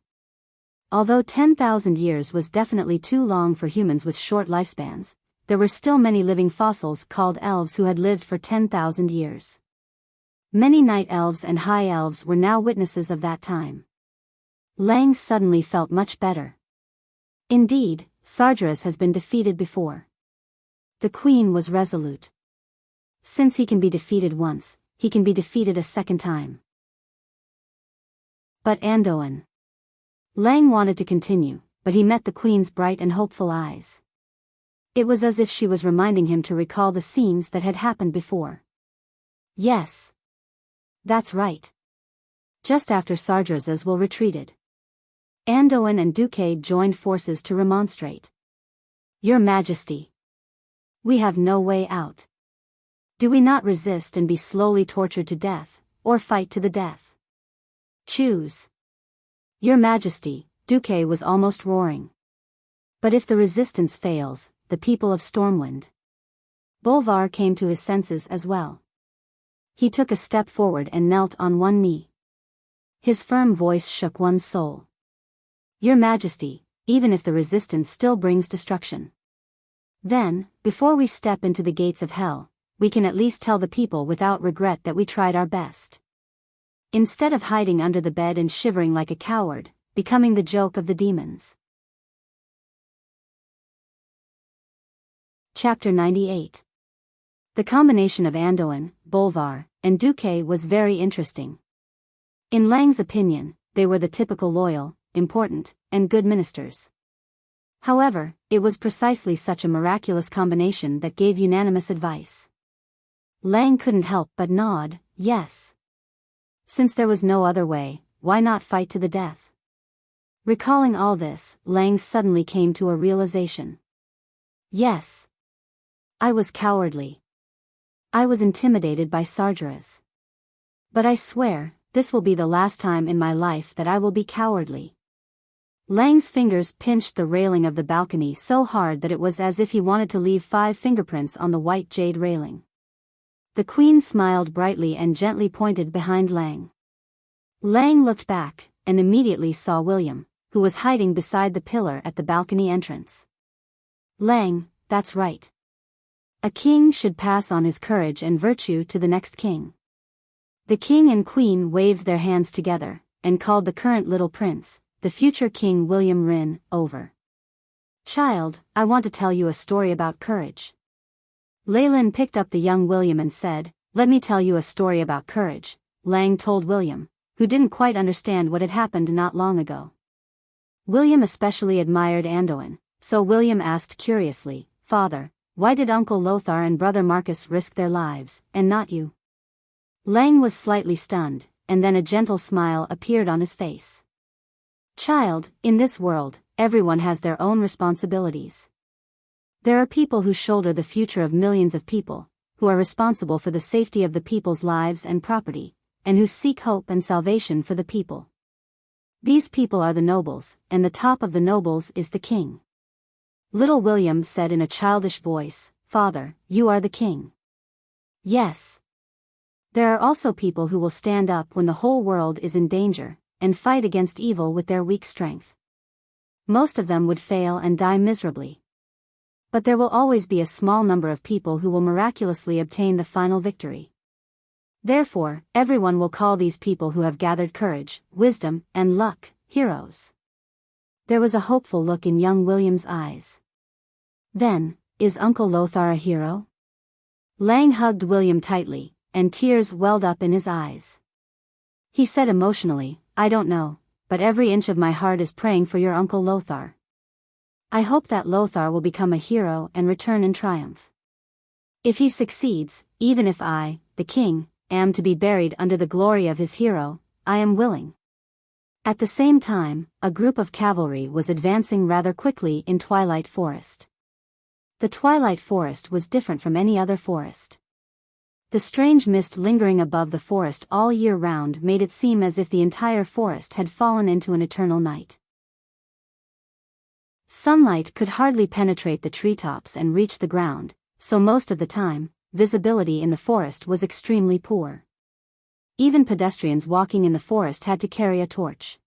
Although 10,000 years was definitely too long for humans with short lifespans, there were still many living fossils called elves who had lived for 10,000 years. Many night elves and high elves were now witnesses of that time. Lang suddenly felt much better. Indeed, Sargeras has been defeated before. The Queen was resolute. Since he can be defeated once, he can be defeated a second time. But Andoin. Lang wanted to continue, but he met the Queen's bright and hopeful eyes. It was as if she was reminding him to recall the scenes that had happened before. Yes. That's right. Just after Sargeras's will retreated. Andoin and Duque joined forces to remonstrate. Your Majesty. We have no way out. Do we not resist and be slowly tortured to death, or fight to the death? Choose. Your Majesty, Duque was almost roaring. But if the resistance fails, the people of Stormwind. Bolvar came to his senses as well. He took a step forward and knelt on one knee. His firm voice shook one's soul. Your Majesty, even if the resistance still brings destruction. Then, before we step into the gates of hell, we can at least tell the people without regret that we tried our best. Instead of hiding under the bed and shivering like a coward, becoming the joke of the demons. Chapter 98. The combination of Andoin, Bolvar, and Duque was very interesting. In Lang's opinion, they were the typical loyal, important, and good ministers. However, it was precisely such a miraculous combination that gave unanimous advice. Lang couldn't help but nod, yes. Since there was no other way, why not fight to the death? Recalling all this, Lang suddenly came to a realization. Yes. I was cowardly. I was intimidated by Sargeras. But I swear, this will be the last time in my life that I will be cowardly. Lang's fingers pinched the railing of the balcony so hard that it was as if he wanted to leave 5 fingerprints on the white jade railing. The queen smiled brightly and gently pointed behind Lang. Lang looked back, and immediately saw William, who was hiding beside the pillar at the balcony entrance. Lang, that's right. A king should pass on his courage and virtue to the next king. The king and queen waved their hands together, and called the current little prince, the future King William Rin, over. Child, I want to tell you a story about courage. Leyland picked up the young William and said, let me tell you a story about courage, Lang told William, who didn't quite understand what had happened not long ago. William especially admired Anduin, so William asked curiously, Father, why did Uncle Lothar and Brother Marcus risk their lives, and not you? Lang was slightly stunned, and then a gentle smile appeared on his face. Child, in this world, everyone has their own responsibilities. There are people who shoulder the future of millions of people, who are responsible for the safety of the people's lives and property, and who seek hope and salvation for the people. These people are the nobles, and the top of the nobles is the king. Little William said in a childish voice, Father, you are the king. Yes. There are also people who will stand up when the whole world is in danger, and fight against evil with their weak strength. Most of them would fail and die miserably. But there will always be a small number of people who will miraculously obtain the final victory. Therefore, everyone will call these people who have gathered courage, wisdom, and luck, heroes. There was a hopeful look in young William's eyes. Then, is Uncle Lothar a hero? Lang hugged William tightly, and tears welled up in his eyes. He said emotionally, I don't know, but every inch of my heart is praying for your Uncle Lothar. I hope that Lothar will become a hero and return in triumph. If he succeeds, even if I, the king, am to be buried under the glory of his hero, I am willing. At the same time, a group of cavalry was advancing rather quickly in Twilight Forest. The Twilight Forest was different from any other forest. The strange mist lingering above the forest all year round made it seem as if the entire forest had fallen into an eternal night. Sunlight could hardly penetrate the treetops and reach the ground, so most of the time, visibility in the forest was extremely poor. Even pedestrians walking in the forest had to carry a torch.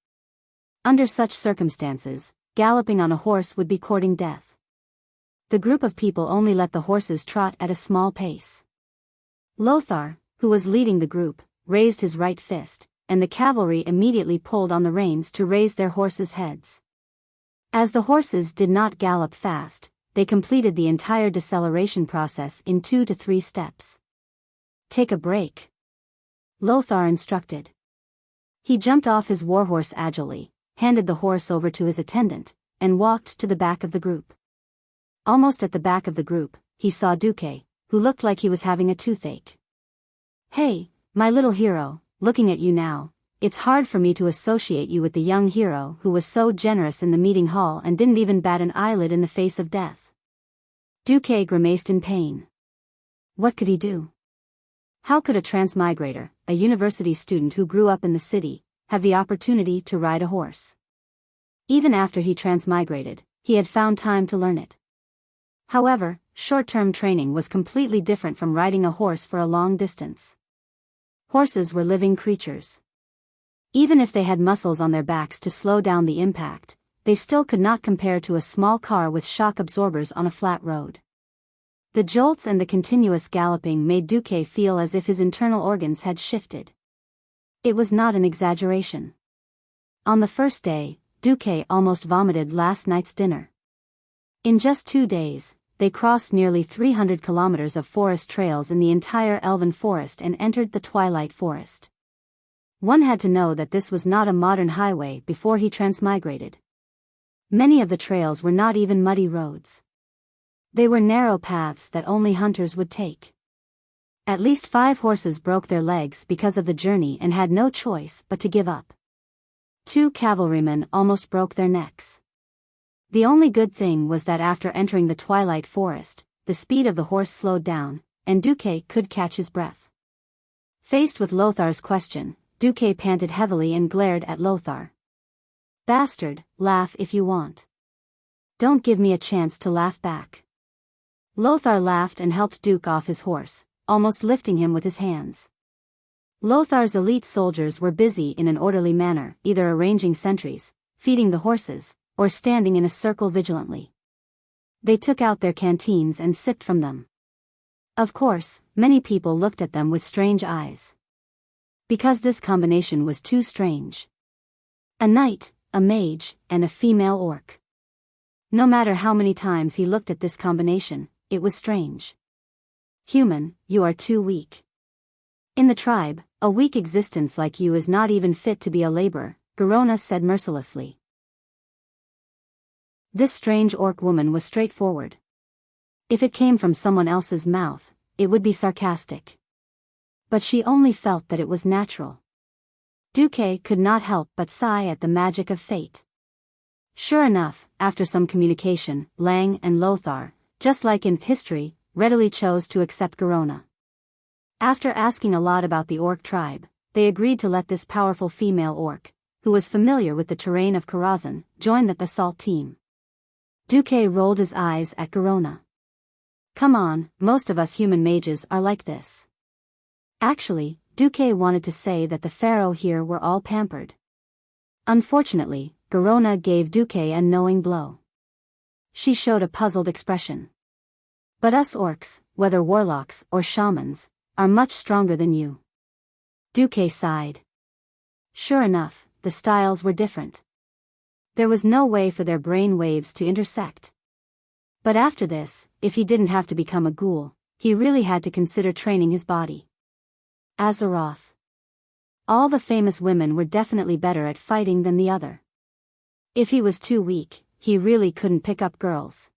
Under such circumstances, galloping on a horse would be courting death. The group of people only let the horses trot at a small pace. Lothar, who was leading the group, raised his right fist, and the cavalry immediately pulled on the reins to raise their horses' heads. As the horses did not gallop fast, they completed the entire deceleration process in 2 to 3 steps. Take a break, Lothar instructed. He jumped off his warhorse agilely, handed the horse over to his attendant, and walked to the back of the group. Almost at the back of the group, he saw Duque, who looked like he was having a toothache. Hey, my little hero, looking at you now, it's hard for me to associate you with the young hero who was so generous in the meeting hall and didn't even bat an eyelid in the face of death. Duque grimaced in pain. What could he do? How could a transmigrator, a university student who grew up in the city, have the opportunity to ride a horse? Even after he transmigrated, he had found time to learn it. However, short-term training was completely different from riding a horse for a long distance. Horses were living creatures. Even if they had muscles on their backs to slow down the impact, they still could not compare to a small car with shock absorbers on a flat road. The jolts and the continuous galloping made Duque feel as if his internal organs had shifted. It was not an exaggeration. On the first day, Duque almost vomited last night's dinner. In just 2 days, they crossed nearly 300 kilometers of forest trails in the entire elven forest and entered the Twilight Forest. One had to know that this was not a modern highway before he transmigrated. Many of the trails were not even muddy roads. They were narrow paths that only hunters would take. At least 5 horses broke their legs because of the journey and had no choice but to give up. 2 cavalrymen almost broke their necks. The only good thing was that after entering the Twilight Forest, the speed of the horse slowed down, and Duque could catch his breath. Faced with Lothar's question, Duque panted heavily and glared at Lothar. Bastard, laugh if you want. Don't give me a chance to laugh back. Lothar laughed and helped Duke off his horse, almost lifting him with his hands. Lothar's elite soldiers were busy in an orderly manner, either arranging sentries, feeding the horses, or standing in a circle vigilantly. They took out their canteens and sipped from them. Of course, many people looked at them with strange eyes. Because this combination was too strange. A knight, a mage, and a female orc. No matter how many times he looked at this combination, it was strange. Human, you are too weak. In the tribe, a weak existence like you is not even fit to be a laborer, Garona said mercilessly. This strange orc woman was straightforward. If it came from someone else's mouth, it would be sarcastic. But she only felt that it was natural. Duque could not help but sigh at the magic of fate. Sure enough, after some communication, Lang and Lothar, just like in history, readily chose to accept Garona. After asking a lot about the orc tribe, they agreed to let this powerful female orc, who was familiar with the terrain of Karazhan, join the basalt team. Duque rolled his eyes at Garona. Come on, most of us human mages are like this. Actually, Duque wanted to say that the pharaoh here were all pampered. Unfortunately, Garona gave Duque a knowing blow. She showed a puzzled expression. But us orcs, whether warlocks or shamans, are much stronger than you. Duque sighed. Sure enough, the styles were different. There was no way for their brain waves to intersect. But after this, if he didn't have to become a ghoul, he really had to consider training his body. Azeroth. All the famous women were definitely better at fighting than the other. If he was too weak, he really couldn't pick up girls.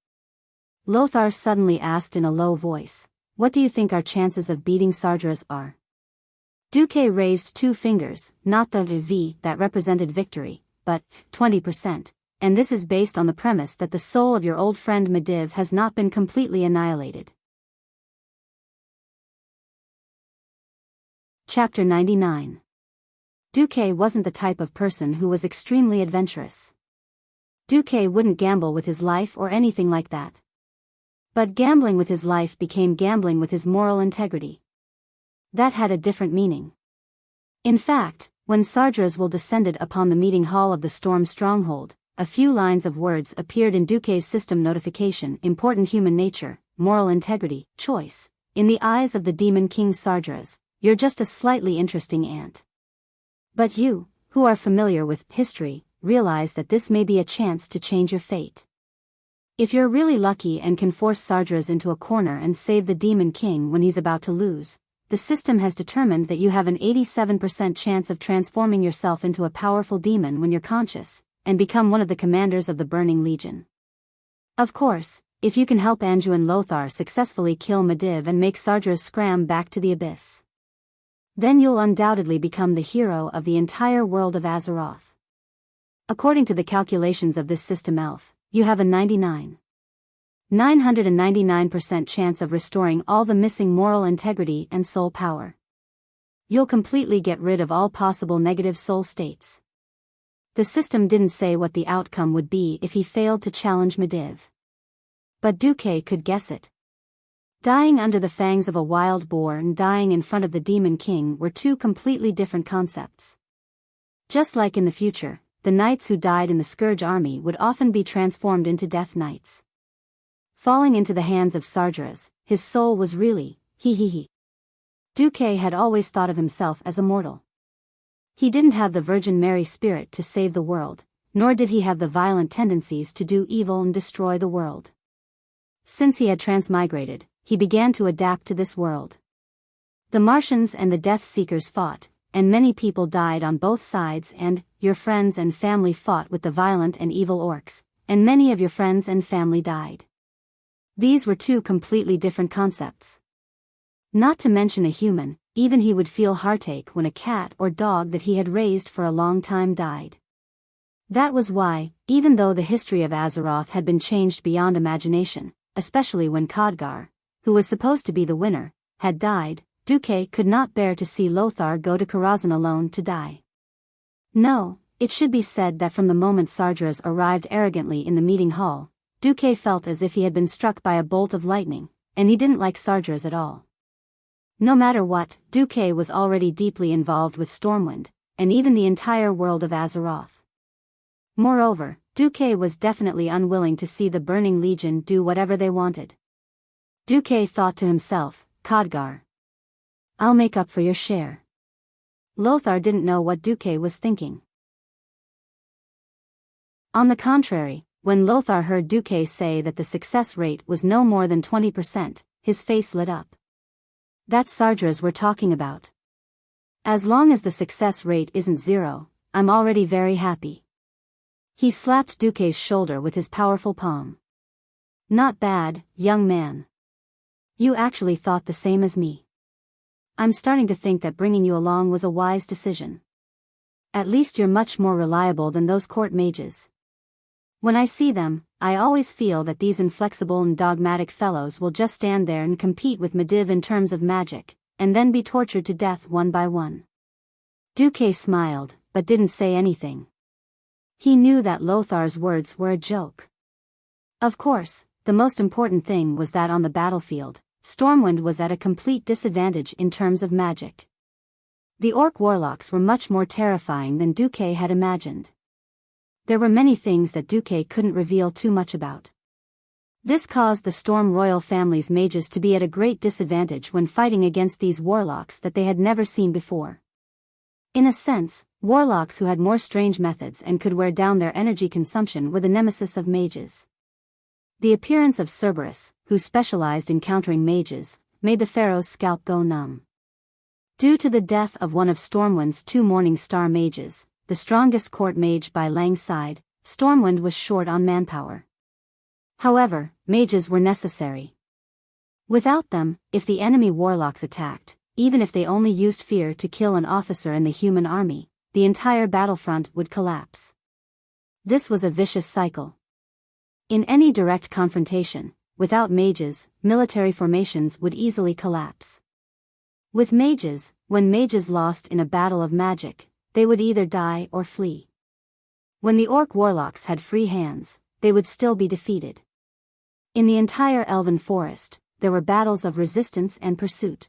Lothar suddenly asked in a low voice, "What do you think our chances of beating Sargeras are?" Duque raised two fingers, not the V that represented victory, but 20%, and this is based on the premise that the soul of your old friend Medivh has not been completely annihilated. Chapter 99. Duque wasn't the type of person who was extremely adventurous. Duque wouldn't gamble with his life or anything like that. But gambling with his life became gambling with his moral integrity. That had a different meaning. In fact, when Sargeras descended upon the meeting hall of the Storm Stronghold, a few lines of words appeared in Duque's system notification: important human nature, moral integrity, choice. In the eyes of the Demon King Sargeras, you're just a slightly interesting ant. But you, who are familiar with history, realize that this may be a chance to change your fate. If you're really lucky and can force Sargeras into a corner and save the Demon King when he's about to lose, the system has determined that you have an 87% chance of transforming yourself into a powerful demon when you're conscious, and become one of the commanders of the Burning Legion. Of course, if you can help Anduin Lothar successfully kill Medivh and make Sargeras scram back to the abyss, then you'll undoubtedly become the hero of the entire world of Azeroth. According to the calculations of this system elf, you have a 999% chance of restoring all the missing moral integrity and soul power. You'll completely get rid of all possible negative soul states. The system didn't say what the outcome would be if he failed to challenge Medivh. But Duque could guess it. Dying under the fangs of a wild boar and dying in front of the Demon King were two completely different concepts. Just like in the future, the knights who died in the Scourge army would often be transformed into Death Knights. Falling into the hands of Sargeras, his soul was really, Duque had always thought of himself as immortal. He didn't have the Virgin Mary spirit to save the world, nor did he have the violent tendencies to do evil and destroy the world. Since he had transmigrated, he began to adapt to this world. The Martians and the Death Seekers fought, and many people died on both sides, and your friends and family fought with the violent and evil orcs, and many of your friends and family died. These were two completely different concepts. Not to mention a human, even he would feel heartache when a cat or dog that he had raised for a long time died. That was why, even though the history of Azeroth had been changed beyond imagination, especially when Khadgar, who was supposed to be the winner, had died, Duque could not bear to see Lothar go to Karazhan alone to die. No, It should be said that from the moment Sargeras arrived arrogantly in the meeting hall, Duque felt as if he had been struck by a bolt of lightning, and he didn't like Sargeras at all. No matter what, Duque was already deeply involved with Stormwind, and even the entire world of Azeroth. Moreover, Duque was definitely unwilling to see the Burning Legion do whatever they wanted. Duque thought to himself, Khadgar, I'll make up for your share. Lothar didn't know what Duque was thinking. On the contrary, when Lothar heard Duque say that the success rate was no more than 20%, his face lit up. That's Sargeras we're talking about. As long as the success rate isn't 0, I'm already very happy. He slapped Duque's shoulder with his powerful palm. Not bad, young man. You actually thought the same as me. I'm starting to think that bringing you along was a wise decision. At least you're much more reliable than those court mages. When I see them, I always feel that these inflexible and dogmatic fellows will just stand there and compete with Medivh in terms of magic, and then be tortured to death one by one. Duque smiled, but didn't say anything. He knew that Lothar's words were a joke. Of course, the most important thing was that on the battlefield, Stormwind was at a complete disadvantage in terms of magic. The orc warlocks were much more terrifying than Duque had imagined. There were many things that Duque couldn't reveal too much about. This caused the Storm royal family's mages to be at a great disadvantage when fighting against these warlocks that they had never seen before. In a sense, warlocks who had more strange methods and could wear down their energy consumption were the nemesis of mages. The appearance of Cerberus, who specialized in countering mages, made the pharaoh's scalp go numb. Due to the death of one of Stormwind's 2 Morning Star mages, the strongest court mage by Lang's side, Stormwind was short on manpower. However, mages were necessary. Without them, if the enemy warlocks attacked, even if they only used fear to kill an officer in the human army, the entire battlefront would collapse. This was a vicious cycle. In any direct confrontation, without mages, military formations would easily collapse. With mages, when mages lost in a battle of magic, they would either die or flee. When the orc warlocks had free hands, they would still be defeated. In the entire elven forest, there were battles of resistance and pursuit.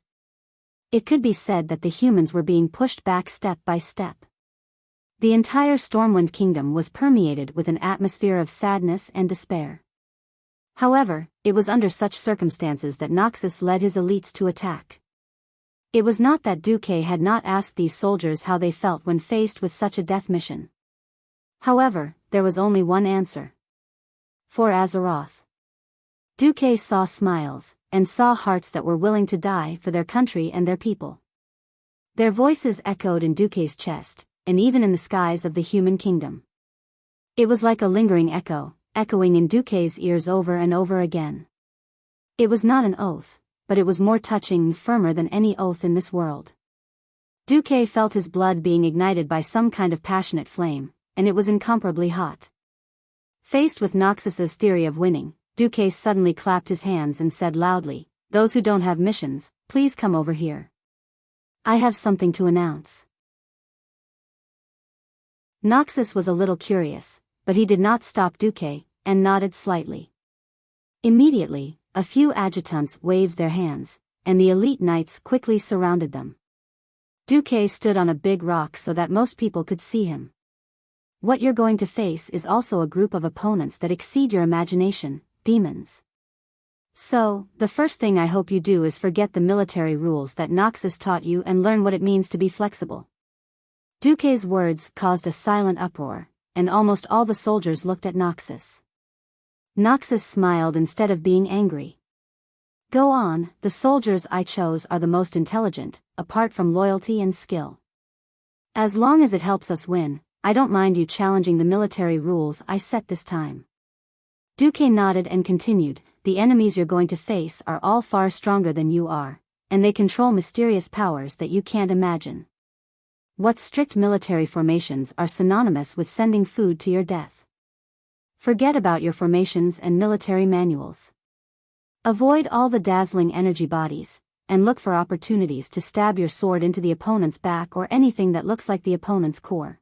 It could be said that the humans were being pushed back step by step. The entire Stormwind kingdom was permeated with an atmosphere of sadness and despair. However, it was under such circumstances that Noxus led his elites to attack. It was not that Duque had not asked these soldiers how they felt when faced with such a death mission. However, there was only one answer. For Azeroth. Duque saw smiles, and saw hearts that were willing to die for their country and their people. Their voices echoed in Duque's chest, and even in the skies of the human kingdom. It was like a lingering echo, echoing in Duque's ears over and over again. It was not an oath, but it was more touching and firmer than any oath in this world. Duque felt his blood being ignited by some kind of passionate flame, and it was incomparably hot. Faced with Noxus's theory of winning, Duque suddenly clapped his hands and said loudly, "Those who don't have missions, please come over here. I have something to announce." Noxus was a little curious, but he did not stop Duque, and nodded slightly. Immediately, a few adjutants waved their hands, and the elite knights quickly surrounded them. Duque stood on a big rock so that most people could see him. What you're going to face is also a group of opponents that exceed your imagination, demons. So, the first thing I hope you do is forget the military rules that Noxus taught you and learn what it means to be flexible. Duque's words caused a silent uproar, and almost all the soldiers looked at Noxus. Noxus smiled instead of being angry. "Go on, the soldiers I chose are the most intelligent, apart from loyalty and skill. As long as it helps us win, I don't mind you challenging the military rules I set this time." Duque nodded and continued, "The enemies you're going to face are all far stronger than you are, and they control mysterious powers that you can't imagine. What strict military formations are synonymous with sending food to your death. Forget about your formations and military manuals. Avoid all the dazzling energy bodies, and look for opportunities to stab your sword into the opponent's back or anything that looks like the opponent's core.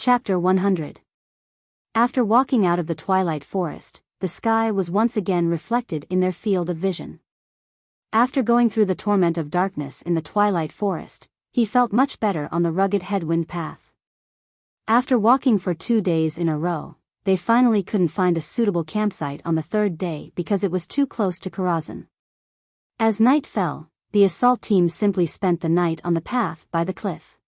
Chapter 100. After walking out of the twilight forest, the sky was once again reflected in their field of vision. After going through the torment of darkness in the twilight forest, he felt much better on the rugged headwind path. After walking for 2 days in a row, they finally couldn't find a suitable campsite on the third day because it was too close to Karazhan. As night fell, the assault team simply spent the night on the path by the cliff.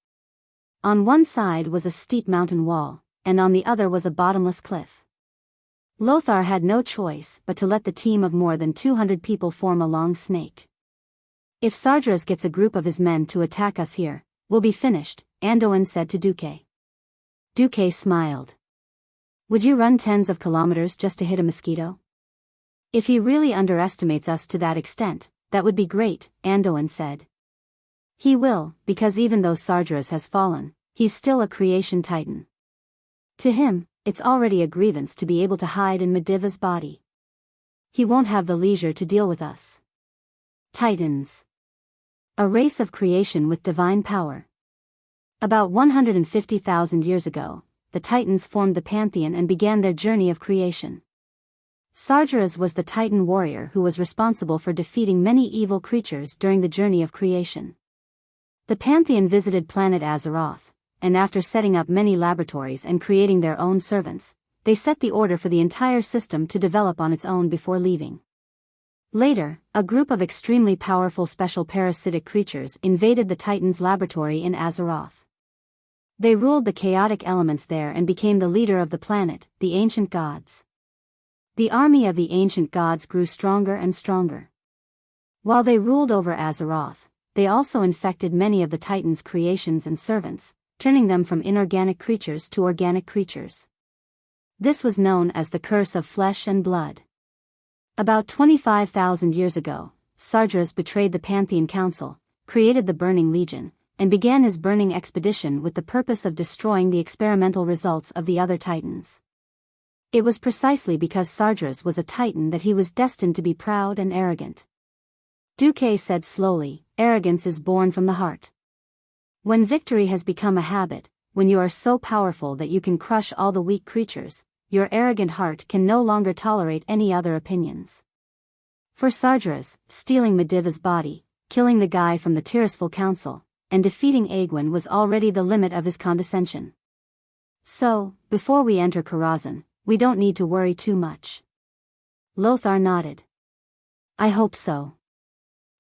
On one side was a steep mountain wall, and on the other was a bottomless cliff. Lothar had no choice but to let the team of more than 200 people form a long snake. If Sardras gets a group of his men to attack us here, we'll be finished, Andoin said to Duque. Duque smiled. Would you run tens of kilometers just to hit a mosquito? If he really underestimates us to that extent, that would be great, Andoin said. He will, because even though Sardras has fallen, he's still a creation titan. To him, it's already a grievance to be able to hide in Mediva's body. He won't have the leisure to deal with us. Titans. A race of creation with divine power. About 150,000 years ago, the Titans formed the pantheon and began their journey of creation. Sardras was the Titan warrior who was responsible for defeating many evil creatures during the journey of creation. The pantheon visited planet Azeroth, and after setting up many laboratories and creating their own servants, they set the order for the entire system to develop on its own before leaving. Later, a group of extremely powerful special parasitic creatures invaded the Titans' laboratory in Azeroth. They ruled the chaotic elements there and became the leader of the planet, the ancient gods. The army of the ancient gods grew stronger and stronger. While they ruled over Azeroth, they also infected many of the Titans' creations and servants, turning them from inorganic creatures to organic creatures. This was known as the curse of flesh and blood. About 25,000 years ago, Sardras betrayed the Pantheon Council, created the Burning Legion, and began his burning expedition with the purpose of destroying the experimental results of the other Titans. It was precisely because Sardras was a Titan that he was destined to be proud and arrogant. Duque said slowly, arrogance is born from the heart. When victory has become a habit, when you are so powerful that you can crush all the weak creatures, your arrogant heart can no longer tolerate any other opinions. For Sardras, stealing Mediva's body, killing the guy from the Tirisfal Council, and defeating Aegwin was already the limit of his condescension. So, before we enter Karazhan, we don't need to worry too much. Lothar nodded. I hope so.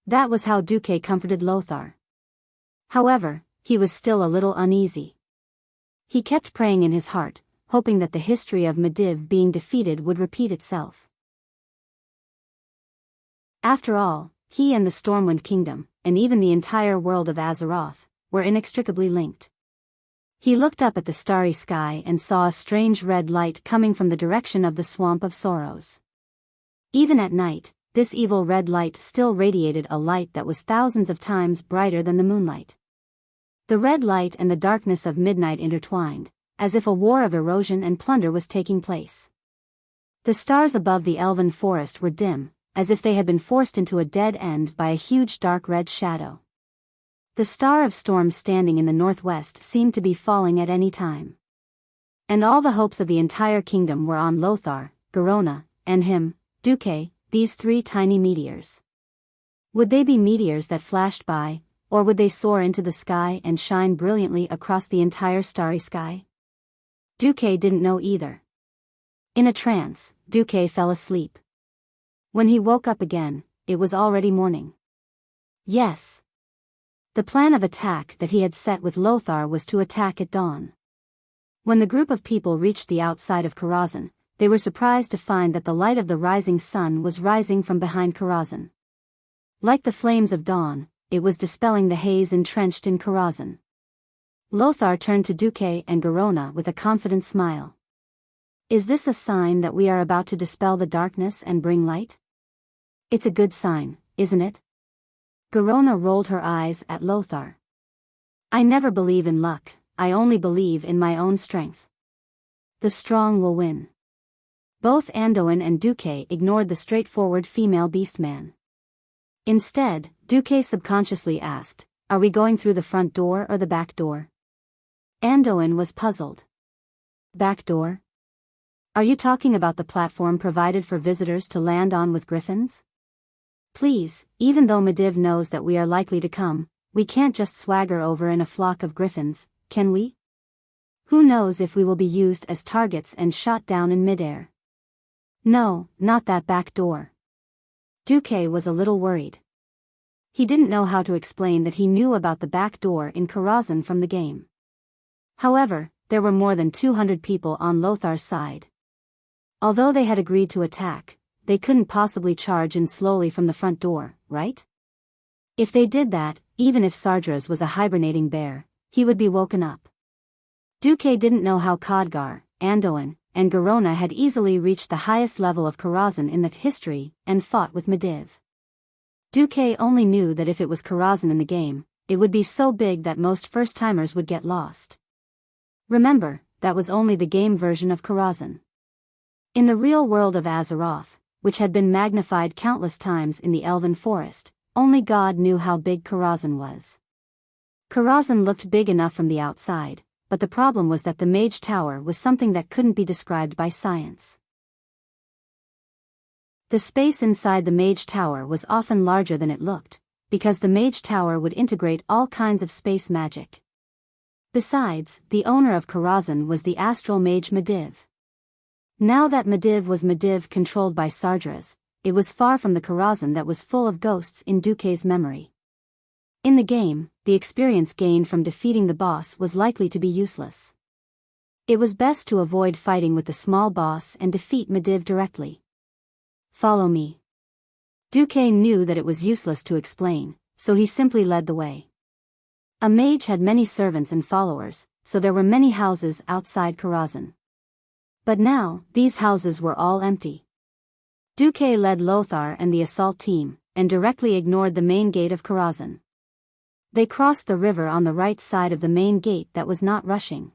That was how Duque comforted Lothar. However, he was still a little uneasy. He kept praying in his heart, hoping that the history of Mediv being defeated would repeat itself. After all, he and the Stormwind Kingdom, and even the entire world of Azeroth, were inextricably linked. He looked up at the starry sky and saw a strange red light coming from the direction of the Swamp of Sorrows. Even at night, this evil red light still radiated a light that was thousands of times brighter than the moonlight. The red light and the darkness of midnight intertwined, as if a war of erosion and plunder was taking place. The stars above the elven forest were dim, as if they had been forced into a dead end by a huge dark red shadow. The star of storm standing in the northwest seemed to be falling at any time. And all the hopes of the entire kingdom were on Lothar, Garona, and him, Duque, these 3 tiny meteors. Would they be meteors that flashed by, or would they soar into the sky and shine brilliantly across the entire starry sky? Duque didn't know either. In a trance, Duque fell asleep. When he woke up again, it was already morning. Yes. The plan of attack that he had set with Lothar was to attack at dawn. When the group of people reached the outside of Karazhan, they were surprised to find that the light of the rising sun was rising from behind Karazhan. Like the flames of dawn, it was dispelling the haze entrenched in Karazhan. Lothar turned to Duque and Garona with a confident smile. Is this a sign that we are about to dispel the darkness and bring light? It's a good sign, isn't it? Garona rolled her eyes at Lothar. I never believe in luck, I only believe in my own strength. The strong will win. Both Andoin and Duque ignored the straightforward female beastman. Instead, Duque subconsciously asked, are we going through the front door or the back door? Andoin was puzzled. Back door? Are you talking about the platform provided for visitors to land on with griffins? Please, even though Medivh knows that we are likely to come, we can't just swagger over in a flock of griffins, can we? Who knows if we will be used as targets and shot down in midair? No, not that back door. Duque was a little worried. He didn't know how to explain that he knew about the back door in Karazhan from the game. However, there were more than 200 people on Lothar's side. Although they had agreed to attack, they couldn't possibly charge in slowly from the front door, right? If they did that, even if Sardras was a hibernating bear, he would be woken up. Duque didn't know how Khadgar, Andoin, and Garona had easily reached the highest level of Karazhan in the history and fought with Medivh. Duque only knew that if it was Karazhan in the game, it would be so big that most first-timers would get lost. Remember, that was only the game version of Karazhan. In the real world of Azeroth, which had been magnified countless times in the Elven Forest, only God knew how big Karazhan was. Karazhan looked big enough from the outside, but the problem was that the Mage Tower was something that couldn't be described by science. The space inside the Mage Tower was often larger than it looked, because the Mage Tower would integrate all kinds of space magic. Besides, the owner of Karazhan was the astral mage Medivh. Now that Medivh was Medivh controlled by Sardras, it was far from the Karazhan that was full of ghosts in Duque's memory. In the game, the experience gained from defeating the boss was likely to be useless. It was best to avoid fighting with the small boss and defeat Medivh directly. Follow me. Duque knew that it was useless to explain, so he simply led the way. A mage had many servants and followers, so there were many houses outside Karazhan. But now, these houses were all empty. Duque led Lothar and the assault team, and directly ignored the main gate of Karazhan. They crossed the river on the right side of the main gate that was not rushing.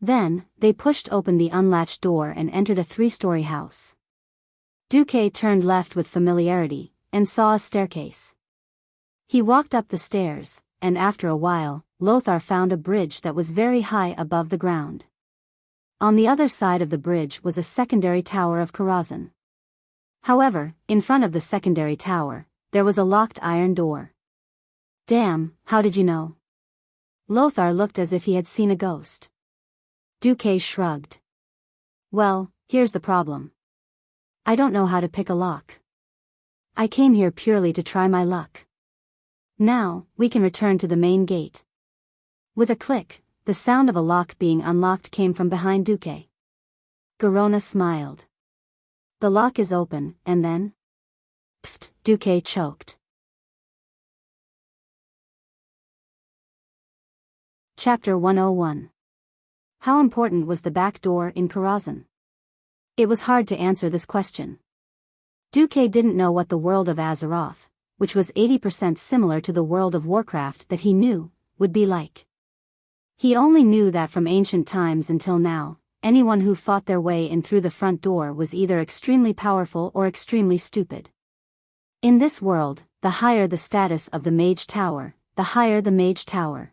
Then, they pushed open the unlatched door and entered a 3-story house. Duque turned left with familiarity, and saw a staircase. He walked up the stairs, and after a while, Lothar found a bridge that was very high above the ground. On the other side of the bridge was a secondary tower of Karazhan. However, in front of the secondary tower, there was a locked iron door. Damn, how did you know? Lothar looked as if he had seen a ghost. Duque shrugged. Well, here's the problem. I don't know how to pick a lock. I came here purely to try my luck. Now, we can return to the main gate. With a click, the sound of a lock being unlocked came from behind Duque. Garona smiled. The lock is open, and then? Pfft, Duque choked. Chapter 101. How important was the back door in Karazhan? It was hard to answer this question. Duque didn't know what the world of Azeroth, which was 80% similar to the world of Warcraft that he knew, would be like. He only knew that from ancient times until now, anyone who fought their way in through the front door was either extremely powerful or extremely stupid. In this world, the higher the status of the Mage Tower, the higher the Mage Tower.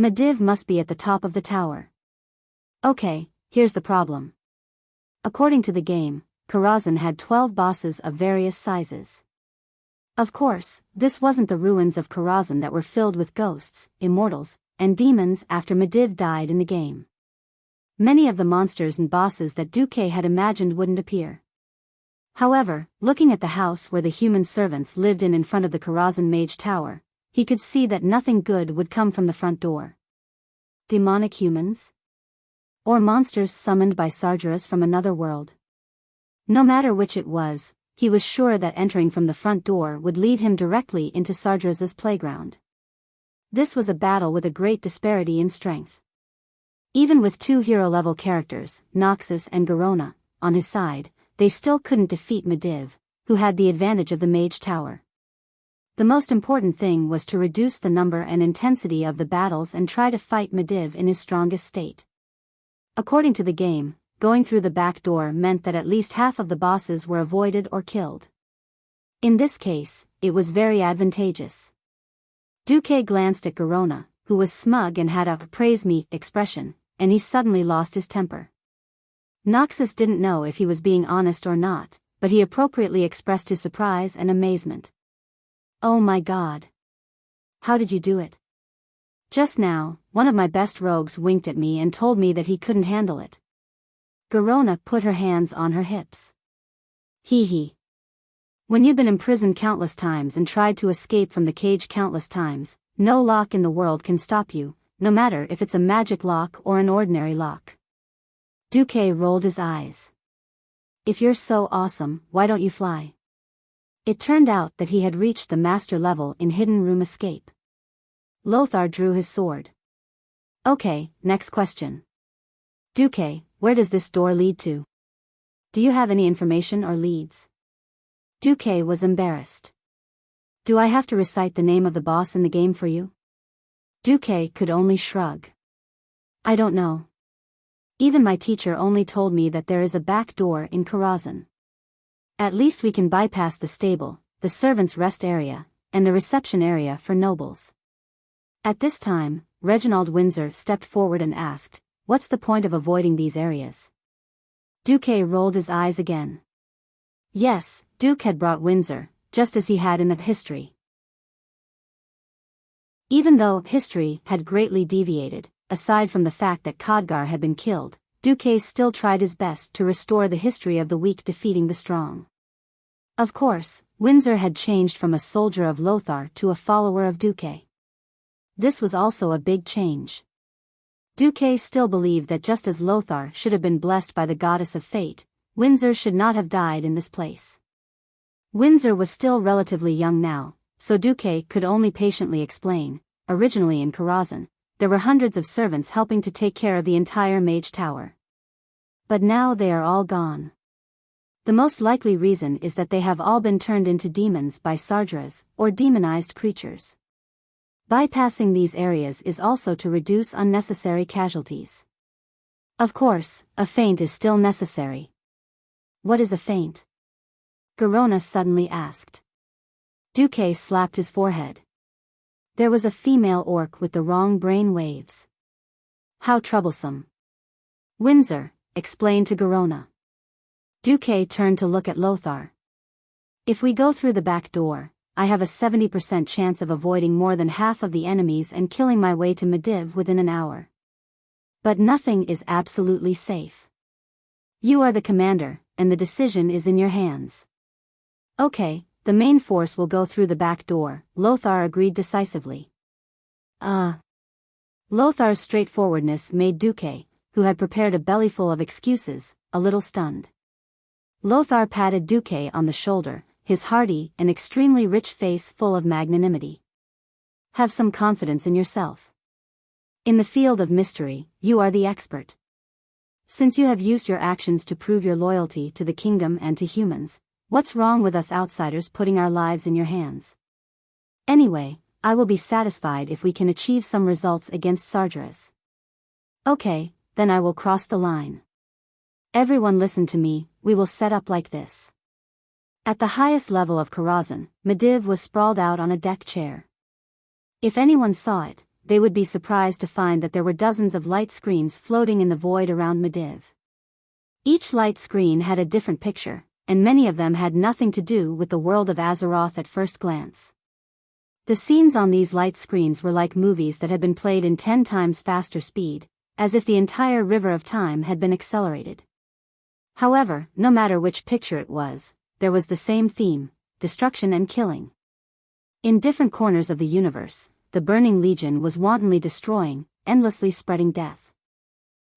Medivh must be at the top of the tower. Okay, here's the problem. According to the game, Karazhan had 12 bosses of various sizes. Of course, this wasn't the ruins of Karazhan that were filled with ghosts, immortals, and demons after Medivh died in the game. Many of the monsters and bosses that Duque had imagined wouldn't appear. However, looking at the house where the human servants lived in front of the Karazhan Mage Tower, he could see that nothing good would come from the front door. Demonic humans? Or monsters summoned by Sardras from another world? No matter which it was, he was sure that entering from the front door would lead him directly into Sardras's playground. This was a battle with a great disparity in strength. Even with 2 hero-level characters, Noxus and Garona, on his side, they still couldn't defeat Medivh, who had the advantage of the Mage Tower. The most important thing was to reduce the number and intensity of the battles and try to fight Medivh in his strongest state. According to the game, going through the back door meant that at least half of the bosses were avoided or killed. In this case, it was very advantageous. Duque glanced at Garona, who was smug and had a praise me expression, and he suddenly lost his temper. Noxus didn't know if he was being honest or not, but he appropriately expressed his surprise and amazement. "Oh my God! How did you do it? Just now, one of my best rogues winked at me and told me that he couldn't handle it." Garona put her hands on her hips. "Hee hee. When you've been imprisoned countless times and tried to escape from the cage countless times, no lock in the world can stop you, no matter if it's a magic lock or an ordinary lock." Duque rolled his eyes. "If you're so awesome, why don't you fly?" It turned out that he had reached the master level in Hidden Room Escape. Lothar drew his sword. "Okay, next question. Duque, where does this door lead to? Do you have any information or leads?" Duque was embarrassed. "Do I have to recite the name of the boss in the game for you?" Duque could only shrug. "I don't know. Even my teacher only told me that there is a back door in Karazhan. At least we can bypass the stable, the servants' rest area, and the reception area for nobles." At this time, Reginald Windsor stepped forward and asked, "What's the point of avoiding these areas?" Duque rolled his eyes again. Yes, Duke had brought Windsor, just as he had in the history. Even though history had greatly deviated, aside from the fact that Khadgar had been killed, Duque still tried his best to restore the history of the weak defeating the strong. Of course, Windsor had changed from a soldier of Lothar to a follower of Duque. This was also a big change. Duque still believed that just as Lothar should have been blessed by the goddess of fate, Windsor should not have died in this place. Windsor was still relatively young now, so Duque could only patiently explain. Originally in Karazhan, there were hundreds of servants helping to take care of the entire Mage Tower. But now they are all gone. The most likely reason is that they have all been turned into demons by Sardras, or demonized creatures. Bypassing these areas is also to reduce unnecessary casualties. Of course, a feint is still necessary. What is a feint? Garona suddenly asked. Duque slapped his forehead. There was a female orc with the wrong brain waves. How troublesome. Windsor, explained to Garona. Duque turned to look at Lothar. If we go through the back door, I have a 70% chance of avoiding more than half of the enemies and killing my way to Mediv within an hour. But nothing is absolutely safe. You are the commander, and the decision is in your hands. Okay, the main force will go through the back door, Lothar agreed decisively. Lothar's straightforwardness made Duque, who had prepared a bellyful of excuses, a little stunned. Lothar patted Duque on the shoulder, his hearty and extremely rich face full of magnanimity. Have some confidence in yourself. In the field of mystery, you are the expert. Since you have used your actions to prove your loyalty to the kingdom and to humans, what's wrong with us outsiders putting our lives in your hands? Anyway, I will be satisfied if we can achieve some results against Sardras. Okay, then I will cross the line. Everyone listen to me, we will set up like this. At the highest level of Karazhan, Mediv was sprawled out on a deck chair. If anyone saw it, they would be surprised to find that there were dozens of light screens floating in the void around Mediv. Each light screen had a different picture, and many of them had nothing to do with the world of Azeroth at first glance. The scenes on these light screens were like movies that had been played in 10 times faster speed, as if the entire river of time had been accelerated. However, no matter which picture it was, there was the same theme: destruction and killing. In different corners of the universe, the Burning Legion was wantonly destroying, endlessly spreading death.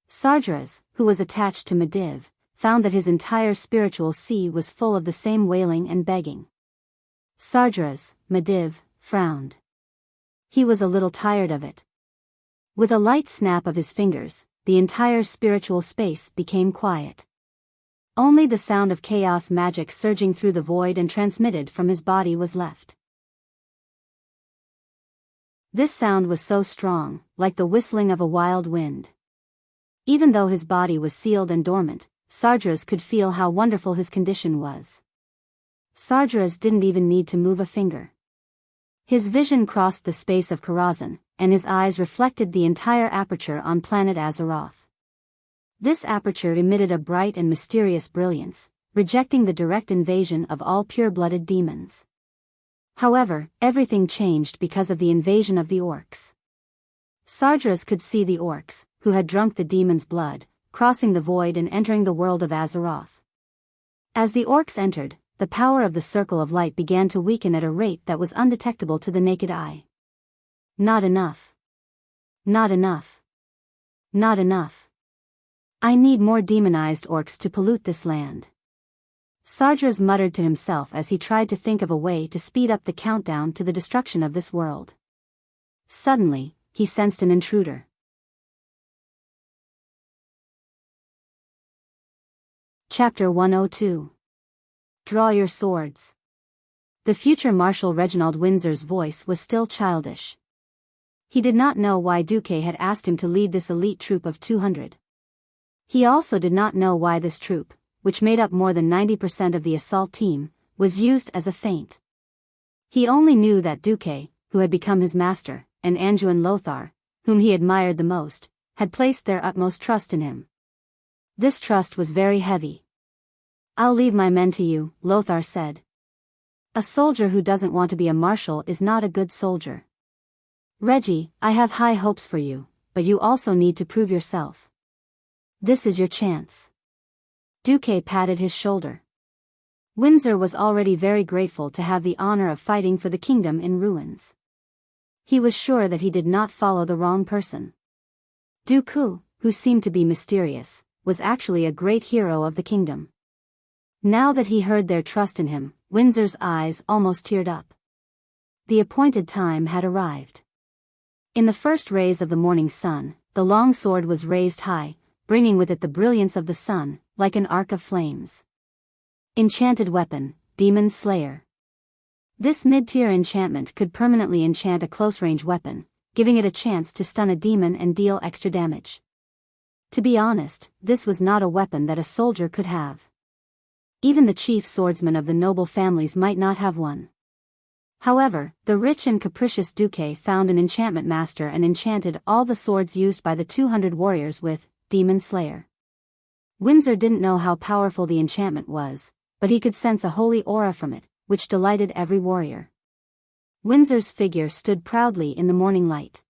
Sardras, who was attached to Mediv, found that his entire spiritual sea was full of the same wailing and begging. Sardras, Mediv, frowned. He was a little tired of it. With a light snap of his fingers, the entire spiritual space became quiet. Only the sound of chaos magic surging through the void and transmitted from his body was left. This sound was so strong, like the whistling of a wild wind. Even though his body was sealed and dormant, Sardras could feel how wonderful his condition was. Sardras didn't even need to move a finger. His vision crossed the space of Karazhan, and his eyes reflected the entire aperture on planet Azeroth. This aperture emitted a bright and mysterious brilliance, rejecting the direct invasion of all pure-blooded demons. However, everything changed because of the invasion of the orcs. Sargeras could see the orcs, who had drunk the demon's blood, crossing the void and entering the world of Azeroth. As the orcs entered, the power of the Circle of Light began to weaken at a rate that was undetectable to the naked eye. Not enough. Not enough. Not enough. I need more demonized orcs to pollute this land. Sargeras muttered to himself as he tried to think of a way to speed up the countdown to the destruction of this world. Suddenly, he sensed an intruder. Chapter 102. Draw your swords. The future Marshal Reginald Windsor's voice was still childish. He did not know why Duque had asked him to lead this elite troop of 200. He also did not know why this troop, which made up more than 90% of the assault team, was used as a feint. He only knew that Duque, who had become his master, and Anduin Lothar, whom he admired the most, had placed their utmost trust in him. This trust was very heavy. I'll leave my men to you, Lothar said. A soldier who doesn't want to be a marshal is not a good soldier. Reggie, I have high hopes for you, but you also need to prove yourself. This is your chance. Duque patted his shoulder. Windsor was already very grateful to have the honor of fighting for the kingdom in ruins. He was sure that he did not follow the wrong person. Dooku, who seemed to be mysterious, was actually a great hero of the kingdom. Now that he heard their trust in him, Windsor's eyes almost teared up. The appointed time had arrived. In the first rays of the morning sun, the long sword was raised high, bringing with it the brilliance of the sun, like an arc of flames. Enchanted weapon, Demon Slayer. This mid-tier enchantment could permanently enchant a close-range weapon, giving it a chance to stun a demon and deal extra damage. To be honest, this was not a weapon that a soldier could have. Even the chief swordsman of the noble families might not have one. However, the rich and capricious Duque found an enchantment master and enchanted all the swords used by the 200 warriors with Demon Slayer. Windsor didn't know how powerful the enchantment was, but he could sense a holy aura from it, which delighted every warrior. Windsor's figure stood proudly in the morning light.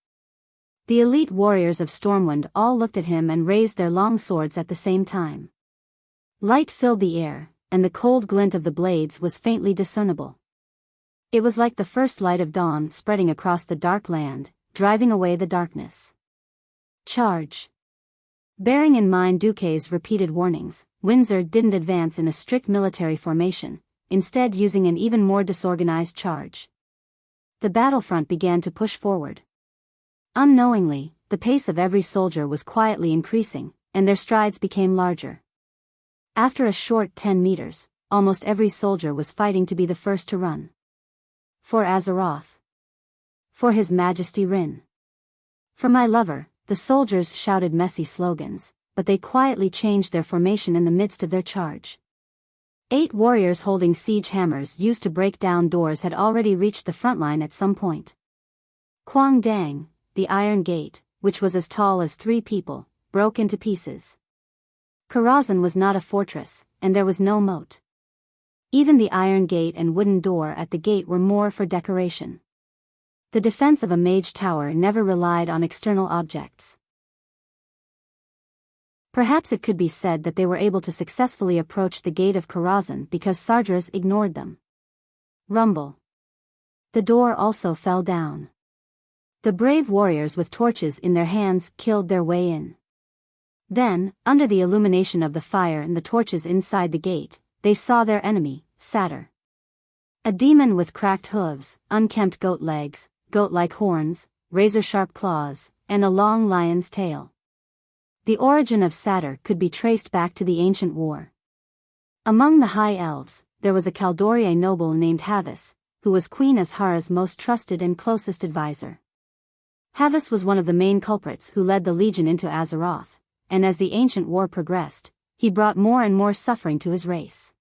The elite warriors of Stormwind all looked at him and raised their long swords at the same time. Light filled the air, and the cold glint of the blades was faintly discernible. It was like the first light of dawn spreading across the dark land, driving away the darkness. Charge! Bearing in mind Duque's repeated warnings, Windsor didn't advance in a strict military formation, instead using an even more disorganized charge. The battlefront began to push forward. Unknowingly, the pace of every soldier was quietly increasing, and their strides became larger. After a short 10 meters, almost every soldier was fighting to be the first to run. For Azeroth. For His Majesty Rin. For my lover, the soldiers shouted messy slogans, but they quietly changed their formation in the midst of their charge. 8 warriors holding siege hammers used to break down doors had already reached the front line at some point. Quang Dang, the iron gate, which was as tall as 3 people, broke into pieces. Karazhan was not a fortress, and there was no moat. Even the iron gate and wooden door at the gate were more for decoration. The defense of a mage tower never relied on external objects. Perhaps it could be said that they were able to successfully approach the gate of Karazhan because Sargeras ignored them. Rumble. The door also fell down. The brave warriors with torches in their hands killed their way in. Then, under the illumination of the fire and the torches inside the gate, they saw their enemy, Satyr. A demon with cracked hooves, unkempt goat legs, goat-like horns, razor-sharp claws, and a long lion's tail. The origin of Satyr could be traced back to the ancient war. Among the High Elves, there was a Kaldorei noble named Havis, who was Queen Azhara's most trusted and closest advisor. Havis was one of the main culprits who led the Legion into Azeroth, and as the ancient war progressed, he brought more and more suffering to his race.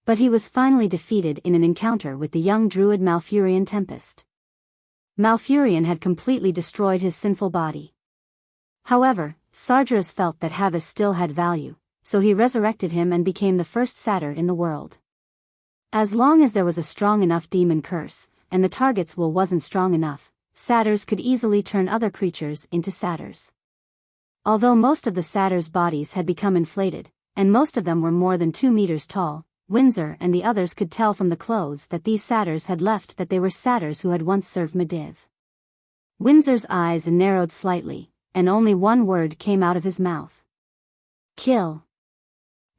But he was finally defeated in an encounter with the young druid Malfurion Tempest. Malfurion had completely destroyed his sinful body. However, Sargeras felt that Havis still had value, so he resurrected him and became the first satyr in the world. As long as there was a strong enough demon curse, and the target's will wasn't strong enough, satyrs could easily turn other creatures into satyrs. Although most of the satyrs' bodies had become inflated, and most of them were more than 2 meters tall, Windsor and the others could tell from the clothes that these satyrs had left that they were satyrs who had once served Medivh. Windsor's eyes narrowed slightly, and only one word came out of his mouth. Kill.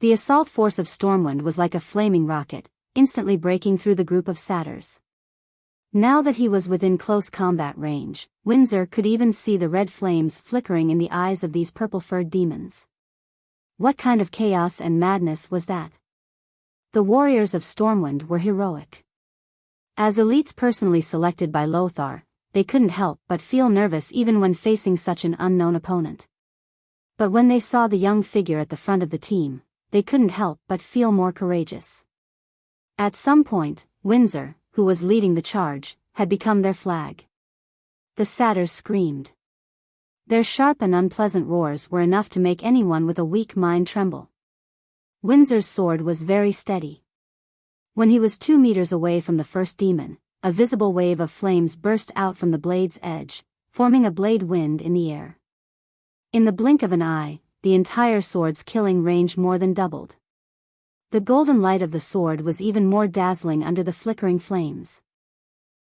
The assault force of Stormwind was like a flaming rocket, instantly breaking through the group of satyrs. Now that he was within close combat range, Windsor could even see the red flames flickering in the eyes of these purple-furred demons. What kind of chaos and madness was that? The warriors of Stormwind were heroic. As elites personally selected by Lothar, they couldn't help but feel nervous even when facing such an unknown opponent. But when they saw the young figure at the front of the team, they couldn't help but feel more courageous. At some point, Windsor, who was leading the charge, had become their flag. The satyrs screamed. Their sharp and unpleasant roars were enough to make anyone with a weak mind tremble. Windsor's sword was very steady. When he was 2 meters away from the first demon, a visible wave of flames burst out from the blade's edge, forming a blade wind in the air. In the blink of an eye, the entire sword's killing range more than doubled. The golden light of the sword was even more dazzling under the flickering flames.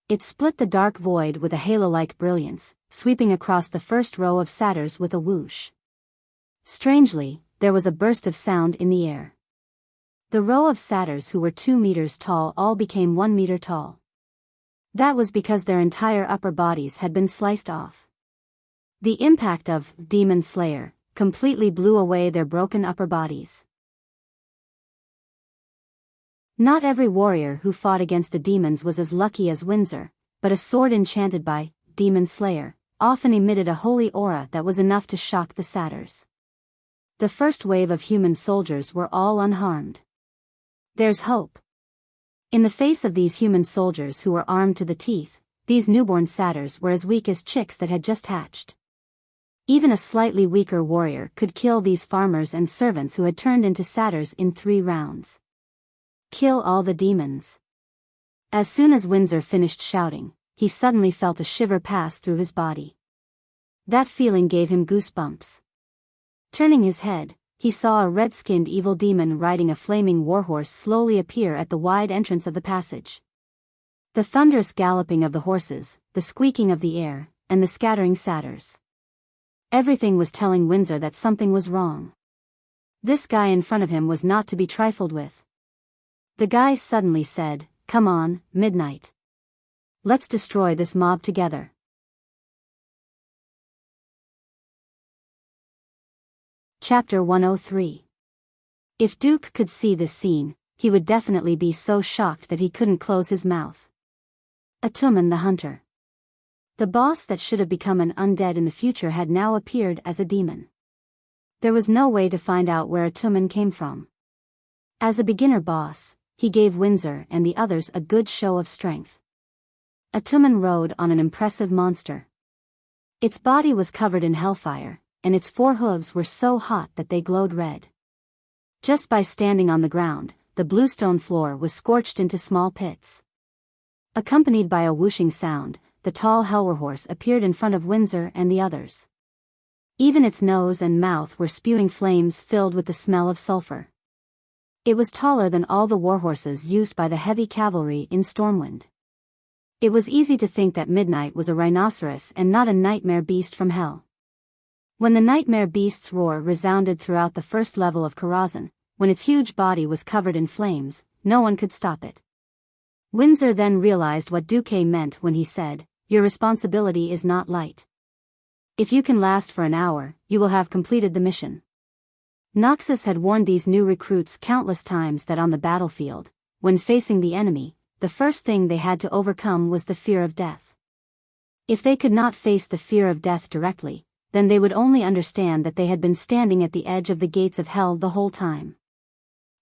It split the dark void with a halo-like brilliance, sweeping across the first row of satyrs with a whoosh. Strangely, there was a burst of sound in the air. The row of satyrs who were 2 meters tall all became 1 meter tall. That was because their entire upper bodies had been sliced off. The impact of Demon Slayer completely blew away their broken upper bodies. Not every warrior who fought against the demons was as lucky as Windsor, but a sword enchanted by Demon Slayer often emitted a holy aura that was enough to shock the satyrs. The first wave of human soldiers were all unharmed. There's hope. In the face of these human soldiers who were armed to the teeth, these newborn satyrs were as weak as chicks that had just hatched. Even a slightly weaker warrior could kill these farmers and servants who had turned into satyrs in 3 rounds. Kill all the demons. As soon as Windsor finished shouting, he suddenly felt a shiver pass through his body. That feeling gave him goosebumps. Turning his head, he saw a red-skinned evil demon riding a flaming warhorse slowly appear at the wide entrance of the passage. The thunderous galloping of the horses, the squeaking of the air, and the scattering satyrs. Everything was telling Windsor that something was wrong. This guy in front of him was not to be trifled with. The guy suddenly said, "Come on, Midnight. Let's destroy this mob together." Chapter 103. If Duke could see this scene, he would definitely be so shocked that he couldn't close his mouth. Atumen the Hunter. The boss that should have become an undead in the future had now appeared as a demon. There was no way to find out where Atumen came from. As a beginner boss, he gave Windsor and the others a good show of strength. Atumen rode on an impressive monster. Its body was covered in hellfire, and its 4 hooves were so hot that they glowed red. Just by standing on the ground, the bluestone floor was scorched into small pits. Accompanied by a whooshing sound, the tall Hellwarhorse appeared in front of Windsor and the others. Even its nose and mouth were spewing flames filled with the smell of sulfur. It was taller than all the warhorses used by the heavy cavalry in Stormwind. It was easy to think that Midnight was a rhinoceros and not a nightmare beast from hell. When the nightmare beast's roar resounded throughout the first level of Karazhan, when its huge body was covered in flames, no one could stop it. Windsor then realized what Duque meant when he said, "Your responsibility is not light. If you can last for an hour, you will have completed the mission." Noxus had warned these new recruits countless times that on the battlefield, when facing the enemy, the first thing they had to overcome was the fear of death. If they could not face the fear of death directly, then they would only understand that they had been standing at the edge of the gates of hell the whole time.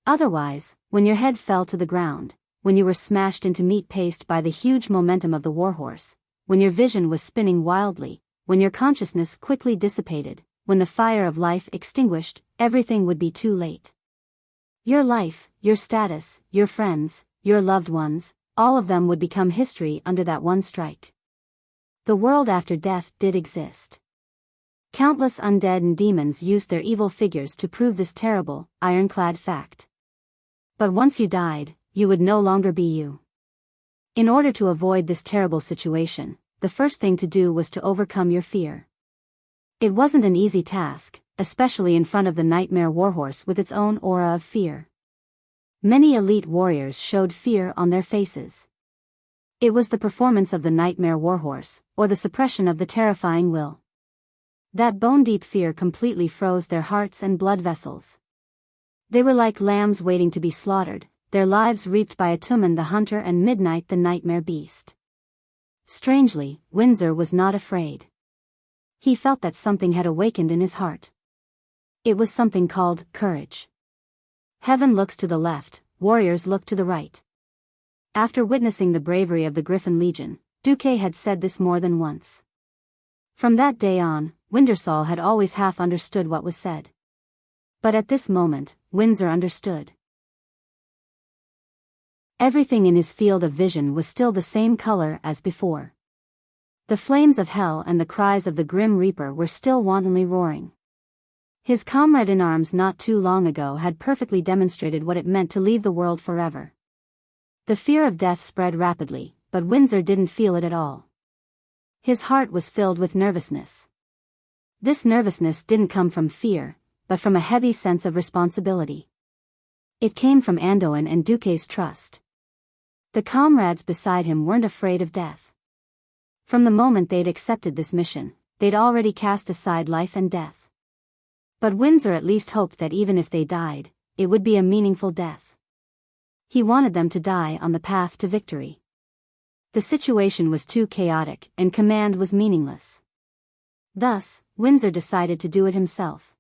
Otherwise, when your head fell to the ground, when you were smashed into meat paste by the huge momentum of the warhorse, when your vision was spinning wildly, when your consciousness quickly dissipated, when the fire of life extinguished, everything would be too late. Your life, your status, your friends, your loved ones, all of them would become history under that one strike. The world after death did exist. Countless undead and demons used their evil figures to prove this terrible, ironclad fact. But once you died, you would no longer be you. In order to avoid this terrible situation, the first thing to do was to overcome your fear. It wasn't an easy task, especially in front of the nightmare warhorse with its own aura of fear. Many elite warriors showed fear on their faces. It was the performance of the nightmare warhorse, or the suppression of the terrifying will. That bone-deep fear completely froze their hearts and blood vessels. They were like lambs waiting to be slaughtered, their lives reaped by Atumen the hunter and Midnight the nightmare beast. Strangely, Windsor was not afraid. He felt that something had awakened in his heart. It was something called courage. Heaven looks to the left, warriors look to the right. After witnessing the bravery of the Griffin Legion, Duque had said this more than once. From that day on, Windsor had always half understood what was said. But at this moment, Windsor understood. Everything in his field of vision was still the same color as before. The flames of hell and the cries of the Grim Reaper were still wantonly roaring. His comrade in arms not too long ago had perfectly demonstrated what it meant to leave the world forever. The fear of death spread rapidly, but Windsor didn't feel it at all. His heart was filled with nervousness. This nervousness didn't come from fear, but from a heavy sense of responsibility. It came from Andoin and Duque's trust. The comrades beside him weren't afraid of death. From the moment they'd accepted this mission, they'd already cast aside life and death. But Windsor at least hoped that even if they died, it would be a meaningful death. He wanted them to die on the path to victory. The situation was too chaotic, and command was meaningless. Thus, Windsor decided to do it himself.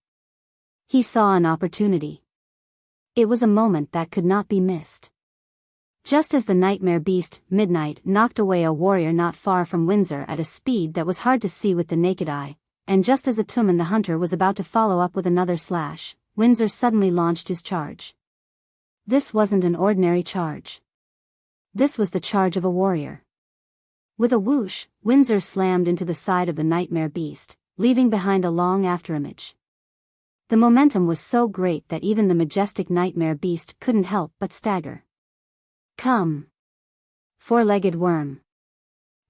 He saw an opportunity. It was a moment that could not be missed. Just as the nightmare beast, Midnight, knocked away a warrior not far from Windsor at a speed that was hard to see with the naked eye, and just as Atumen the hunter was about to follow up with another slash, Windsor suddenly launched his charge. This wasn't an ordinary charge. This was the charge of a warrior. With a whoosh, Windsor slammed into the side of the nightmare beast, leaving behind a long afterimage. The momentum was so great that even the majestic nightmare beast couldn't help but stagger. Come, four-legged worm.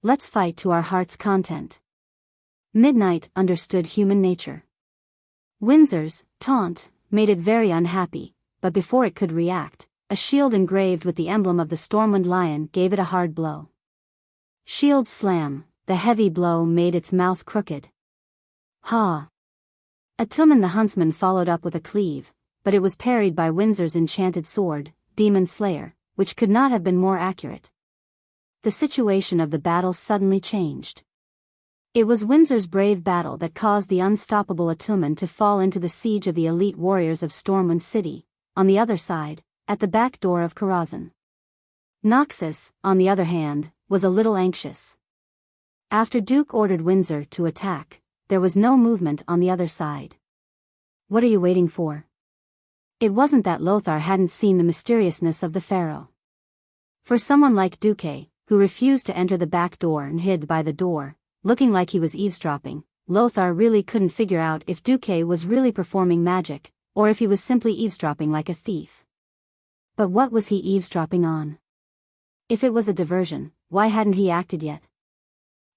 Let's fight to our heart's content. Midnight understood human nature. Windsor's taunt made it very unhappy, but before it could react, a shield engraved with the emblem of the Stormwind Lion gave it a hard blow. Shield slam, the heavy blow made its mouth crooked. Ha! Atumen the huntsman followed up with a cleave, but it was parried by Windsor's enchanted sword, Demon Slayer, which could not have been more accurate. The situation of the battle suddenly changed. It was Windsor's brave battle that caused the unstoppable Atumen to fall into the siege of the elite warriors of Stormwind City, on the other side, at the back door of Karazhan. Noxus, on the other hand, was a little anxious. After Duke ordered Windsor to attack, there was no movement on the other side. What are you waiting for? It wasn't that Lothar hadn't seen the mysteriousness of the pharaoh. For someone like Duque, who refused to enter the back door and hid by the door, looking like he was eavesdropping, Lothar really couldn't figure out if Duque was really performing magic, or if he was simply eavesdropping like a thief. But what was he eavesdropping on? If it was a diversion, why hadn't he acted yet?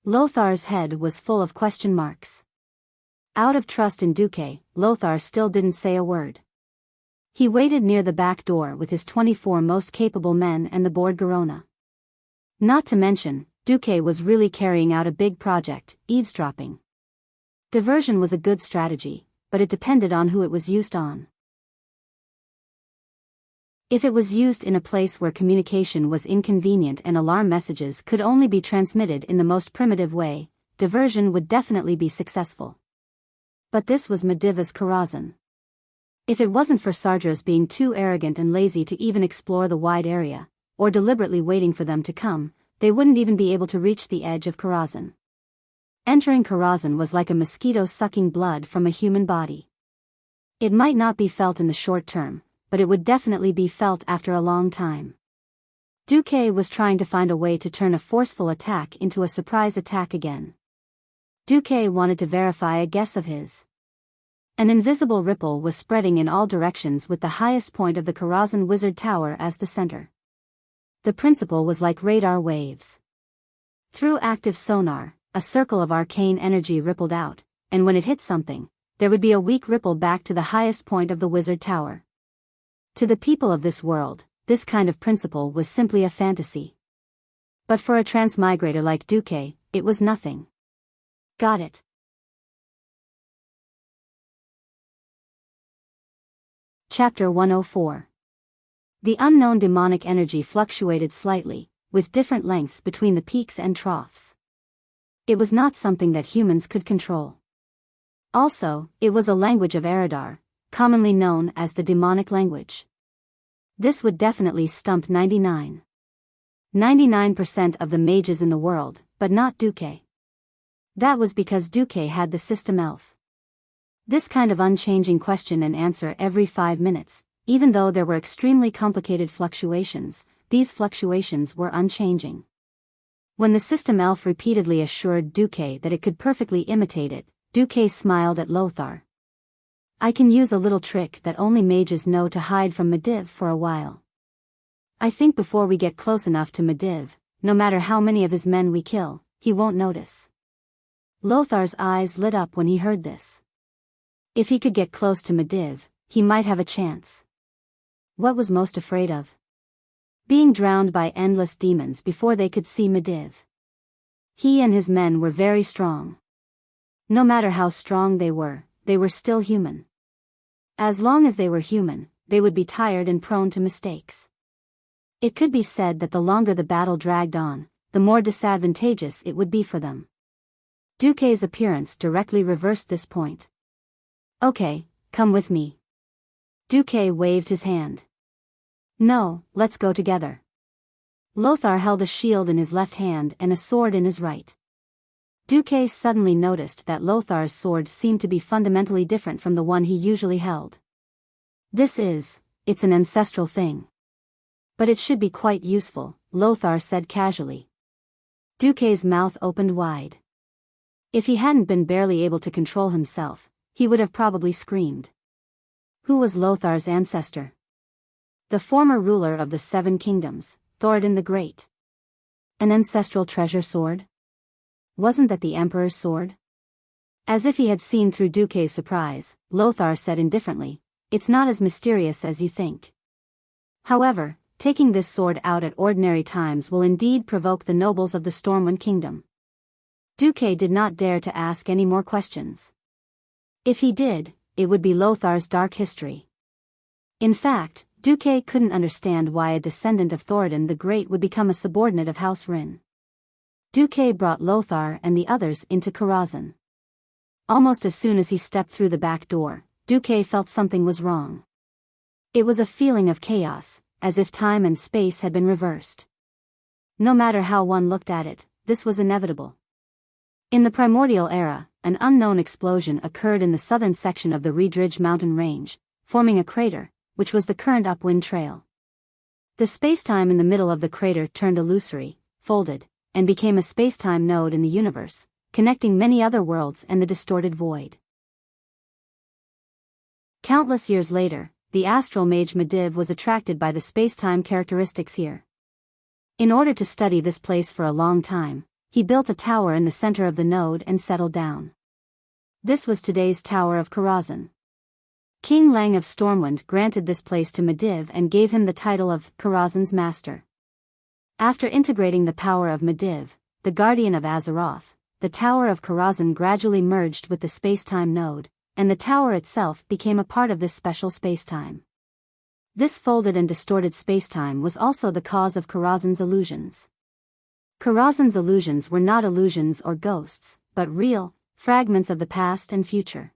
Lothar's head was full of question marks. Out of trust in Duque, Lothar still didn't say a word. He waited near the back door with his 24 most capable men and the board Garona. Not to mention, Duque was really carrying out a big project, eavesdropping. Diversion was a good strategy, but it depended on who it was used on. If it was used in a place where communication was inconvenient and alarm messages could only be transmitted in the most primitive way, diversion would definitely be successful. But this was Mediva's Karazhan. If it wasn't for Sardras being too arrogant and lazy to even explore the wide area, or deliberately waiting for them to come, they wouldn't even be able to reach the edge of Karazhan. Entering Karazhan was like a mosquito sucking blood from a human body. It might not be felt in the short term, but it would definitely be felt after a long time. Duque was trying to find a way to turn a forceful attack into a surprise attack again. Duque wanted to verify a guess of his. An invisible ripple was spreading in all directions with the highest point of the Karazhan Wizard Tower as the center. The principle was like radar waves. Through active sonar, a circle of arcane energy rippled out, and when it hit something, there would be a weak ripple back to the highest point of the Wizard Tower. To the people of this world, this kind of principle was simply a fantasy. But for a transmigrator like Duque, it was nothing. Got it. Chapter 104. The unknown demonic energy fluctuated slightly, with different lengths between the peaks and troughs. It was not something that humans could control. Also, it was a language of Eridar, commonly known as the demonic language. This would definitely stump 99% of the mages in the world, but not Duque. That was because Duque had the system elf. This kind of unchanging question and answer every 5 minutes, even though there were extremely complicated fluctuations, these fluctuations were unchanging. When the system elf repeatedly assured Duque that it could perfectly imitate it, Duque smiled at Lothar. I can use a little trick that only mages know to hide from Medivh for a while. I think before we get close enough to Medivh, no matter how many of his men we kill, he won't notice. Lothar's eyes lit up when he heard this. If he could get close to Medivh, he might have a chance. What was most afraid of? Being drowned by endless demons before they could see Medivh. He and his men were very strong. No matter how strong they were still human. As long as they were human, they would be tired and prone to mistakes. It could be said that the longer the battle dragged on, the more disadvantageous it would be for them. Duque's appearance directly reversed this point. Okay, come with me. Duque waved his hand. No, let's go together. Lothar held a shield in his left hand and a sword in his right. Duque suddenly noticed that Lothar's sword seemed to be fundamentally different from the one he usually held. It's an ancestral thing. But it should be quite useful, Lothar said casually. Duque's mouth opened wide. If he hadn't been barely able to control himself, he would have probably screamed. Who was Lothar's ancestor? The former ruler of the 7 kingdoms, Thoradin the Great. An ancestral treasure sword? Wasn't that the Emperor's sword? As if he had seen through Duque's surprise, Lothar said indifferently, it's not as mysterious as you think. However, taking this sword out at ordinary times will indeed provoke the nobles of the Stormwind Kingdom. Duque did not dare to ask any more questions. If he did, it would be Lothar's dark history. In fact, Duque couldn't understand why a descendant of Thoradin the Great would become a subordinate of House Rin. Duque brought Lothar and the others into Karazhan. Almost as soon as he stepped through the back door, Duque felt something was wrong. It was a feeling of chaos, as if time and space had been reversed. No matter how one looked at it, this was inevitable. In the primordial era, an unknown explosion occurred in the southern section of the Riedridge mountain range, forming a crater, which was the current upwind trail. The spacetime in the middle of the crater turned illusory, folded, and became a spacetime node in the universe, connecting many other worlds and the distorted void. Countless years later, the astral mage Medivh was attracted by the spacetime characteristics here. In order to study this place for a long time, he built a tower in the center of the node and settled down. This was today's Tower of Karazhan. King Lang of Stormwind granted this place to Medivh and gave him the title of Karazhan's Master. After integrating the power of Medivh, the Guardian of Azeroth, the Tower of Karazhan gradually merged with the spacetime node, and the tower itself became a part of this special spacetime. This folded and distorted spacetime was also the cause of Karazhan's illusions. Karazhan's illusions were not illusions or ghosts, but real, fragments of the past and future.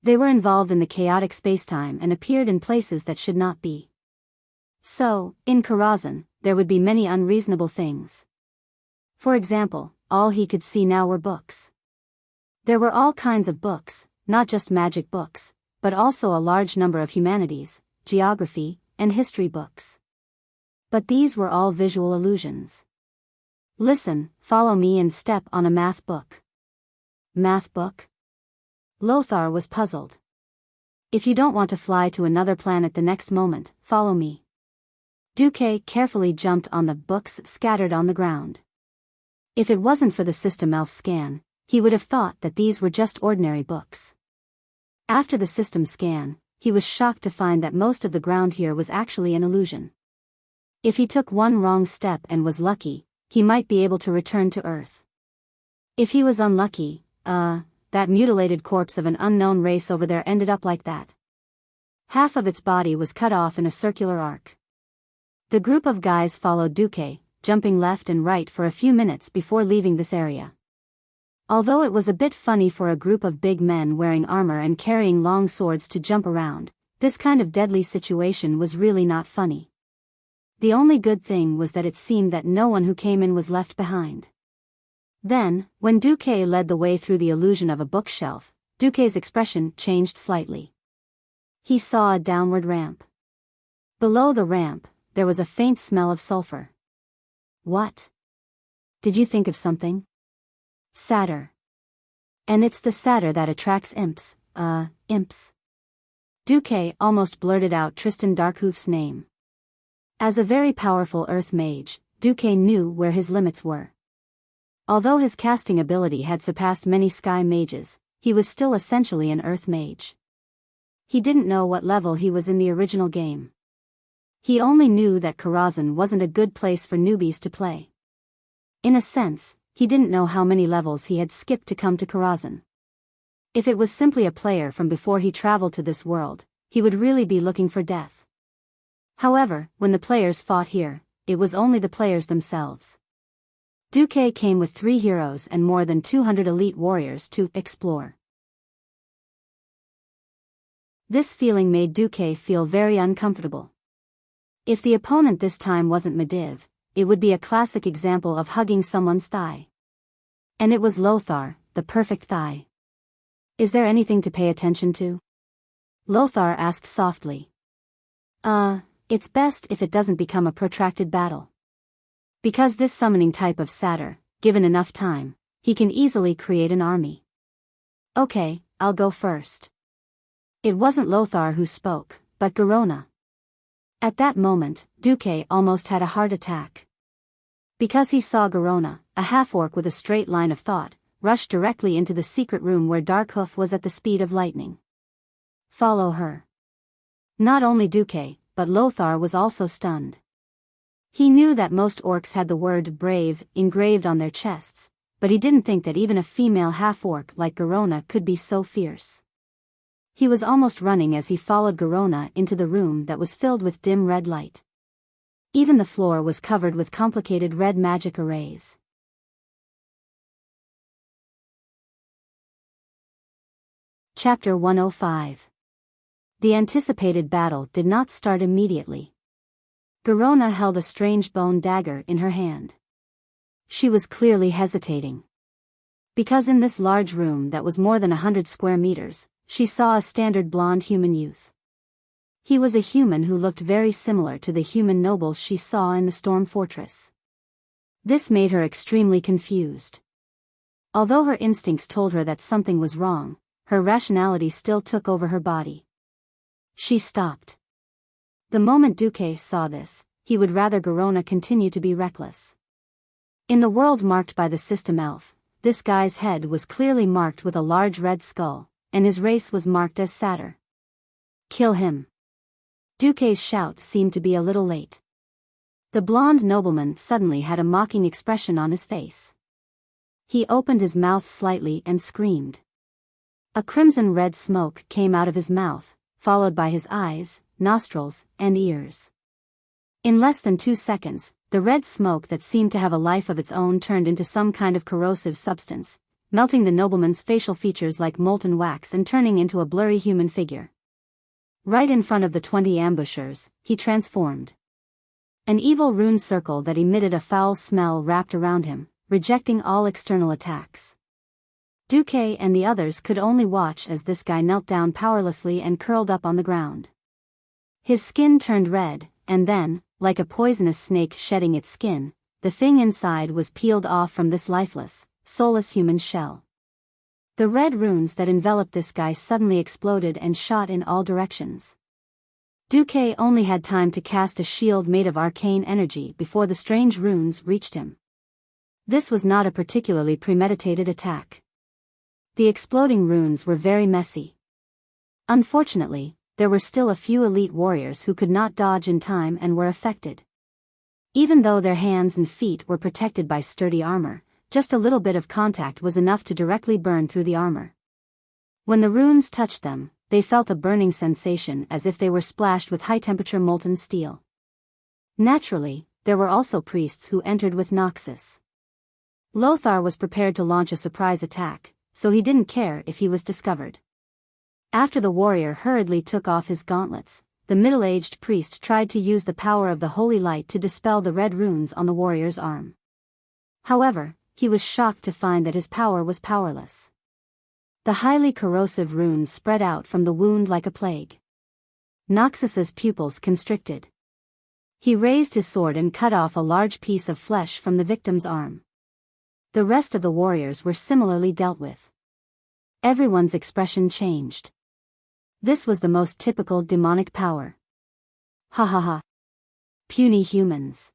They were involved in the chaotic spacetime and appeared in places that should not be. So, in Karazhan, there would be many unreasonable things. For example, all he could see now were books. There were all kinds of books, not just magic books, but also a large number of humanities, geography, and history books. But these were all visual illusions. Listen, follow me and step on a math book. Math book? Lothar was puzzled. If you don't want to fly to another planet the next moment, follow me. Duque carefully jumped on the books scattered on the ground. If it wasn't for the system elf scan, he would have thought that these were just ordinary books. After the system scan, he was shocked to find that most of the ground here was actually an illusion. If he took one wrong step and was lucky, he might be able to return to Earth. If he was unlucky, that mutilated corpse of an unknown race over there ended up like that. Half of its body was cut off in a circular arc. The group of guys followed Duque, jumping left and right for a few minutes before leaving this area. Although it was a bit funny for a group of big men wearing armor and carrying long swords to jump around, this kind of deadly situation was really not funny. The only good thing was that it seemed that no one who came in was left behind. Then, when Duque led the way through the illusion of a bookshelf, Duque's expression changed slightly. He saw a downward ramp. Below the ramp, there was a faint smell of sulfur. What? Did you think of something? Satyr. And it's the satyr that attracts imps, imps. Duque almost blurted out Tristan Darkhoof's name. As a very powerful earth mage, Duque knew where his limits were. Although his casting ability had surpassed many sky mages, he was still essentially an earth mage. He didn't know what level he was in the original game. He only knew that Karazhan wasn't a good place for newbies to play. In a sense, he didn't know how many levels he had skipped to come to Karazhan. If it was simply a player from before he traveled to this world, he would really be looking for death. However, when the players fought here, it was only the players themselves. Duque came with 3 heroes and more than 200 elite warriors to explore. This feeling made Duque feel very uncomfortable. If the opponent this time wasn't Medivh, it would be a classic example of hugging someone's thigh. And it was Lothar, the perfect thigh. Is there anything to pay attention to? Lothar asked softly. It's best if it doesn't become a protracted battle. Because this summoning type of satyr, given enough time, he can easily create an army. Okay, I'll go first. It wasn't Lothar who spoke, but Garona. At that moment, Duque almost had a heart attack. Because he saw Garona, a half-orc with a straight line of thought, rush directly into the secret room where Darkhoof was at the speed of lightning. Follow her. Not only Duque, but Lothar was also stunned. He knew that most orcs had the word brave engraved on their chests, but he didn't think that even a female half-orc like Garona could be so fierce. He was almost running as he followed Garona into the room that was filled with dim red light. Even the floor was covered with complicated red magic arrays. Chapter 105. The anticipated battle did not start immediately. Garona held a strange bone dagger in her hand. She was clearly hesitating. Because in this large room that was more than 100 square meters, she saw a standard blonde human youth. He was a human who looked very similar to the human nobles she saw in the Storm Fortress. This made her extremely confused. Although her instincts told her that something was wrong, her rationality still took over her body. She stopped. The moment Duque saw this, he would rather Garona continue to be reckless. In the world marked by the system elf, this guy's head was clearly marked with a large red skull, and his race was marked as satyr. Kill him. Duque's shout seemed to be a little late. The blonde nobleman suddenly had a mocking expression on his face. He opened his mouth slightly and screamed. A crimson-red smoke came out of his mouth, followed by his eyes, nostrils, and ears. In less than 2 seconds, the red smoke that seemed to have a life of its own turned into some kind of corrosive substance, melting the nobleman's facial features like molten wax and turning into a blurry human figure. Right in front of the 20 ambushers, he transformed. An evil rune circle that emitted a foul smell wrapped around him, rejecting all external attacks. Duque and the others could only watch as this guy knelt down powerlessly and curled up on the ground. His skin turned red, and then, like a poisonous snake shedding its skin, the thing inside was peeled off from this lifeless, soulless human shell. The red runes that enveloped this guy suddenly exploded and shot in all directions. Duque only had time to cast a shield made of arcane energy before the strange runes reached him. This was not a particularly premeditated attack. The exploding runes were very messy. Unfortunately, there were still a few elite warriors who could not dodge in time and were affected. Even though their hands and feet were protected by sturdy armor, just a little bit of contact was enough to directly burn through the armor. When the runes touched them, they felt a burning sensation as if they were splashed with high-temperature molten steel. Naturally, there were also priests who entered with Noxus. Lothar was prepared to launch a surprise attack, so he didn't care if he was discovered. After the warrior hurriedly took off his gauntlets, the middle-aged priest tried to use the power of the holy light to dispel the red runes on the warrior's arm. However, he was shocked to find that his power was powerless. The highly corrosive runes spread out from the wound like a plague. Noxus's pupils constricted. He raised his sword and cut off a large piece of flesh from the victim's arm. The rest of the warriors were similarly dealt with. Everyone's expression changed. This was the most typical demonic power. Ha ha ha. Puny humans.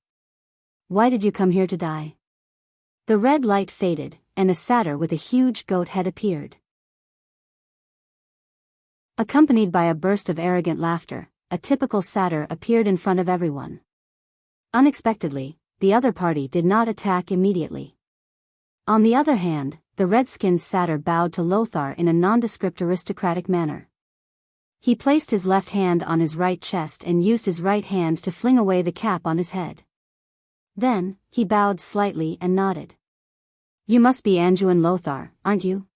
Why did you come here to die? The red light faded, and a satyr with a huge goat head appeared. Accompanied by a burst of arrogant laughter, a typical satyr appeared in front of everyone. Unexpectedly, the other party did not attack immediately. On the other hand, the red-skinned satyr bowed to Lothar in a nondescript aristocratic manner. He placed his left hand on his right chest and used his right hand to fling away the cap on his head. Then, he bowed slightly and nodded. You must be Anduin Lothar, aren't you?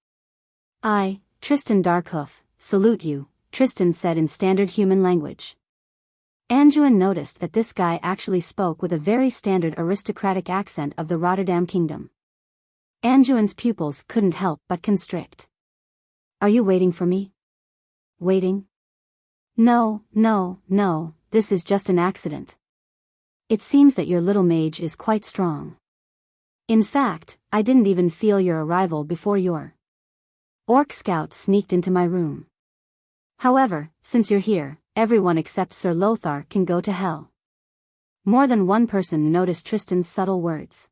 I, Tristan Darkhoof, salute you, Tristan said in standard human language. Anduin noticed that this guy actually spoke with a very standard aristocratic accent of the Rotterdam Kingdom. Anduin's pupils couldn't help but constrict. Are you waiting for me? Waiting? No, this is just an accident. It seems that your little mage is quite strong. In fact, I didn't even feel your arrival before your orc scout sneaked into my room. However, since you're here, everyone except Sir Lothar can go to hell. More than one person noticed Tristan's subtle words.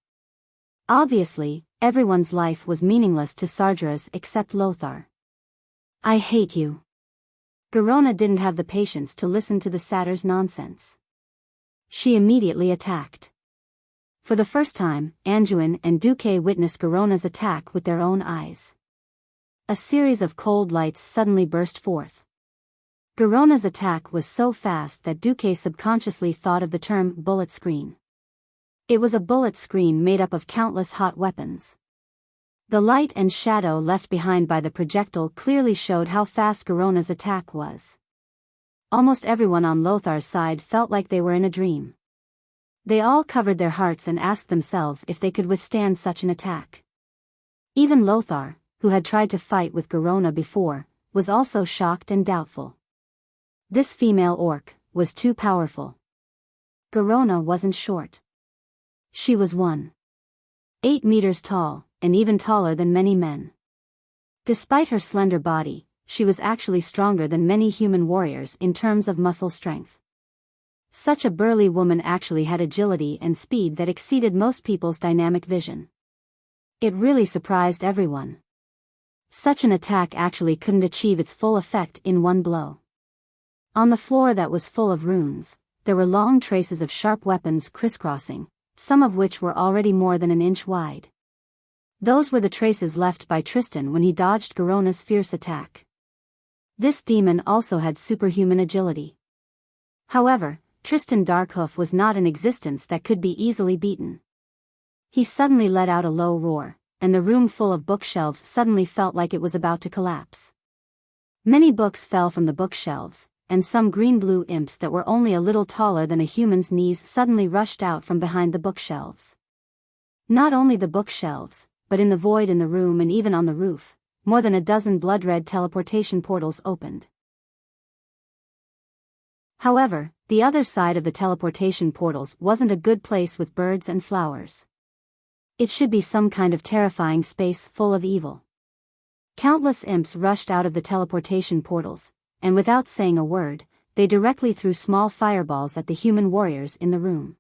Obviously, everyone's life was meaningless to Sargeras except Lothar. I hate you. Garona didn't have the patience to listen to the satyr's nonsense. She immediately attacked. For the first time, Anduin and Duque witnessed Garona's attack with their own eyes. A series of cold lights suddenly burst forth. Garona's attack was so fast that Duque subconsciously thought of the term bullet screen. It was a bullet screen made up of countless hot weapons. The light and shadow left behind by the projectile clearly showed how fast Garona's attack was. Almost everyone on Lothar's side felt like they were in a dream. They all covered their hearts and asked themselves if they could withstand such an attack. Even Lothar, who had tried to fight with Garona before, was also shocked and doubtful. This female orc was too powerful. Garona wasn't short. She was 1.8 meters tall, and even taller than many men. Despite her slender body, she was actually stronger than many human warriors in terms of muscle strength. Such a burly woman actually had agility and speed that exceeded most people's dynamic vision. It really surprised everyone. Such an attack actually couldn't achieve its full effect in one blow. On the floor that was full of runes, there were long traces of sharp weapons crisscrossing, some of which were already more than an inch wide. Those were the traces left by Tristan when he dodged Garona's fierce attack. This demon also had superhuman agility. However, Tristan Darkhoof was not an existence that could be easily beaten. He suddenly let out a low roar, and the room full of bookshelves suddenly felt like it was about to collapse. Many books fell from the bookshelves, and some green-blue imps that were only a little taller than a human's knees suddenly rushed out from behind the bookshelves. Not only the bookshelves, but in the void in the room and even on the roof, more than a dozen blood-red teleportation portals opened. However, the other side of the teleportation portals wasn't a good place with birds and flowers. It should be some kind of terrifying space full of evil. Countless imps rushed out of the teleportation portals, and without saying a word, they directly threw small fireballs at the human warriors in the room.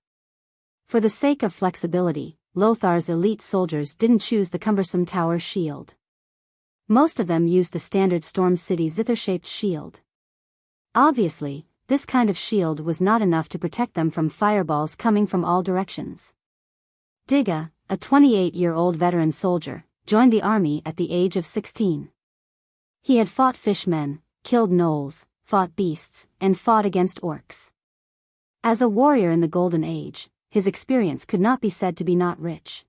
For the sake of flexibility, Lothar's elite soldiers didn't choose the cumbersome tower shield. Most of them used the standard Storm City zither-shaped shield. Obviously, this kind of shield was not enough to protect them from fireballs coming from all directions. Diga, a 28-year-old veteran soldier, joined the army at the age of 16. He had fought fishmen, killed gnolls, fought beasts, and fought against orcs. As a warrior in the Golden Age, his experience could not be said to be not rich.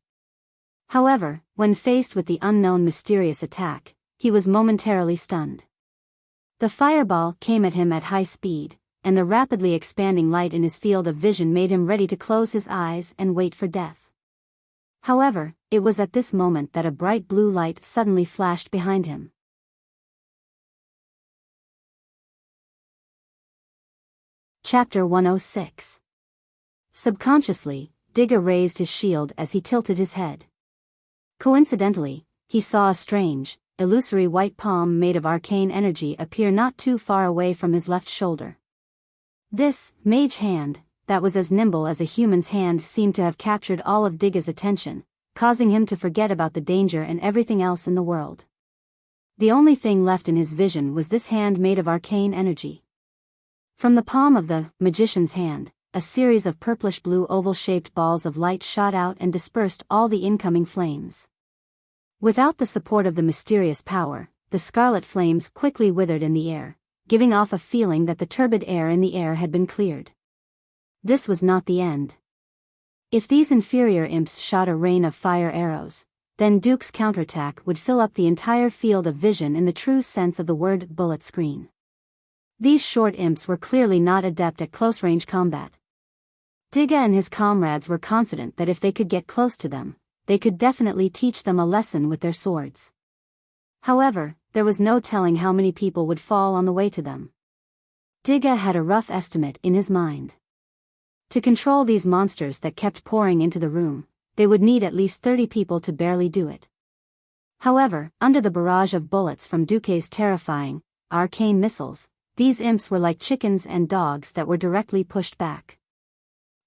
However, when faced with the unknown mysterious attack, he was momentarily stunned. The fireball came at him at high speed, and the rapidly expanding light in his field of vision made him ready to close his eyes and wait for death. However, it was at this moment that a bright blue light suddenly flashed behind him. Chapter 106. Subconsciously, Diga raised his shield as he tilted his head. Coincidentally, he saw a strange, illusory white palm made of arcane energy appear not too far away from his left shoulder. This mage hand, that was as nimble as a human's hand, seemed to have captured all of Diga's attention, causing him to forget about the danger and everything else in the world. The only thing left in his vision was this hand made of arcane energy. From the palm of the magician's hand, a series of purplish-blue oval-shaped balls of light shot out and dispersed all the incoming flames. Without the support of the mysterious power, the scarlet flames quickly withered in the air, giving off a feeling that the turbid air in the air had been cleared. This was not the end. If these inferior imps shot a rain of fire arrows, then Duke's counterattack would fill up the entire field of vision in the true sense of the word bullet screen. These short imps were clearly not adept at close-range combat. Diga and his comrades were confident that if they could get close to them, they could definitely teach them a lesson with their swords. However, there was no telling how many people would fall on the way to them. Diga had a rough estimate in his mind. To control these monsters that kept pouring into the room, they would need at least 30 people to barely do it. However, under the barrage of bullets from Duke's terrifying, arcane missiles, these imps were like chickens and dogs that were directly pushed back.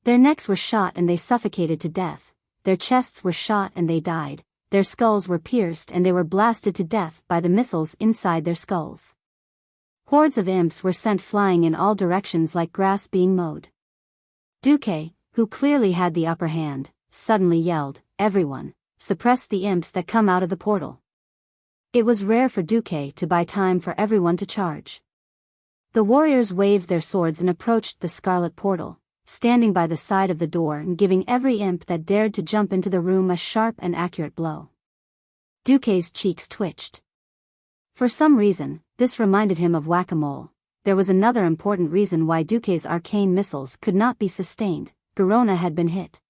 Their necks were shot and they suffocated to death, their chests were shot and they died, their skulls were pierced and they were blasted to death by the missiles inside their skulls. Hordes of imps were sent flying in all directions like grass being mowed. Duke, who clearly had the upper hand, suddenly yelled, "Everyone, suppress the imps that come out of the portal." It was rare for Duke to buy time for everyone to charge. The warriors waved their swords and approached the scarlet portal, standing by the side of the door and giving every imp that dared to jump into the room a sharp and accurate blow. Duke's cheeks twitched. For some reason, this reminded him of whack-a-mole. There was another important reason why Duke's arcane missiles could not be sustained. Garona had been hit.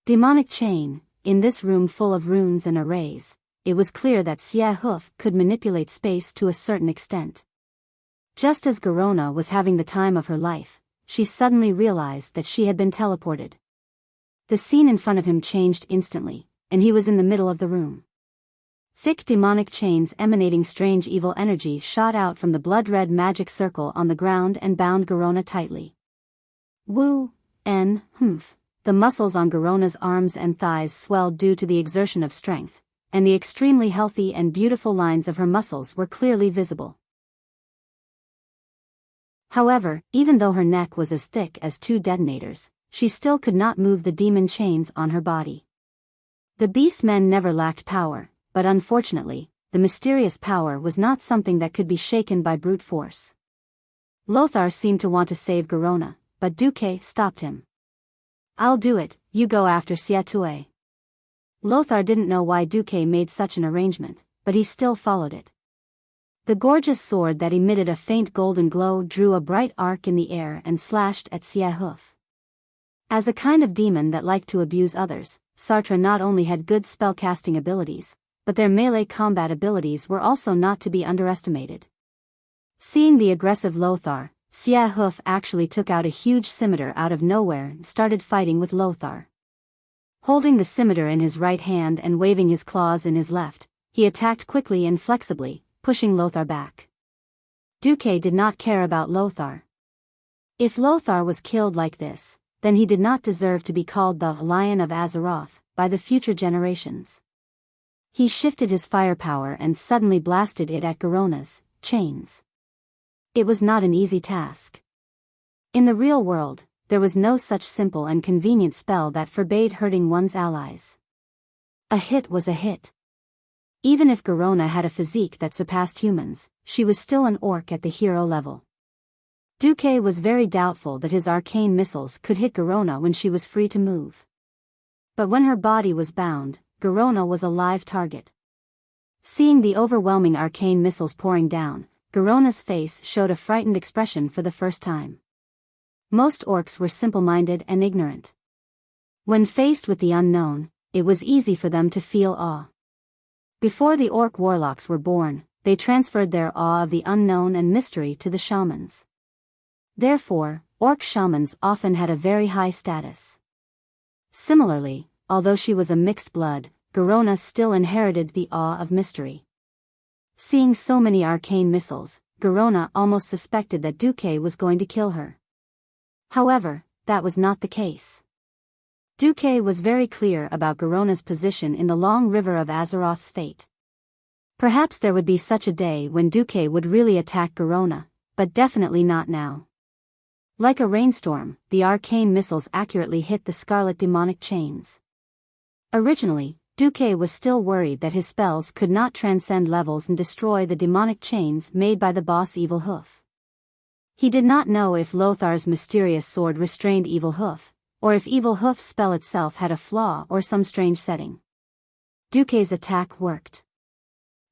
Demonic chain. In this room full of runes and arrays, it was clear that Xie Hoof could manipulate space to a certain extent. Just as Garona was having the time of her life, she suddenly realized that she had been teleported. The scene in front of him changed instantly, and he was in the middle of the room. Thick demonic chains emanating strange evil energy shot out from the blood-red magic circle on the ground and bound Garona tightly. Humph. The muscles on Garona's arms and thighs swelled due to the exertion of strength, and the extremely healthy and beautiful lines of her muscles were clearly visible. However, even though her neck was as thick as 2 detonators, she still could not move the demon chains on her body. The beast men never lacked power, but unfortunately, the mysterious power was not something that could be shaken by brute force. Lothar seemed to want to save Garona, but Duke stopped him. "I'll do it, you go after Sietue." Lothar didn't know why Duke made such an arrangement, but he still followed it. The gorgeous sword that emitted a faint golden glow drew a bright arc in the air and slashed at Xie Hoof. As a kind of demon that liked to abuse others, Sartre not only had good spellcasting abilities, but their melee combat abilities were also not to be underestimated. Seeing the aggressive Lothar, Xia Hoof actually took out a huge scimitar out of nowhere and started fighting with Lothar. Holding the scimitar in his right hand and waving his claws in his left, he attacked quickly and flexibly, pushing Lothar back. Duque did not care about Lothar. If Lothar was killed like this, then he did not deserve to be called the Lion of Azeroth by the future generations. He shifted his firepower and suddenly blasted it at Garona's chains. It was not an easy task. In the real world, there was no such simple and convenient spell that forbade hurting one's allies. A hit was a hit. Even if Garona had a physique that surpassed humans, she was still an orc at the hero level. Duque was very doubtful that his arcane missiles could hit Garona when she was free to move. But when her body was bound, Garona was a live target. Seeing the overwhelming arcane missiles pouring down, Garona's face showed a frightened expression for the first time. Most orcs were simple-minded and ignorant. When faced with the unknown, it was easy for them to feel awe. Before the orc warlocks were born, they transferred their awe of the unknown and mystery to the shamans. Therefore, orc shamans often had a very high status. Similarly, although she was a mixed blood, Garona still inherited the awe of mystery. Seeing so many arcane missiles, Garona almost suspected that Duque was going to kill her. However, that was not the case. Duque was very clear about Garona's position in the long river of Azeroth's fate. Perhaps there would be such a day when Duque would really attack Garona, but definitely not now. Like a rainstorm, the arcane missiles accurately hit the scarlet demonic chains. Originally, Duque was still worried that his spells could not transcend levels and destroy the demonic chains made by the boss Evil Hoof. He did not know if Lothar's mysterious sword restrained Evil Hoof, or if Evil Hoof's spell itself had a flaw or some strange setting. Duque's attack worked.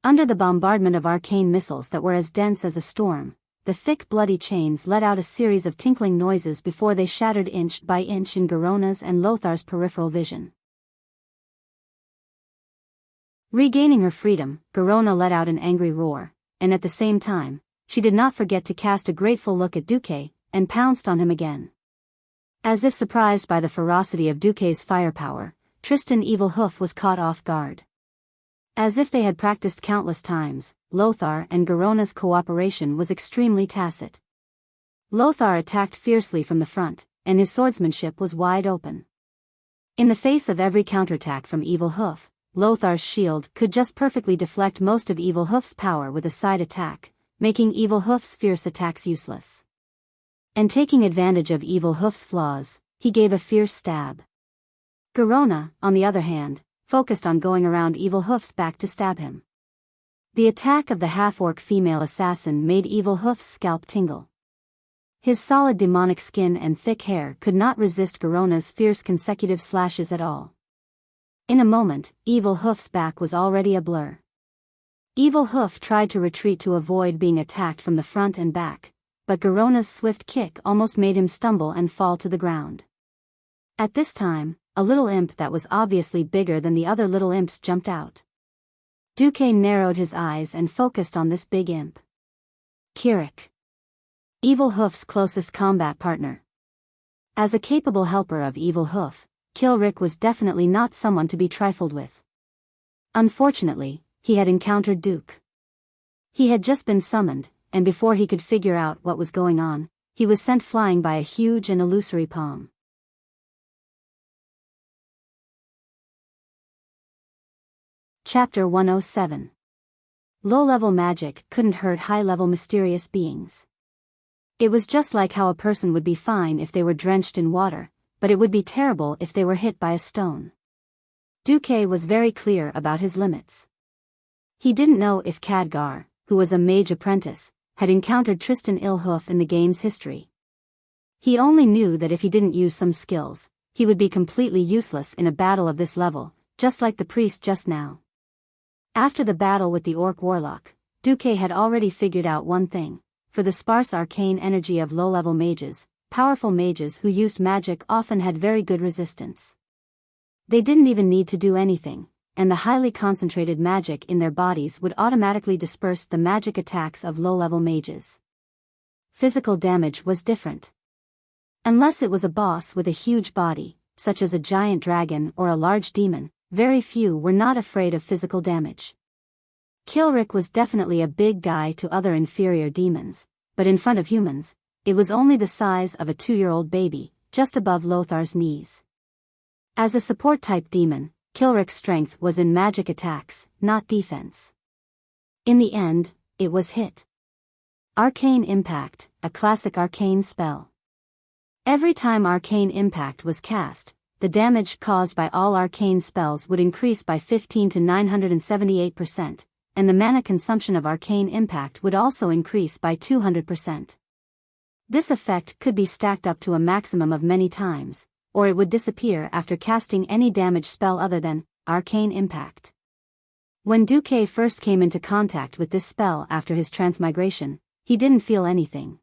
Under the bombardment of arcane missiles that were as dense as a storm, the thick bloody chains let out a series of tinkling noises before they shattered inch by inch in Garona's and Lothar's peripheral vision. Regaining her freedom, Garona let out an angry roar, and at the same time, she did not forget to cast a grateful look at Duque, and pounced on him again. As if surprised by the ferocity of Duque's firepower, Tristan Evil Hoof was caught off guard. As if they had practiced countless times, Lothar and Garona's cooperation was extremely tacit. Lothar attacked fiercely from the front, and his swordsmanship was wide open. In the face of every counterattack from Evil Hoof, Lothar's shield could just perfectly deflect most of Evil Hoof's power with a side attack, making Evil Hoof's fierce attacks useless. And taking advantage of Evil Hoof's flaws, he gave a fierce stab. Garona, on the other hand, focused on going around Evil Hoof's back to stab him. The attack of the half-orc female assassin made Evil Hoof's scalp tingle. His solid demonic skin and thick hair could not resist Garona's fierce consecutive slashes at all. In a moment, Evil Hoof's back was already a blur. Evil Hoof tried to retreat to avoid being attacked from the front and back, but Garona's swift kick almost made him stumble and fall to the ground. At this time, a little imp that was obviously bigger than the other little imps jumped out. Duque narrowed his eyes and focused on this big imp. Kirik. Evil Hoof's closest combat partner. As a capable helper of Evil Hoof, Kilrick was definitely not someone to be trifled with. Unfortunately, he had encountered Duke. He had just been summoned, and before he could figure out what was going on, he was sent flying by a huge and illusory palm. Chapter 107. Low-level magic couldn't hurt high-level mysterious beings. It was just like how a person would be fine if they were drenched in water, but it would be terrible if they were hit by a stone. Duque was very clear about his limits. He didn't know if Khadgar, who was a mage apprentice, had encountered Tristan Ilhoof in the game's history. He only knew that if he didn't use some skills, he would be completely useless in a battle of this level, just like the priest just now. After the battle with the Orc Warlock, Duque had already figured out one thing: for the sparse arcane energy of low-level mages, powerful mages who used magic often had very good resistance. They didn't even need to do anything, and the highly concentrated magic in their bodies would automatically disperse the magic attacks of low-level mages. Physical damage was different. Unless it was a boss with a huge body, such as a giant dragon or a large demon, very few were not afraid of physical damage. Kilrick was definitely a big guy to other inferior demons, but in front of humans, it was only the size of a 2-year-old baby, just above Lothar's knees. As a support-type demon, Kilrick's strength was in magic attacks, not defense. In the end, it was hit. Arcane Impact, a classic arcane spell. Every time Arcane Impact was cast, the damage caused by all arcane spells would increase by 15 to 978%, and the mana consumption of Arcane Impact would also increase by 200%. This effect could be stacked up to a maximum of many times, or it would disappear after casting any damage spell other than Arcane Impact. When Duque first came into contact with this spell after his transmigration, he didn't feel anything.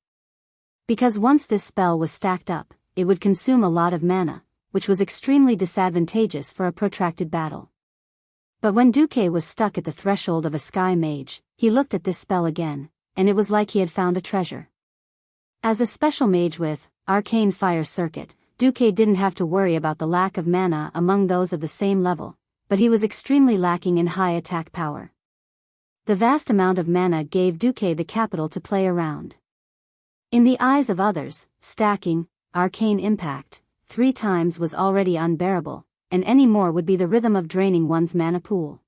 Because once this spell was stacked up, it would consume a lot of mana, which was extremely disadvantageous for a protracted battle. But when Duque was stuck at the threshold of a sky mage, he looked at this spell again, and it was like he had found a treasure. As a special mage with Arcane Fire Circuit, Duque didn't have to worry about the lack of mana among those of the same level, but he was extremely lacking in high attack power. The vast amount of mana gave Duque the capital to play around. In the eyes of others, stacking Arcane Impact 3 times was already unbearable, and any more would be the rhythm of draining one's mana pool.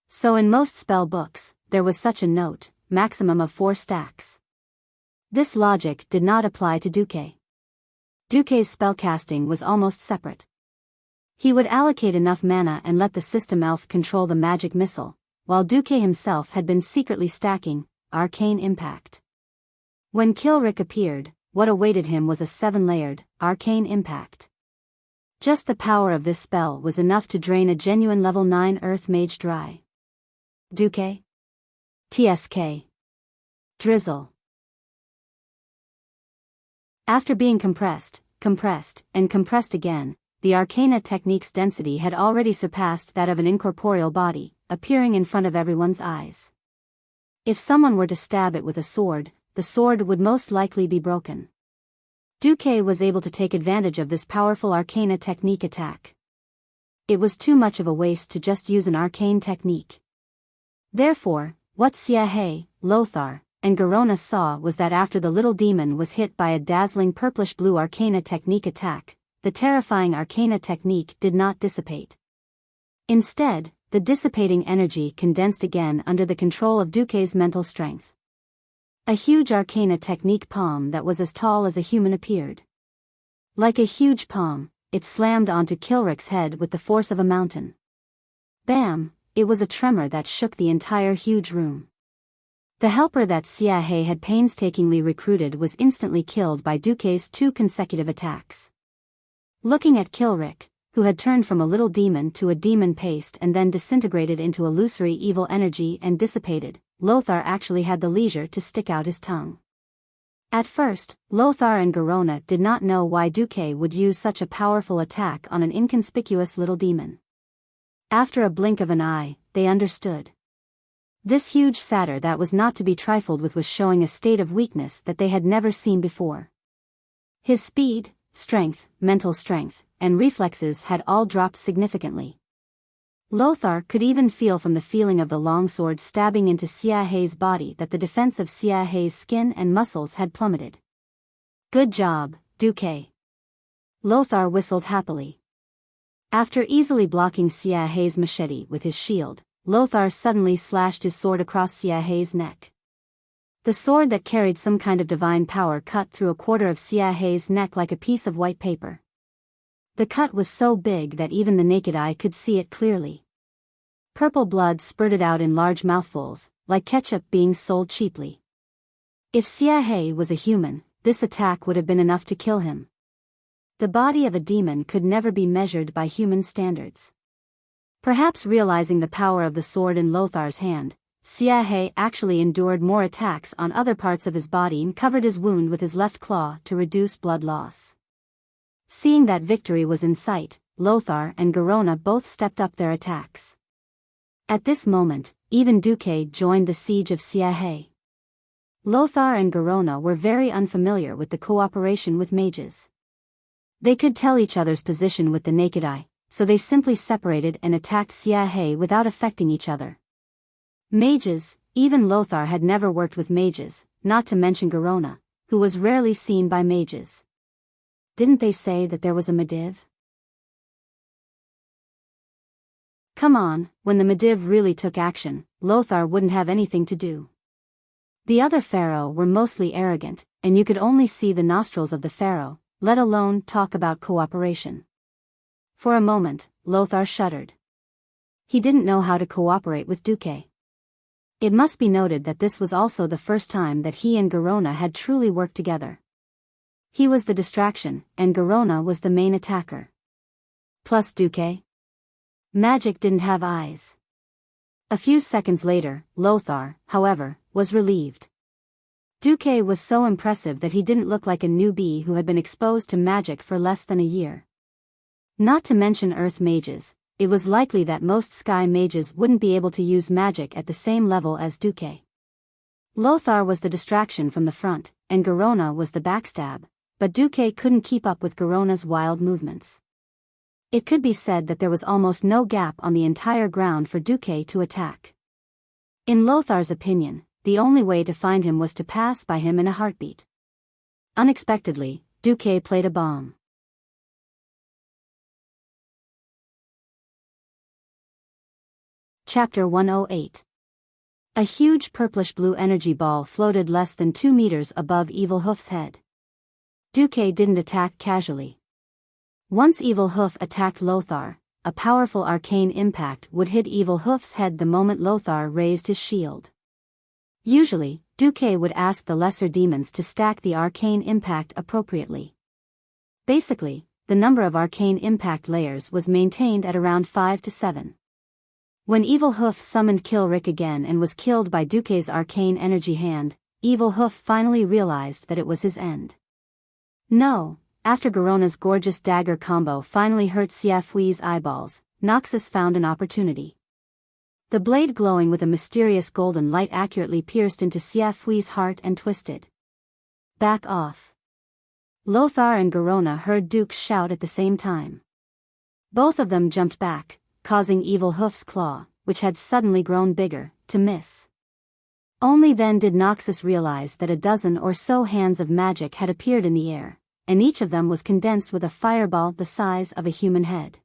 So in most spell books, there was such a note, maximum of 4 stacks. This logic did not apply to Duque. Duque's spellcasting was almost separate. He would allocate enough mana and let the system elf control the magic missile, while Duque himself had been secretly stacking Arcane Impact. When Kilrick appeared, what awaited him was a 7-layered Arcane Impact. Just the power of this spell was enough to drain a genuine level 9 Earth Mage dry. Duque? TSK. Drizzle. After being compressed, and compressed again, the Arcana technique's density had already surpassed that of an incorporeal body, appearing in front of everyone's eyes. If someone were to stab it with a sword, the sword would most likely be broken. Duque was able to take advantage of this powerful Arcana technique attack. It was too much of a waste to just use an arcane technique. Therefore, what Xiahe, Lothar, and Garona saw was that after the little demon was hit by a dazzling purplish-blue Arcana technique attack, the terrifying Arcana technique did not dissipate. Instead, the dissipating energy condensed again under the control of Duque's mental strength. A huge Arcana technique palm that was as tall as a human appeared. Like a huge palm, it slammed onto Kilrick's head with the force of a mountain. Bam! It was a tremor that shook the entire huge room. The helper that Xiahe had painstakingly recruited was instantly killed by Duque's 2 consecutive attacks. Looking at Kilrick, who had turned from a little demon to a demon paste and then disintegrated into illusory evil energy and dissipated, Lothar actually had the leisure to stick out his tongue. At first, Lothar and Garona did not know why Duque would use such a powerful attack on an inconspicuous little demon. After a blink of an eye, they understood. This huge satyr that was not to be trifled with was showing a state of weakness that they had never seen before. His speed, strength, mental strength, and reflexes had all dropped significantly. Lothar could even feel from the feeling of the longsword stabbing into Xiahe's body that the defense of Xiahe's skin and muscles had plummeted. Good job, Duque. Lothar whistled happily. After easily blocking Xiahe's machete with his shield, Lothar suddenly slashed his sword across Xiahe's neck. The sword that carried some kind of divine power cut through a quarter of Xiahe's neck like a piece of white paper. The cut was so big that even the naked eye could see it clearly. Purple blood spurted out in large mouthfuls, like ketchup being sold cheaply. If Xiahe was a human, this attack would have been enough to kill him. The body of a demon could never be measured by human standards. Perhaps realizing the power of the sword in Lothar's hand, Xiahe actually endured more attacks on other parts of his body and covered his wound with his left claw to reduce blood loss. Seeing that victory was in sight, Lothar and Garona both stepped up their attacks. At this moment, even Duque joined the siege of Siahe. Lothar and Garona were very unfamiliar with the cooperation with mages. They could tell each other's position with the naked eye, so they simply separated and attacked Siahe without affecting each other. Mages, even Lothar had never worked with mages, not to mention Garona, who was rarely seen by mages. Didn't they say that there was a Mediv? Come on, when the Mediv really took action, Lothar wouldn't have anything to do. The other pharaoh were mostly arrogant, and you could only see the nostrils of the pharaoh, let alone talk about cooperation. For a moment, Lothar shuddered. He didn't know how to cooperate with Duque. It must be noted that this was also the first time that he and Garona had truly worked together. He was the distraction, and Garona was the main attacker. Plus Duque. Magic didn't have eyes. A few seconds later, Lothar, however, was relieved. Duque was so impressive that he didn't look like a newbie who had been exposed to magic for less than a year. Not to mention earth mages, it was likely that most sky mages wouldn't be able to use magic at the same level as Duque. Lothar was the distraction from the front, and Garona was the backstab, but Duque couldn't keep up with Garona's wild movements. It could be said that there was almost no gap on the entire ground for Duque to attack. In Lothar's opinion, the only way to find him was to pass by him in a heartbeat. Unexpectedly, Duque played a bomb. Chapter 108. A huge purplish-blue energy ball floated less than 2 meters above Evil Hoof's head. Duque didn't attack casually. Once Evil Hoof attacked Lothar, a powerful arcane impact would hit Evil Hoof's head the moment Lothar raised his shield. Usually, Duque would ask the lesser demons to stack the arcane impact appropriately. Basically, the number of arcane impact layers was maintained at around 5 to 7. When Evil Hoof summoned Kill Rick again and was killed by Duque's arcane energy hand, Evil Hoof finally realized that it was his end. No, after Garona's gorgeous dagger combo finally hurt Siafui's eyeballs, Noxus found an opportunity. The blade glowing with a mysterious golden light accurately pierced into Siafui's heart and twisted. Back off. Lothar and Garona heard Duke shout at the same time. Both of them jumped back, causing Evil Hoof's claw, which had suddenly grown bigger, to miss. Only then did Noxus realize that a dozen or so hands of magic had appeared in the air, and each of them was condensed with a fireball the size of a human head.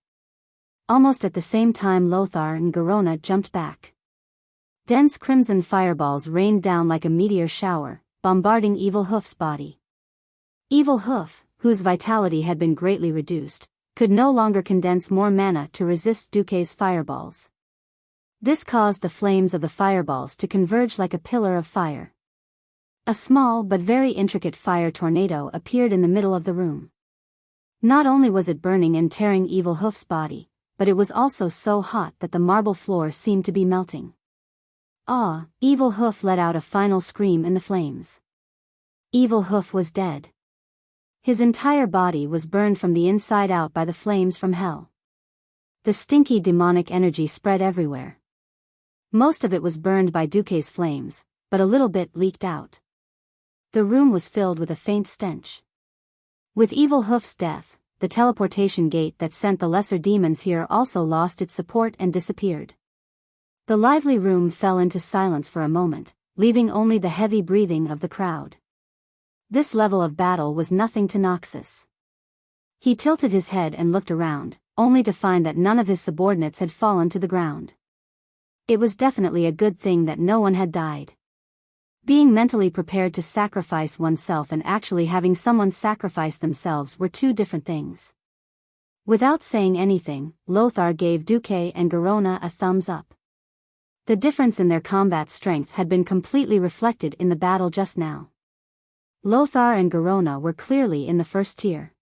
Almost at the same time Lothar and Garona jumped back. Dense crimson fireballs rained down like a meteor shower, bombarding Evil Hoof's body. Evil Hoof, whose vitality had been greatly reduced, could no longer condense more mana to resist Duque's fireballs. This caused the flames of the fireballs to converge like a pillar of fire. A small but very intricate fire tornado appeared in the middle of the room. Not only was it burning and tearing Evil Hoof's body, but it was also so hot that the marble floor seemed to be melting. Ah! Evil Hoof let out a final scream in the flames. Evil Hoof was dead. His entire body was burned from the inside out by the flames from hell. The stinky demonic energy spread everywhere. Most of it was burned by Duque's flames, but a little bit leaked out. The room was filled with a faint stench. With Evil Hoof's death, the teleportation gate that sent the lesser demons here also lost its support and disappeared. The lively room fell into silence for a moment, leaving only the heavy breathing of the crowd. This level of battle was nothing to Noxus. He tilted his head and looked around, only to find that none of his subordinates had fallen to the ground. It was definitely a good thing that no one had died. Being mentally prepared to sacrifice oneself and actually having someone sacrifice themselves were two different things. Without saying anything, Lothar gave Duque and Garona a thumbs up. The difference in their combat strength had been completely reflected in the battle just now. Lothar and Garona were clearly in the first tier.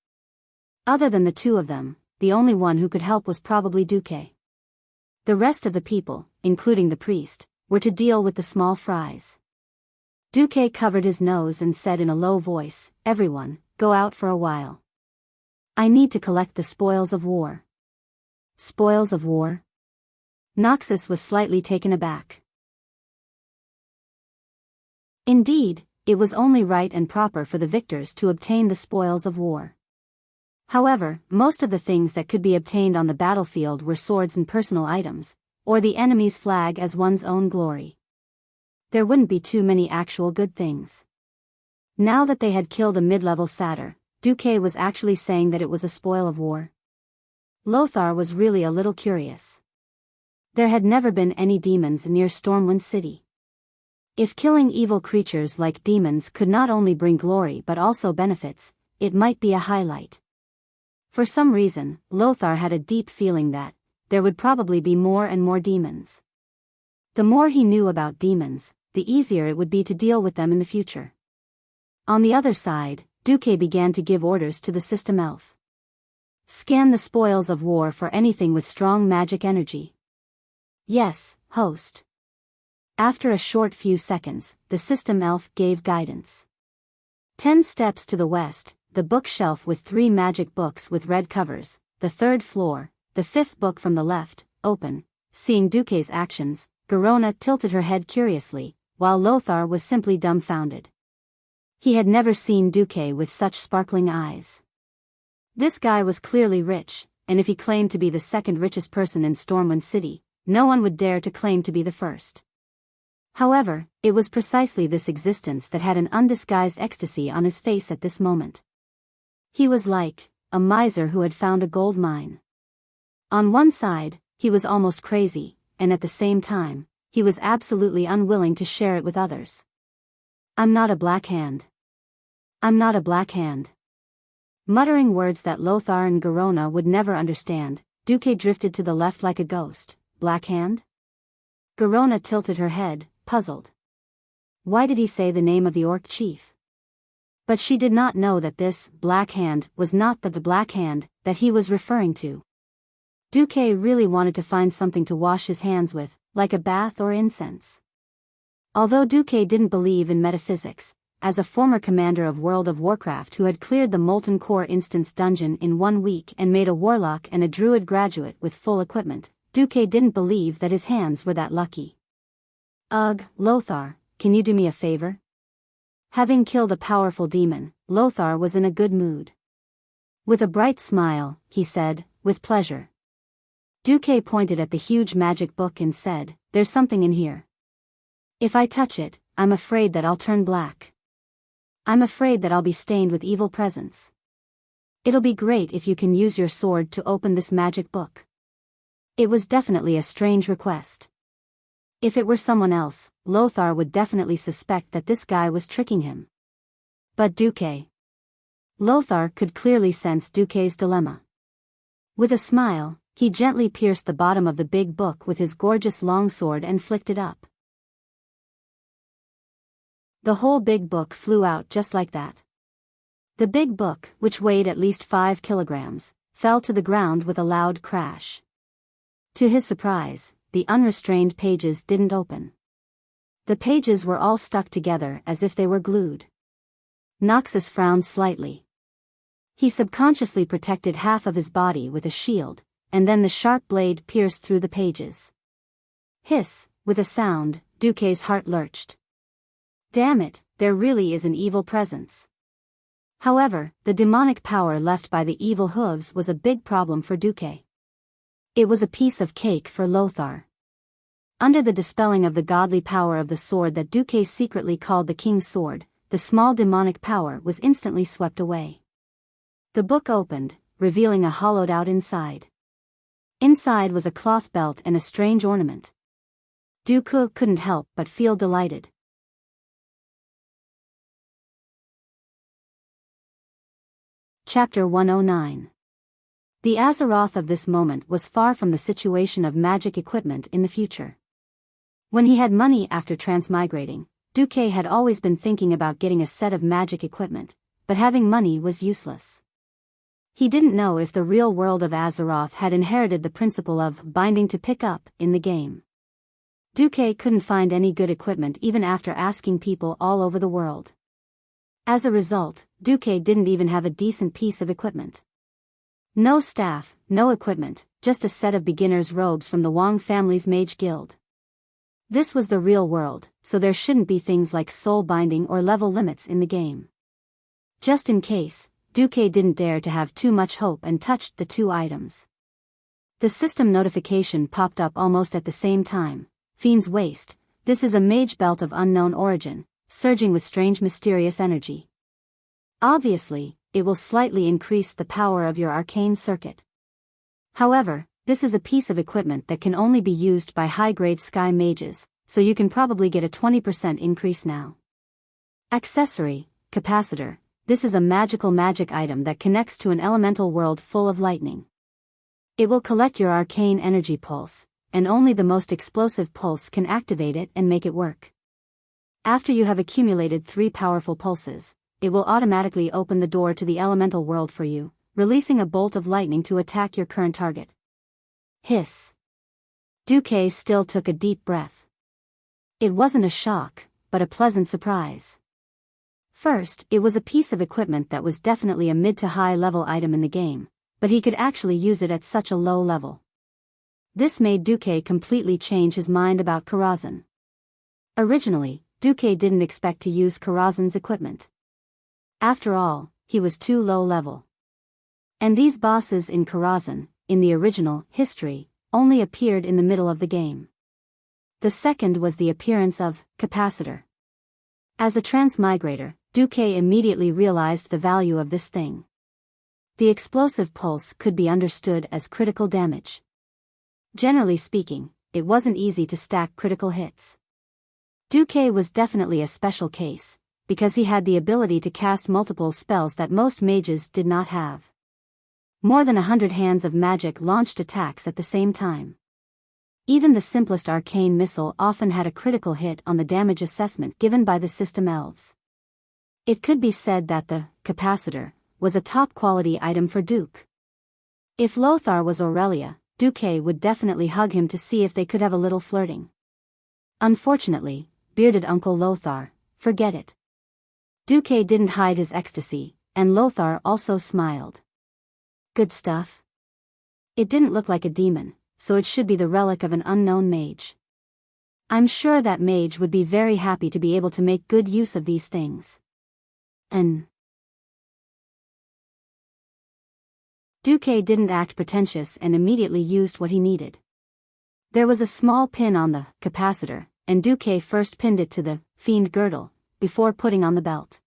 Other than the two of them, the only one who could help was probably Duque. The rest of the people, including the priest, were to deal with the small fries. Duque covered his nose and said in a low voice, "Everyone, go out for a while. I need to collect the spoils of war." Spoils of war? Noxus was slightly taken aback. Indeed, it was only right and proper for the victors to obtain the spoils of war. However, most of the things that could be obtained on the battlefield were swords and personal items, or the enemy's flag as one's own glory. There wouldn't be too many actual good things. Now that they had killed a mid-level satyr, Duque was actually saying that it was a spoil of war. Lothar was really a little curious. There had never been any demons near Stormwind City. If killing evil creatures like demons could not only bring glory but also benefits, it might be a highlight. For some reason, Lothar had a deep feeling that there would probably be more and more demons. The more he knew about demons, the easier it would be to deal with them in the future. On the other side, Duque began to give orders to the system elf. Scan the spoils of war for anything with strong magic energy. Yes, host. After a short few seconds, the system elf gave guidance. 10 steps to the west, the bookshelf with 3 magic books with red covers, the 3rd floor, the 5th book from the left, open. Seeing Duque's actions, Garona tilted her head curiously, while Lothar was simply dumbfounded. He had never seen Duque with such sparkling eyes. This guy was clearly rich, and if he claimed to be the 2nd richest person in Stormwind City, no one would dare to claim to be the 1st. However, it was precisely this existence that had an undisguised ecstasy on his face at this moment. He was like a miser who had found a gold mine. On one side, he was almost crazy, and at the same time, he was absolutely unwilling to share it with others. I'm not a black hand. I'm not a black hand. Muttering words that Lothar and Garona would never understand, Duque drifted to the left like a ghost. Black hand? Garona tilted her head, puzzled. Why did he say the name of the orc chief? But she did not know that this black hand was not the black hand that he was referring to. Duque really wanted to find something to wash his hands with, like a bath or incense. Although Duque didn't believe in metaphysics, as a former commander of World of Warcraft who had cleared the Molten Core instance dungeon in 1 week and made a warlock and a druid graduate with full equipment, Duque didn't believe that his hands were that lucky. Ugh, Lothar, can you do me a favor? Having killed a powerful demon, Lothar was in a good mood. With a bright smile, he said, with pleasure. Duque pointed at the huge magic book and said, "There's something in here. If I touch it, I'm afraid that I'll turn black. I'm afraid that I'll be stained with evil presence. It'll be great if you can use your sword to open this magic book." It was definitely a strange request. If it were someone else, Lothar would definitely suspect that this guy was tricking him. But Duque. Lothar could clearly sense Duque's dilemma. With a smile, he gently pierced the bottom of the big book with his gorgeous longsword and flicked it up. The whole big book flew out just like that. The big book, which weighed at least 5 kilograms, fell to the ground with a loud crash. To his surprise, the unrestrained pages didn't open. The pages were all stuck together as if they were glued. Noxus frowned slightly. He subconsciously protected half of his body with a shield, and then the sharp blade pierced through the pages. Hiss, with a sound, Duque's heart lurched. Damn it, there really is an evil presence. However, the demonic power left by the evil hooves was a big problem for Duque. It was a piece of cake for Lothar. Under the dispelling of the godly power of the sword that Duque secretly called the King's Sword, the small demonic power was instantly swept away. The book opened, revealing a hollowed-out inside. Inside was a cloth belt and a strange ornament. Duque couldn't help but feel delighted. Chapter 109. The Azeroth of this moment was far from the situation of magic equipment in the future. When he had money after transmigrating, Duque had always been thinking about getting a set of magic equipment, but having money was useless. He didn't know if the real world of Azeroth had inherited the principle of binding to pick up in the game. Duque couldn't find any good equipment even after asking people all over the world. As a result, Duque didn't even have a decent piece of equipment. No staff, no equipment, just a set of beginner's robes from the Wang family's mage guild. This was the real world, so there shouldn't be things like soul binding or level limits in the game. Just in case, Duque didn't dare to have too much hope and touched the two items. The system notification popped up almost at the same time. Fiend's Waste, this is a mage belt of unknown origin, surging with strange mysterious energy. Obviously, it will slightly increase the power of your arcane circuit. However, this is a piece of equipment that can only be used by high-grade sky mages, so you can probably get a 20% increase now. Accessory, Capacitor, this is a magic item that connects to an elemental world full of lightning. It will collect your arcane energy pulse, and only the most explosive pulse can activate it and make it work. After you have accumulated 3 powerful pulses, it will automatically open the door to the elemental world for you, releasing a bolt of lightning to attack your current target. Hiss. Duque still took a deep breath. It wasn't a shock, but a pleasant surprise. First, it was a piece of equipment that was definitely a mid to high level item in the game, but he could actually use it at such a low level. This made Duque completely change his mind about Karazhan. Originally, Duque didn't expect to use Karazhan's equipment. After all, he was too low level. And these bosses in Karazhan, in the original history, only appeared in the middle of the game. The second was the appearance of Capacitor. As a transmigrator, Duque immediately realized the value of this thing. The explosive pulse could be understood as critical damage. Generally speaking, it wasn't easy to stack critical hits. Duque was definitely a special case, because he had the ability to cast multiple spells that most mages did not have. More than 100 hands of magic launched attacks at the same time. Even the simplest arcane missile often had a critical hit on the damage assessment given by the system elves. It could be said that the Capacitor was a top-quality item for Duque. If Lothar was Aurelia, Duque would definitely hug him to see if they could have a little flirting. Unfortunately, bearded Uncle Lothar, forget it. Duque didn't hide his ecstasy, and Lothar also smiled. Good stuff. It didn't look like a demon, so it should be the relic of an unknown mage. I'm sure that mage would be very happy to be able to make good use of these things. Duque didn't act pretentious and immediately used what he needed. There was a small pin on the Capacitor, and Duque first pinned it to the Fiend girdle, before putting on the belt.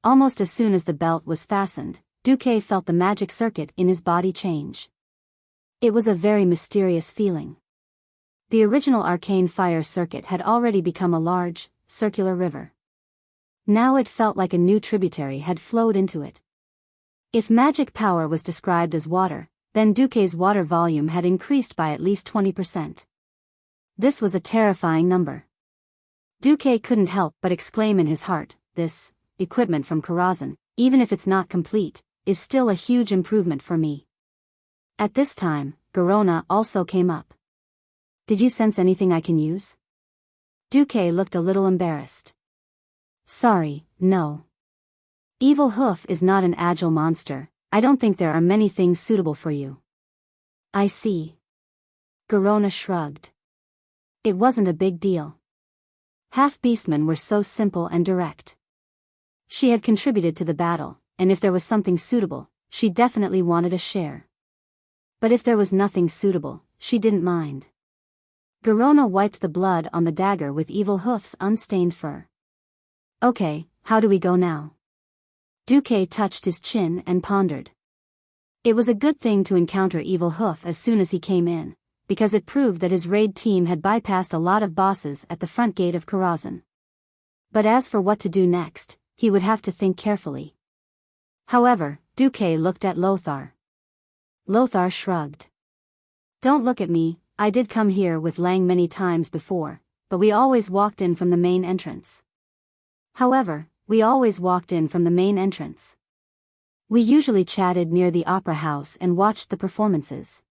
Almost as soon as the belt was fastened, Duque felt the magic circuit in his body change. It was a very mysterious feeling. The original arcane fire circuit had already become a large, circular river. Now it felt like a new tributary had flowed into it. If magic power was described as water, then Duque's water volume had increased by at least 20%. This was a terrifying number. Duque couldn't help but exclaim in his heart, this equipment from Karazhan, even if it's not complete, is still a huge improvement for me. At this time, Garona also came up. Did you sense anything I can use? Duque looked a little embarrassed. Sorry, no. Evil Hoof is not an agile monster, I don't think there are many things suitable for you. I see. Garona shrugged. It wasn't a big deal. Half-beastmen were so simple and direct. She had contributed to the battle, and if there was something suitable, she definitely wanted a share. But if there was nothing suitable, she didn't mind. Garona wiped the blood on the dagger with Evil Hoof's unstained fur. Okay, how do we go now? Duque touched his chin and pondered. It was a good thing to encounter Evil Hoof as soon as he came in, because it proved that his raid team had bypassed a lot of bosses at the front gate of Karazhan. But as for what to do next, he would have to think carefully. However, Duque looked at Lothar. Lothar shrugged. Don't look at me, I did come here with Lang many times before, but we always walked in from the main entrance. We usually chatted near the opera house and watched the performances.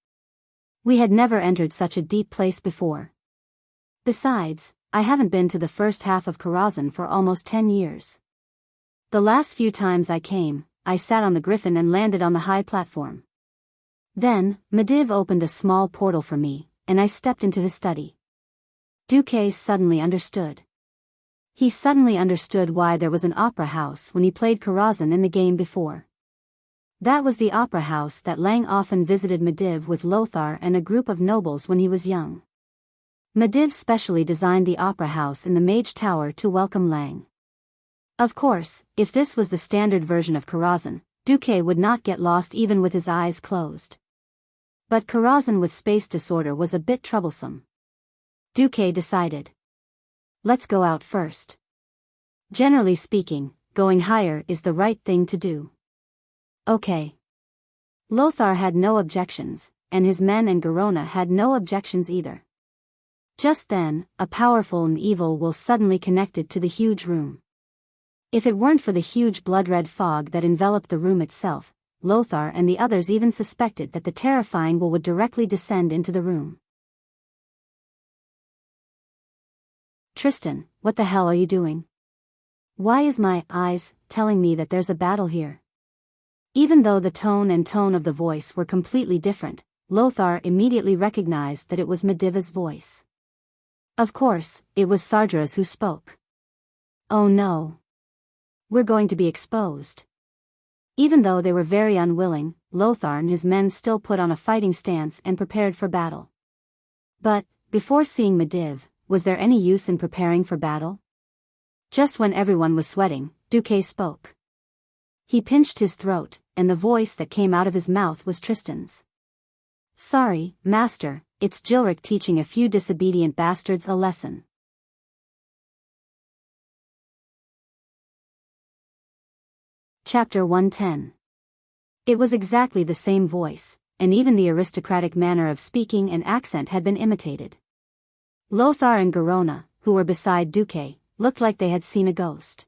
We had never entered such a deep place before. Besides, I haven't been to the first half of Karazhan for almost 10 years. The last few times I came, I sat on the griffin and landed on the high platform. Then, Mediv opened a small portal for me, and I stepped into his study. Duque suddenly understood. He suddenly understood why there was an opera house when he played Karazhan in the game before. That was the opera house that Lang often visited Mediv with Lothar and a group of nobles when he was young. Mediv specially designed the opera house in the Mage Tower to welcome Lang. Of course, if this was the standard version of Karazhan, Duque would not get lost even with his eyes closed. But Karazhan with space disorder was a bit troublesome. Duque decided. Let's go out first. Generally speaking, going higher is the right thing to do. Okay. Lothar had no objections, and his men and Garona had no objections either. Just then, a powerful and evil will suddenly connected to the huge room. If it weren't for the huge blood-red fog that enveloped the room itself, Lothar and the others even suspected that the terrifying will would directly descend into the room. Tristan, what the hell are you doing? Why is my eyes telling me that there's a battle here? Even though the tone of the voice were completely different, Lothar immediately recognized that it was Medivh's voice. Of course, it was Sargeras who spoke. Oh no. We're going to be exposed. Even though they were very unwilling, Lothar and his men still put on a fighting stance and prepared for battle. But, before seeing Mediv, was there any use in preparing for battle? Just when everyone was sweating, Duque spoke. He pinched his throat, and the voice that came out of his mouth was Tristan's. Sorry, master, it's Gilric teaching a few disobedient bastards a lesson. Chapter 110. It was exactly the same voice, and even the aristocratic manner of speaking and accent had been imitated. Lothar and Garona, who were beside Duque, looked like they had seen a ghost.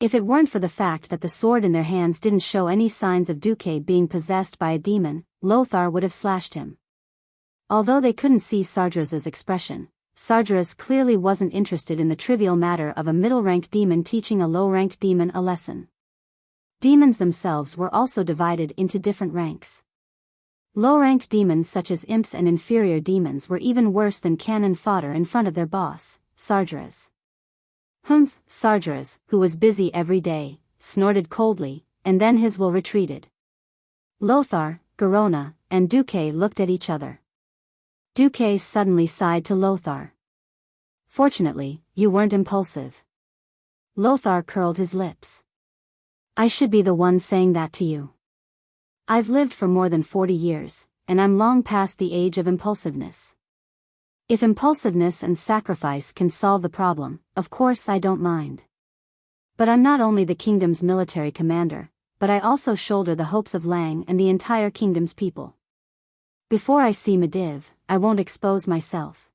If it weren't for the fact that the sword in their hands didn't show any signs of Duque being possessed by a demon, Lothar would have slashed him. Although they couldn't see Sargeras's expression, Sargeras clearly wasn't interested in the trivial matter of a middle-ranked demon teaching a low-ranked demon a lesson. Demons themselves were also divided into different ranks. Low-ranked demons such as imps and inferior demons were even worse than cannon fodder in front of their boss, Sargeras. Humph, Sargeras, who was busy every day, snorted coldly, and then his will retreated. Lothar, Garona, and Duque looked at each other. Duque suddenly sighed to Lothar. Fortunately, you weren't impulsive. Lothar curled his lips. I should be the one saying that to you. I've lived for more than 40 years, and I'm long past the age of impulsiveness. If impulsiveness and sacrifice can solve the problem, of course I don't mind. But I'm not only the kingdom's military commander, but I also shoulder the hopes of Lang and the entire kingdom's people. Before I see Mediv, I won't expose myself.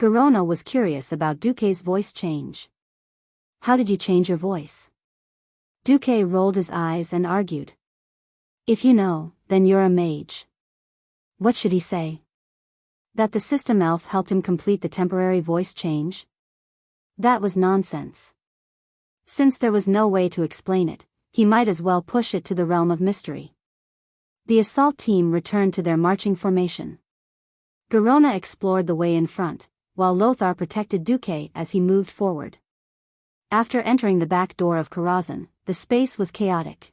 Garona was curious about Duque's voice change. How did you change your voice? Duque rolled his eyes and argued. If you know, then you're a mage. What should he say? That the system elf helped him complete the temporary voice change? That was nonsense. Since there was no way to explain it, he might as well push it to the realm of mystery. The assault team returned to their marching formation. Garona explored the way in front, while Lothar protected Duque as he moved forward. After entering the back door of Karazhan, the space was chaotic.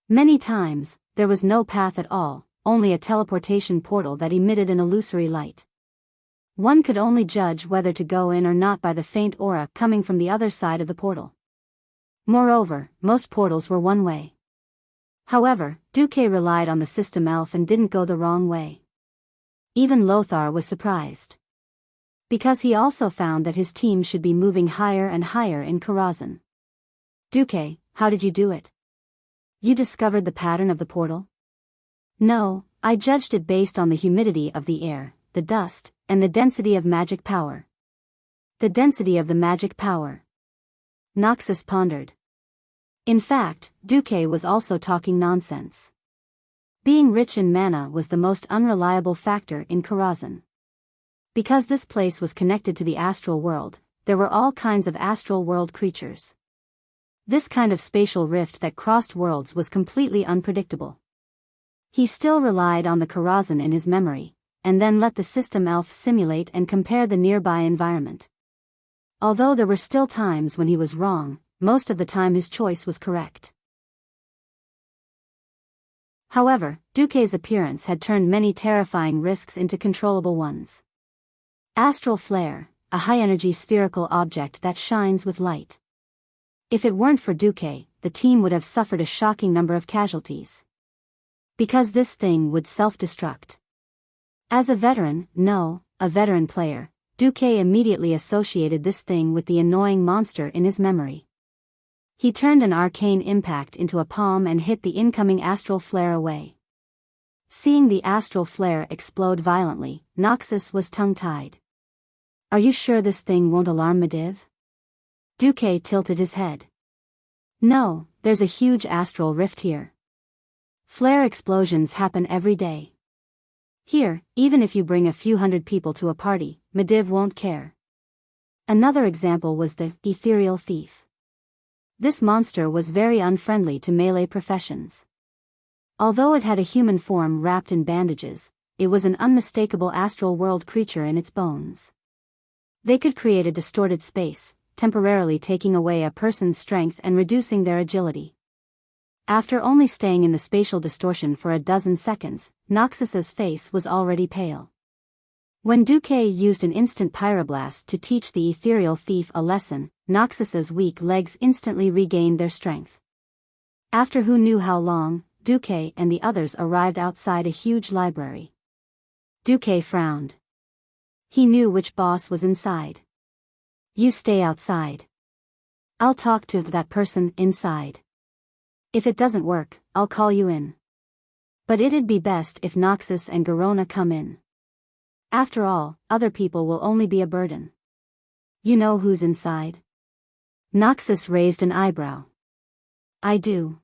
Many times, there was no path at all, only a teleportation portal that emitted an illusory light. One could only judge whether to go in or not by the faint aura coming from the other side of the portal. Moreover, most portals were one way. However, Duque relied on the system elf and didn't go the wrong way. Even Lothar was surprised. Because he also found that his team should be moving higher and higher in Karazhan. Duque, how did you do it? You discovered the pattern of the portal? No, I judged it based on the humidity of the air, the dust, and the density of magic power. The density of the magic power. Noxus pondered. In fact, Duque was also talking nonsense. Being rich in mana was the most unreliable factor in Karazhan. Because this place was connected to the astral world, there were all kinds of astral world creatures. This kind of spatial rift that crossed worlds was completely unpredictable. He still relied on the Karazhan in his memory, and then let the system elf simulate and compare the nearby environment. Although there were still times when he was wrong, most of the time his choice was correct. However, Duque's appearance had turned many terrifying risks into controllable ones. Astral flare, a high-energy spherical object that shines with light. If it weren't for Duque, the team would have suffered a shocking number of casualties. Because this thing would self-destruct. As a veteran player, Duque immediately associated this thing with the annoying monster in his memory. He turned an arcane impact into a palm and hit the incoming astral flare away. Seeing the astral flare explode violently, Noxus was tongue-tied. "Are you sure this thing won't alarm Medivh?" Duque tilted his head. "No, there's a huge astral rift here. Flare explosions happen every day. Here, even if you bring a few hundred people to a party, Medivh won't care." Another example was the ethereal thief. This monster was very unfriendly to melee professions. Although it had a human form wrapped in bandages, it was an unmistakable astral world creature in its bones. They could create a distorted space, temporarily taking away a person's strength and reducing their agility. After only staying in the spatial distortion for a dozen seconds, Noxus's face was already pale. When Duque used an instant pyroblast to teach the ethereal thief a lesson, Noxus's weak legs instantly regained their strength. After who knew how long, Duque and the others arrived outside a huge library. Duque frowned. He knew which boss was inside. "You stay outside. I'll talk to that person inside. If it doesn't work, I'll call you in. But it'd be best if Noxus and Garona come in. After all, other people will only be a burden." "You know who's inside?" Noxus raised an eyebrow. "I do.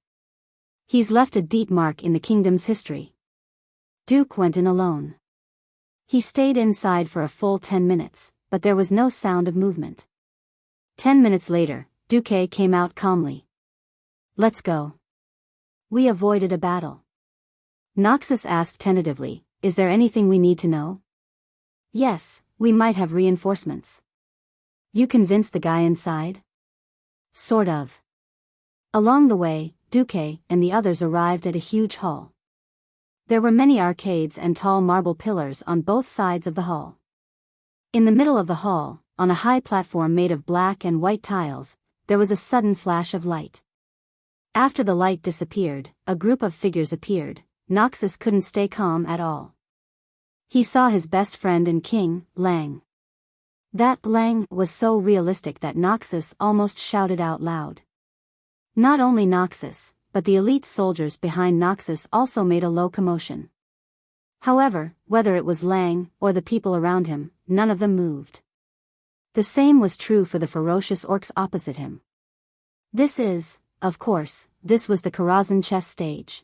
He's left a deep mark in the kingdom's history." Duke went in alone. He stayed inside for a full 10 minutes, but there was no sound of movement. 10 minutes later, Duque came out calmly. "Let's go." "We avoided a battle." Noxus asked tentatively, "Is there anything we need to know?" "Yes, we might have reinforcements." "You convinced the guy inside?" "Sort of." Along the way, Duque and the others arrived at a huge hall. There were many arcades and tall marble pillars on both sides of the hall. In the middle of the hall, on a high platform made of black and white tiles, there was a sudden flash of light. After the light disappeared, a group of figures appeared. Noxus couldn't stay calm at all. He saw his best friend and king, Lang. That Lang was so realistic that Noxus almost shouted out loud. Not only Noxus, but the elite soldiers behind Noxus also made a low commotion. However, whether it was Lang or the people around him, none of them moved. The same was true for the ferocious orcs opposite him. Of course, this was the Karazhan chess stage.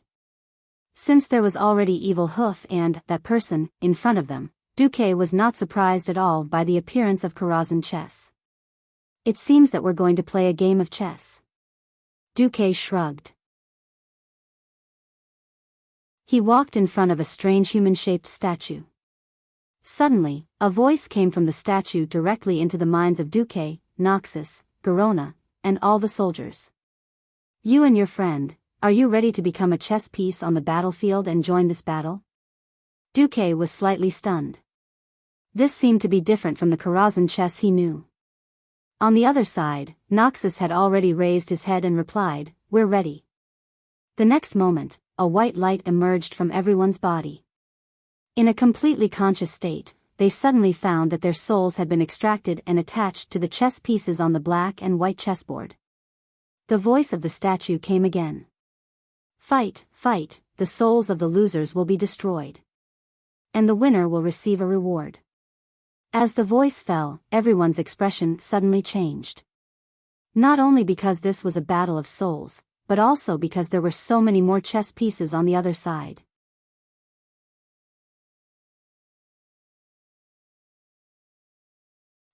Since there was already Evil Hoof and that person in front of them, Duque was not surprised at all by the appearance of Karazhan chess. "It seems that we're going to play a game of chess." Duque shrugged. He walked in front of a strange human-shaped statue. Suddenly, a voice came from the statue directly into the minds of Duque, Noxus, Garona, and all the soldiers. "You and your friend, are you ready to become a chess piece on the battlefield and join this battle?" Duque was slightly stunned. This seemed to be different from the Karazhan chess he knew. On the other side, Noxus had already raised his head and replied, "We're ready." The next moment, a white light emerged from everyone's body. In a completely conscious state, they suddenly found that their souls had been extracted and attached to the chess pieces on the black and white chessboard. The voice of the statue came again. "Fight, fight, the souls of the losers will be destroyed. And the winner will receive a reward." As the voice fell, everyone's expression suddenly changed. Not only because this was a battle of souls, but also because there were so many more chess pieces on the other side.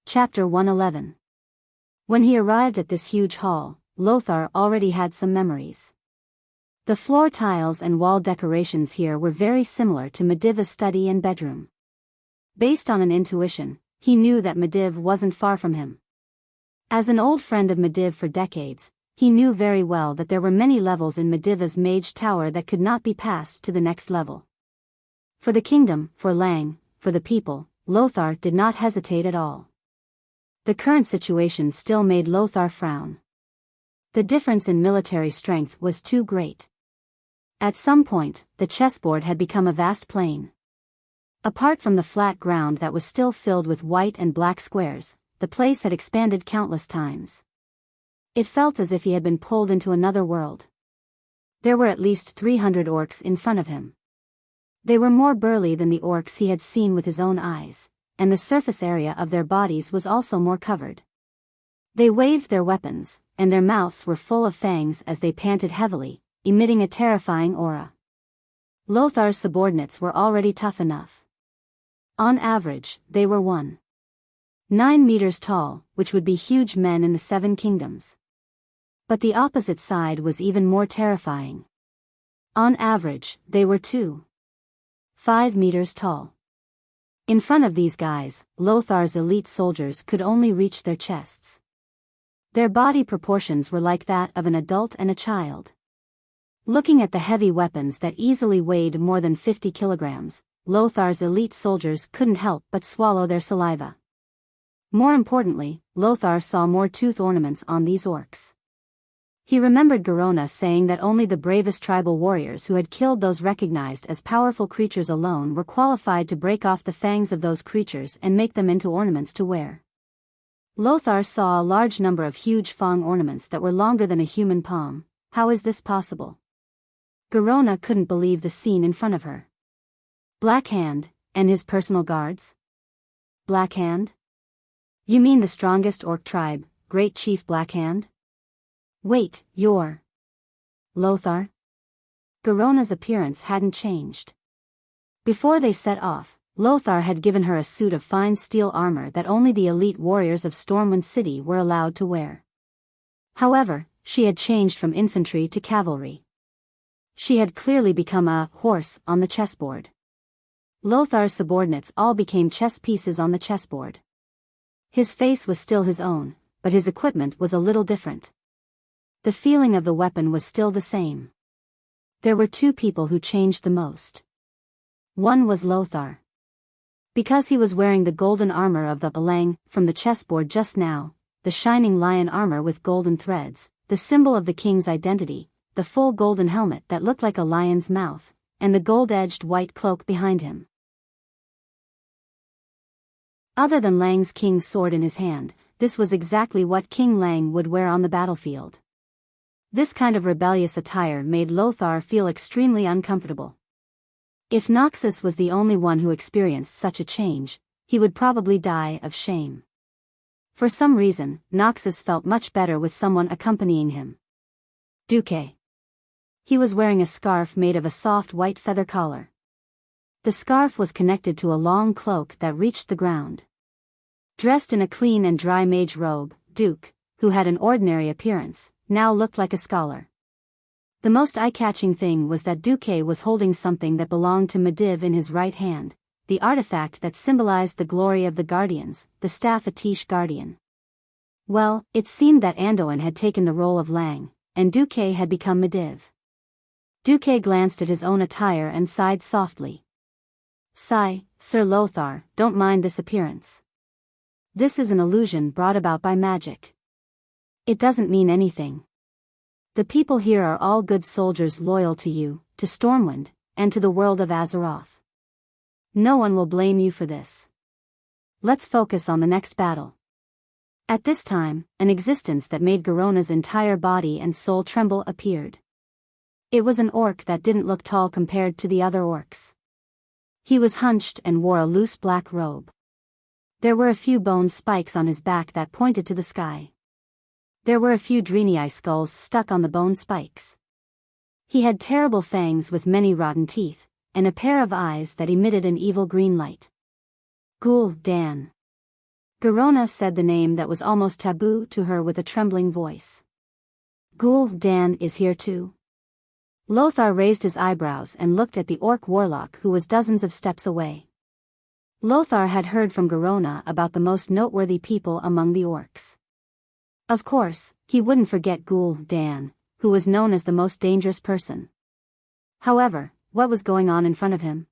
Chapter 111. When he arrived at this huge hall, Lothar already had some memories. The floor tiles and wall decorations here were very similar to Medivh's study and bedroom. Based on an intuition, he knew that Medivh wasn't far from him. As an old friend of Medivh for decades, he knew very well that there were many levels in Medivh's mage tower that could not be passed to the next level. For the kingdom, for Lang, for the people, Lothar did not hesitate at all. The current situation still made Lothar frown. The difference in military strength was too great. At some point, the chessboard had become a vast plain. Apart from the flat ground that was still filled with white and black squares, the place had expanded countless times. It felt as if he had been pulled into another world. There were at least 300 orcs in front of him. They were more burly than the orcs he had seen with his own eyes, and the surface area of their bodies was also more covered. They waved their weapons, and their mouths were full of fangs as they panted heavily, emitting a terrifying aura. Lothar's subordinates were already tough enough. On average, they were 1.9 meters tall, which would be huge men in the Seven Kingdoms. But the opposite side was even more terrifying. On average, they were 2.5 meters tall. In front of these guys, Lothar's elite soldiers could only reach their chests. Their body proportions were like that of an adult and a child. Looking at the heavy weapons that easily weighed more than 50 kilograms, Lothar's elite soldiers couldn't help but swallow their saliva. More importantly, Lothar saw more tooth ornaments on these orcs. He remembered Garona saying that only the bravest tribal warriors who had killed those recognized as powerful creatures alone were qualified to break off the fangs of those creatures and make them into ornaments to wear. Lothar saw a large number of huge fang ornaments that were longer than a human palm. How is this possible? Garona couldn't believe the scene in front of her. Black Hand, and his personal guards? Black Hand? You mean the strongest orc tribe, Great Chief Black Hand? Wait, you're Lothar? Garona's appearance hadn't changed. Before they set off, Lothar had given her a suit of fine steel armor that only the elite warriors of Stormwind City were allowed to wear. However, she had changed from infantry to cavalry. She had clearly become a horse on the chessboard. Lothar's subordinates all became chess pieces on the chessboard. His face was still his own, but his equipment was a little different. The feeling of the weapon was still the same. There were two people who changed the most. One was Lothar. Because he was wearing the golden armor of the Lang from the chessboard just now, the shining lion armor with golden threads, the symbol of the king's identity, the full golden helmet that looked like a lion's mouth, and the gold-edged white cloak behind him. Other than Lang's king's sword in his hand, this was exactly what King Lang would wear on the battlefield. This kind of rebellious attire made Lothar feel extremely uncomfortable. If Noxus was the only one who experienced such a change, he would probably die of shame. For some reason, Noxus felt much better with someone accompanying him. Duque. He was wearing a scarf made of a soft white feather collar. The scarf was connected to a long cloak that reached the ground. Dressed in a clean and dry mage robe, Duke, who had an ordinary appearance, now looked like a scholar. The most eye-catching thing was that Duque was holding something that belonged to Medivh in his right hand, the artifact that symbolized the glory of the Guardians, the staff Atish Guardian. Well, it seemed that Anduin had taken the role of Lang, and Duque had become Medivh. Duque glanced at his own attire and sighed softly. Sigh, Sir Lothar, don't mind this appearance. This is an illusion brought about by magic. It doesn't mean anything. The people here are all good soldiers loyal to you, to Stormwind, and to the world of Azeroth. No one will blame you for this. Let's focus on the next battle. At this time, an existence that made Garona's entire body and soul tremble appeared. It was an orc that didn't look tall compared to the other orcs. He was hunched and wore a loose black robe. There were a few bone spikes on his back that pointed to the sky. There were a few Draenei skulls stuck on the bone spikes. He had terrible fangs with many rotten teeth, and a pair of eyes that emitted an evil green light. Gul'dan. Garona said the name that was almost taboo to her with a trembling voice. Gul'dan is here too. Lothar raised his eyebrows and looked at the orc warlock who was dozens of steps away. Lothar had heard from Garona about the most noteworthy people among the orcs. Of course, he wouldn't forget Ghoul Dan, who was known as the most dangerous person. However, what was going on in front of him?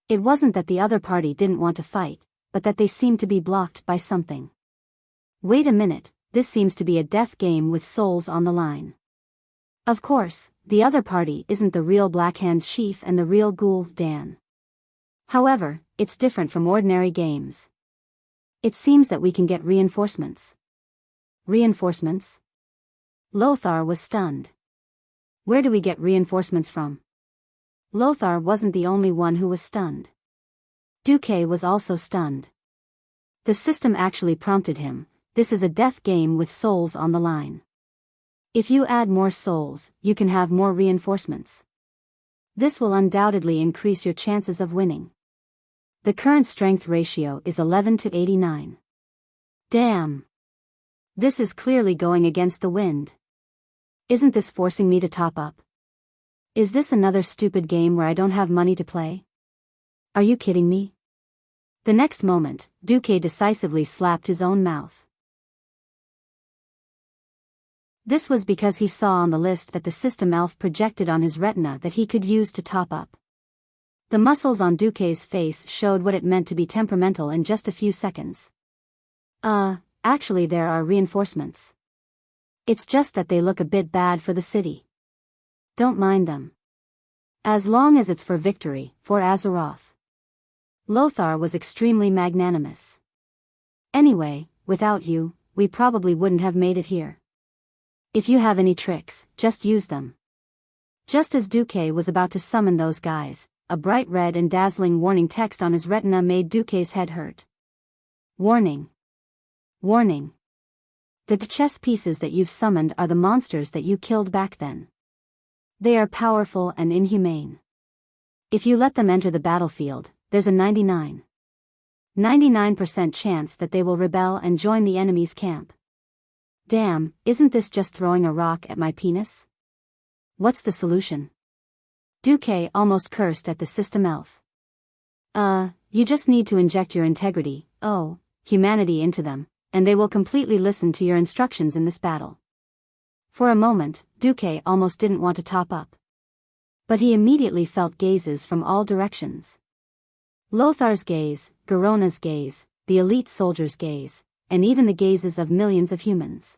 It wasn't that the other party didn't want to fight, but that they seemed to be blocked by something. Wait a minute, this seems to be a death game with souls on the line. Of course, the other party isn't the real Blackhand Chief and the real Ghoul Dan. However, it's different from ordinary games. It seems that we can get reinforcements. Reinforcements? Lothar was stunned. Where do we get reinforcements from? Lothar wasn't the only one who was stunned. Duque was also stunned. The system actually prompted him, this is a death game with souls on the line. If you add more souls, you can have more reinforcements. This will undoubtedly increase your chances of winning. The current strength ratio is 11 to 89. Damn! This is clearly going against the wind. Isn't this forcing me to top up? Is this another stupid game where I don't have money to play? Are you kidding me? The next moment, Duque decisively slapped his own mouth. This was because he saw on the list that the system elf projected on his retina that he could use to top up. The muscles on Duque's face showed what it meant to be temperamental in just a few seconds. Actually there are reinforcements. It's just that they look a bit bad for the city. Don't mind them. As long as it's for victory, for Azeroth. Lothar was extremely magnanimous. Anyway, without you, we probably wouldn't have made it here. If you have any tricks, just use them. Just as Duque was about to summon those guys, a bright red and dazzling warning text on his retina made Duque's head hurt. Warning. Warning. The chess pieces that you've summoned are the monsters that you killed back then. They are powerful and inhumane. If you let them enter the battlefield, there's a 99% chance that they will rebel and join the enemy's camp. Damn, isn't this just throwing a rock at my penis? What's the solution? Duque almost cursed at the system elf. You just need to inject your integrity, humanity into them, and they will completely listen to your instructions in this battle. For a moment, Duque almost didn't want to top up. But he immediately felt gazes from all directions. Lothar's gaze, Garona's gaze, the elite soldier's gaze, and even the gazes of millions of humans.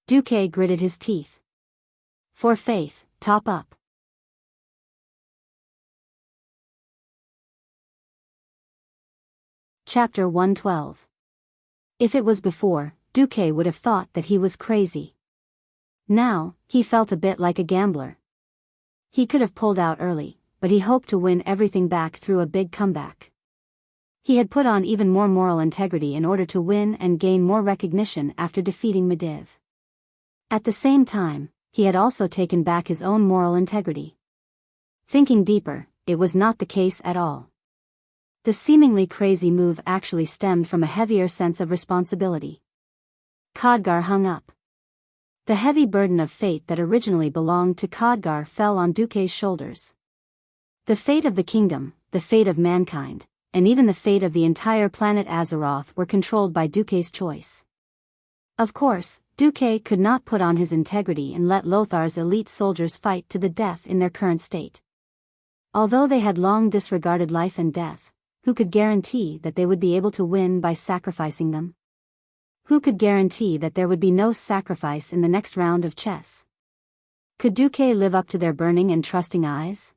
Duque gritted his teeth. For faith, top up. Chapter 112. If it was before, Duque would have thought that he was crazy. Now, he felt a bit like a gambler. He could have pulled out early, but he hoped to win everything back through a big comeback. He had put on even more moral integrity in order to win and gain more recognition after defeating Medivh. At the same time, he had also taken back his own moral integrity. Thinking deeper, it was not the case at all. The seemingly crazy move actually stemmed from a heavier sense of responsibility. Khadgar hung up. The heavy burden of fate that originally belonged to Khadgar fell on Duque's shoulders. The fate of the kingdom, the fate of mankind, and even the fate of the entire planet Azeroth were controlled by Duque's choice. Of course, Duque could not put on his integrity and let Lothar's elite soldiers fight to the death in their current state. Although they had long disregarded life and death, who could guarantee that they would be able to win by sacrificing them? Who could guarantee that there would be no sacrifice in the next round of chess? Could Duque live up to their burning and trusting eyes?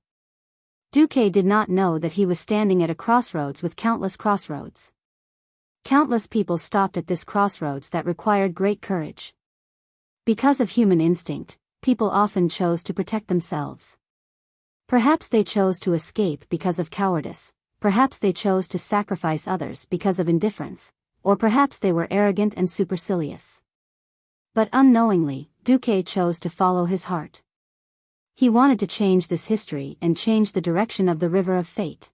Duque did not know that he was standing at a crossroads with countless crossroads. Countless people stopped at this crossroads that required great courage. Because of human instinct, people often chose to protect themselves. Perhaps they chose to escape because of cowardice, perhaps they chose to sacrifice others because of indifference, or perhaps they were arrogant and supercilious. But unknowingly, Duque chose to follow his heart. He wanted to change this history and change the direction of the river of fate.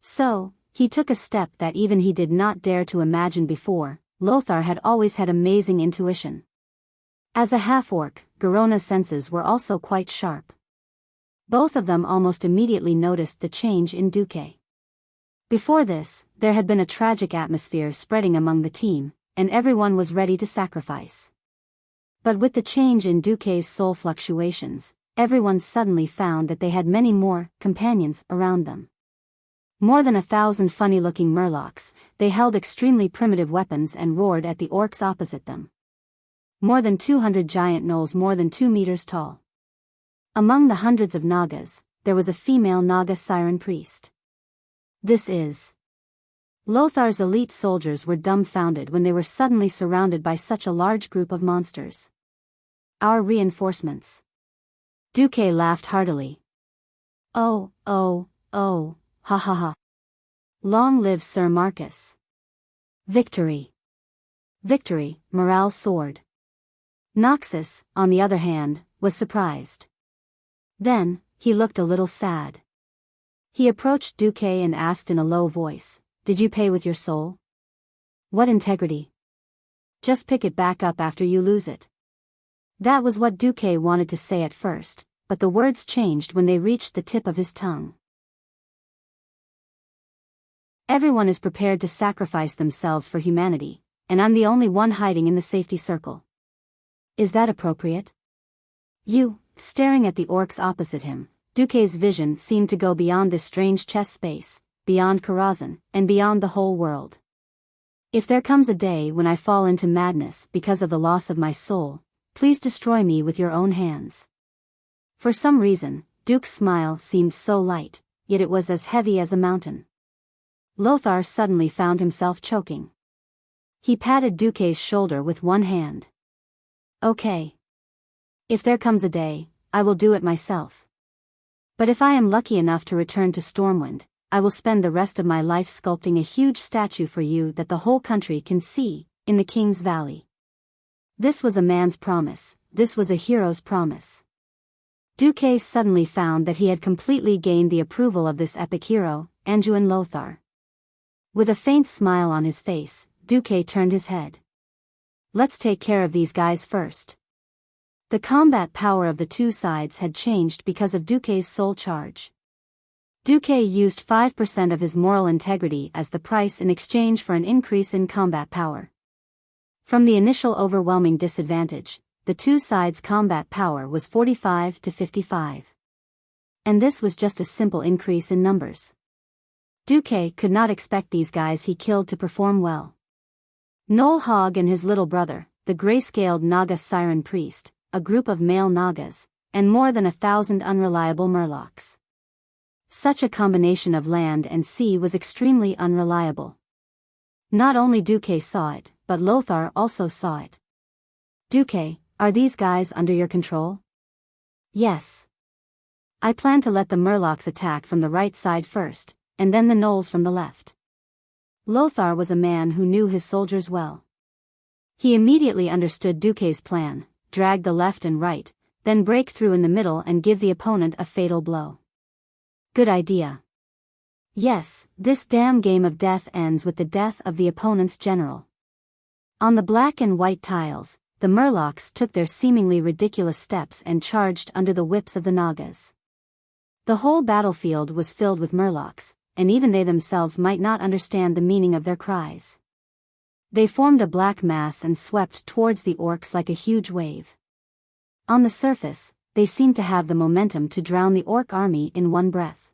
So, he took a step that even he did not dare to imagine before. Lothar had always had amazing intuition. As a half-orc, Garona's senses were also quite sharp. Both of them almost immediately noticed the change in Duque. Before this, there had been a tragic atmosphere spreading among the team, and everyone was ready to sacrifice. But with the change in Duque's soul fluctuations, everyone suddenly found that they had many more companions around them. More than 1,000 funny-looking murlocs, they held extremely primitive weapons and roared at the orcs opposite them. More than 200 giant gnolls more than 2 meters tall. Among the hundreds of Nagas, there was a female Naga siren priest. This is... Lothar's elite soldiers were dumbfounded when they were suddenly surrounded by such a large group of monsters. Our reinforcements. Duque laughed heartily. Oh, ha ha ha. Long live Sir Marcus. Victory. Victory, morale soared. Noxus, on the other hand, was surprised. Then, he looked a little sad. He approached Duque and asked in a low voice, "Did you pay with your soul? What integrity? Just pick it back up after you lose it." That was what Duque wanted to say at first, but the words changed when they reached the tip of his tongue. Everyone is prepared to sacrifice themselves for humanity, and I'm the only one hiding in the safety circle. Is that appropriate? You, staring at the orcs opposite him, Duque's vision seemed to go beyond this strange chess space, beyond Karazhan, and beyond the whole world. If there comes a day when I fall into madness because of the loss of my soul, please destroy me with your own hands. For some reason, Duke's smile seemed so light, yet it was as heavy as a mountain. Lothar suddenly found himself choking. He patted Duque's shoulder with one hand. Okay. If there comes a day, I will do it myself. But if I am lucky enough to return to Stormwind, I will spend the rest of my life sculpting a huge statue for you that the whole country can see, in the King's Valley. This was a man's promise, this was a hero's promise. Duque suddenly found that he had completely gained the approval of this epic hero, Anduin Lothar. With a faint smile on his face, Duque turned his head. Let's take care of these guys first. The combat power of the two sides had changed because of Duque's soul charge. Duque used 5% of his moral integrity as the price in exchange for an increase in combat power. From the initial overwhelming disadvantage, the two sides' combat power was 45 to 55. And this was just a simple increase in numbers. Duque could not expect these guys he killed to perform well. Noel Hogg and his little brother, the gray-scaled Naga Siren Priest, a group of male Nagas, and more than 1,000 unreliable murlocs. Such a combination of land and sea was extremely unreliable. Not only Duque saw it, but Lothar also saw it. Duque, are these guys under your control? Yes. I plan to let the murlocs attack from the right side first, and then the gnolls from the left. Lothar was a man who knew his soldiers well. He immediately understood Duque's plan: drag the left and right, then break through in the middle and give the opponent a fatal blow. Good idea. Yes, this damn game of death ends with the death of the opponent's general. On the black and white tiles, the murlocs took their seemingly ridiculous steps and charged under the whips of the Nagas. The whole battlefield was filled with murlocs, and even they themselves might not understand the meaning of their cries. They formed a black mass and swept towards the orcs like a huge wave. On the surface, they seemed to have the momentum to drown the orc army in one breath.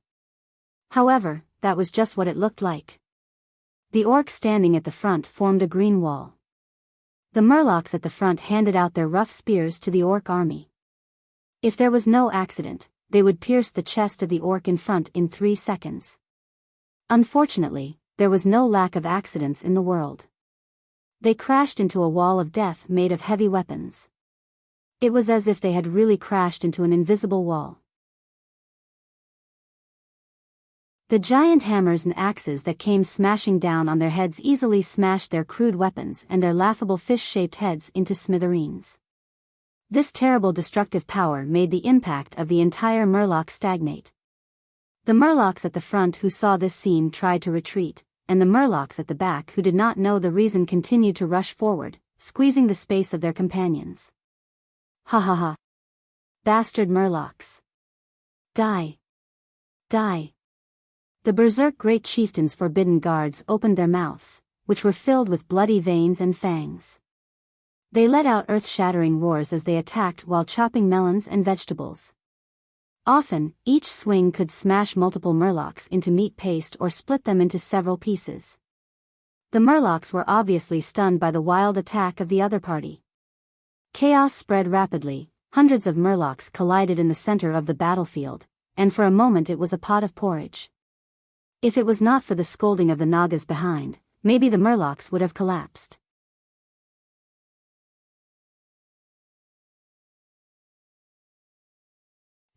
However, that was just what it looked like. The orcs standing at the front formed a green wall. The murlocs at the front handed out their rough spears to the orc army. If there was no accident, they would pierce the chest of the orc in front in 3 seconds. Unfortunately, there was no lack of accidents in the world. They crashed into a wall of death made of heavy weapons. It was as if they had really crashed into an invisible wall. The giant hammers and axes that came smashing down on their heads easily smashed their crude weapons and their laughable fish-shaped heads into smithereens. This terrible destructive power made the impact of the entire murloc stagnate. The murlocs at the front who saw this scene tried to retreat, and the murlocs at the back who did not know the reason continued to rush forward, squeezing the space of their companions. Ha ha ha. Bastard murlocs. Die! Die! The berserk great chieftain's forbidden guards opened their mouths, which were filled with bloody veins and fangs. They let out earth-shattering roars as they attacked while chopping melons and vegetables. Often, each swing could smash multiple murlocs into meat paste or split them into several pieces. The murlocs were obviously stunned by the wild attack of the other party. Chaos spread rapidly, hundreds of murlocs collided in the center of the battlefield, and for a moment it was a pot of porridge. If it was not for the scolding of the Nagas behind, maybe the murlocs would have collapsed.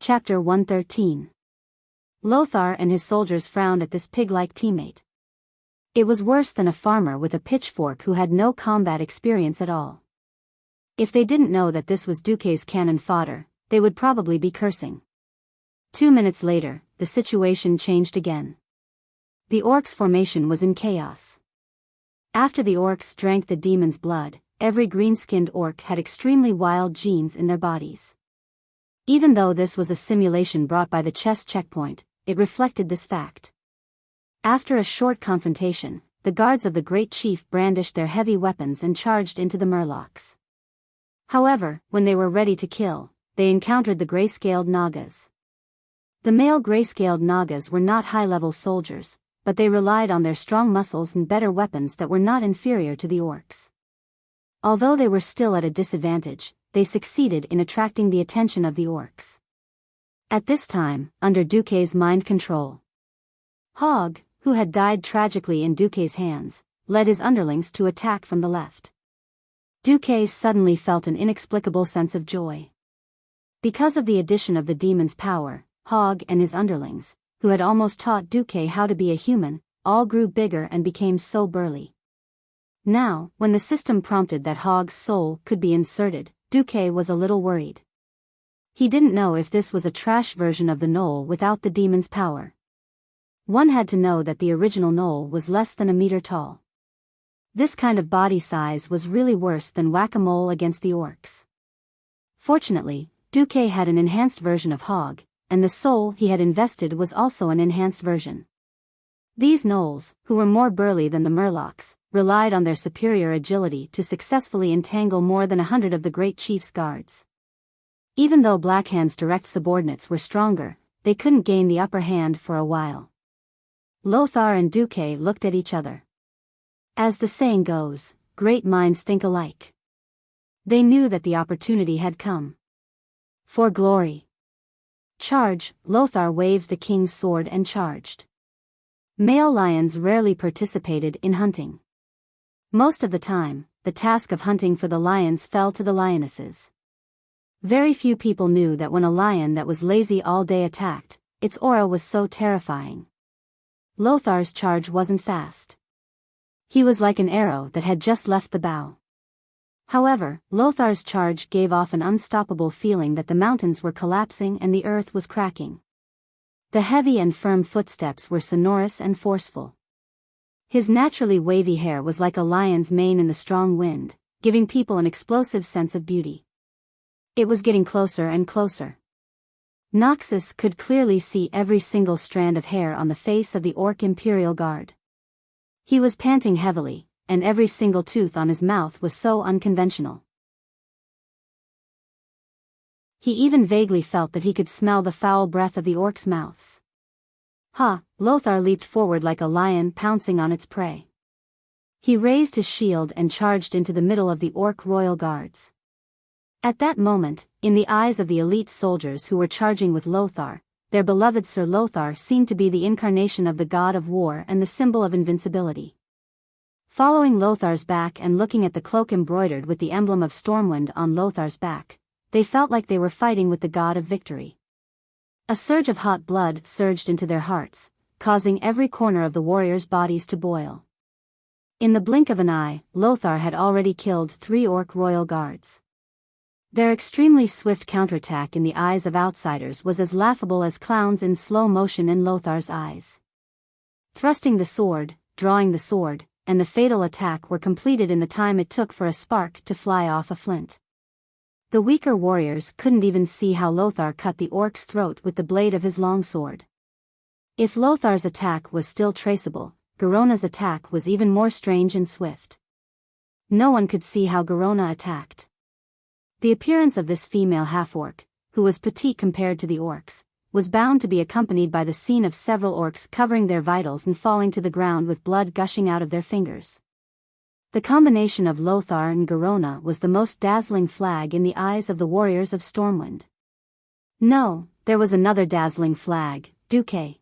Chapter 113. Lothar and his soldiers frowned at this pig-like teammate. It was worse than a farmer with a pitchfork who had no combat experience at all. If they didn't know that this was Duque's cannon fodder, they would probably be cursing. 2 minutes later, the situation changed again. The orcs' formation was in chaos. After the orcs drank the demon's blood, every green-skinned orc had extremely wild genes in their bodies. Even though this was a simulation brought by the chess checkpoint, it reflected this fact. After a short confrontation, the guards of the great chief brandished their heavy weapons and charged into the murlocs. However, when they were ready to kill, they encountered the gray-scaled Nagas. The male gray-scaled Nagas were not high-level soldiers, but they relied on their strong muscles and better weapons that were not inferior to the orcs. Although they were still at a disadvantage, they succeeded in attracting the attention of the orcs. At this time, under Duque's mind control, Hogg, who had died tragically in Duque's hands, led his underlings to attack from the left. Duque suddenly felt an inexplicable sense of joy. Because of the addition of the demon's power, Hogg and his underlings, who had almost taught Duque how to be a human, all grew bigger and became so burly. Now, when the system prompted that Hogg's soul could be inserted, Duque was a little worried. He didn't know if this was a trash version of the Knoll without the demon's power. One had to know that the original Knoll was less than a meter tall. This kind of body size was really worse than whack-a-mole against the orcs. Fortunately, Duque had an enhanced version of Hogg, and the soul he had invested was also an enhanced version. These Knolls, who were more burly than the murlocs, relied on their superior agility to successfully entangle more than 100 of the great chief's guards. Even though Blackhand's direct subordinates were stronger, they couldn't gain the upper hand for a while. Lothar and Duque looked at each other. As the saying goes, great minds think alike. They knew that the opportunity had come. For glory. Charge! Lothar waved the king's sword and charged. Male lions rarely participated in hunting. Most of the time, the task of hunting for the lions fell to the lionesses. Very few people knew that when a lion that was lazy all day attacked, its aura was so terrifying. Lothar's charge wasn't fast. He was like an arrow that had just left the bow. However, Lothar's charge gave off an unstoppable feeling that the mountains were collapsing and the earth was cracking. The heavy and firm footsteps were sonorous and forceful. His naturally wavy hair was like a lion's mane in the strong wind, giving people an explosive sense of beauty. It was getting closer and closer. Noxus could clearly see every single strand of hair on the face of the Orc Imperial Guard. He was panting heavily, and every single tooth on his mouth was so unconventional. He even vaguely felt that he could smell the foul breath of the orcs' mouths. Ha! Lothar leaped forward like a lion pouncing on its prey. He raised his shield and charged into the middle of the Orc Royal Guards. At that moment, in the eyes of the elite soldiers who were charging with Lothar, their beloved Sir Lothar seemed to be the incarnation of the god of war and the symbol of invincibility. Following Lothar's back and looking at the cloak embroidered with the emblem of Stormwind on Lothar's back, they felt like they were fighting with the god of victory. A surge of hot blood surged into their hearts, causing every corner of the warriors' bodies to boil. In the blink of an eye, Lothar had already killed 3 Orc Royal Guards. Their extremely swift counterattack in the eyes of outsiders was as laughable as clowns in slow motion in Lothar's eyes. Thrusting the sword, drawing the sword, and the fatal attack were completed in the time it took for a spark to fly off a flint. The weaker warriors couldn't even see how Lothar cut the orc's throat with the blade of his long sword. If Lothar's attack was still traceable, Garona's attack was even more strange and swift. No one could see how Garona attacked. The appearance of this female half-orc, who was petite compared to the orcs, was bound to be accompanied by the scene of several orcs covering their vitals and falling to the ground with blood gushing out of their fingers. The combination of Lothar and Garona was the most dazzling flag in the eyes of the warriors of Stormwind. No, there was another dazzling flag, Duque.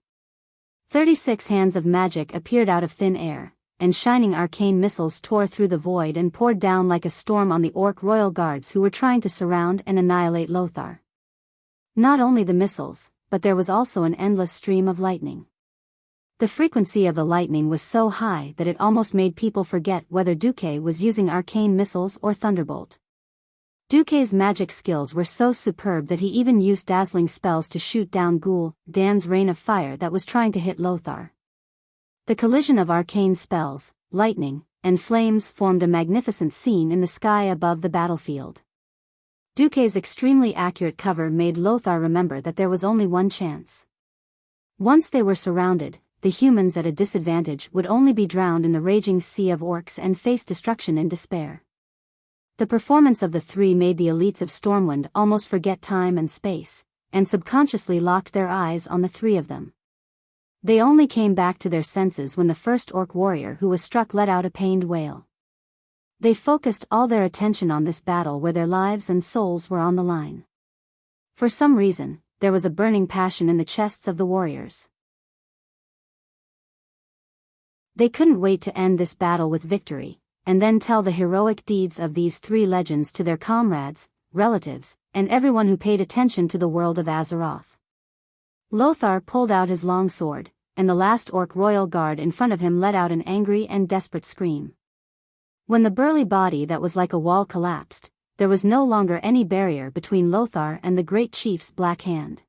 36 hands of magic appeared out of thin air, and shining arcane missiles tore through the void and poured down like a storm on the orc royal guards who were trying to surround and annihilate Lothar. Not only the missiles, but there was also an endless stream of lightning. The frequency of the lightning was so high that it almost made people forget whether Duque was using arcane missiles or thunderbolt. Duque's magic skills were so superb that he even used dazzling spells to shoot down Dan's rain of fire that was trying to hit Lothar. The collision of arcane spells, lightning, and flames formed a magnificent scene in the sky above the battlefield. Duque's extremely accurate cover made Lothar remember that there was only one chance. Once they were surrounded, the humans at a disadvantage would only be drowned in the raging sea of orcs and face destruction in despair. The performance of the three made the elites of Stormwind almost forget time and space, and subconsciously locked their eyes on the three of them. They only came back to their senses when the first orc warrior who was struck let out a pained wail. They focused all their attention on this battle where their lives and souls were on the line. For some reason, there was a burning passion in the chests of the warriors. They couldn't wait to end this battle with victory, and then tell the heroic deeds of these three legends to their comrades, relatives, and everyone who paid attention to the world of Azeroth. Lothar pulled out his long sword, and the last orc royal guard in front of him let out an angry and desperate scream. When the burly body that was like a wall collapsed, there was no longer any barrier between Lothar and the great chief's black hand.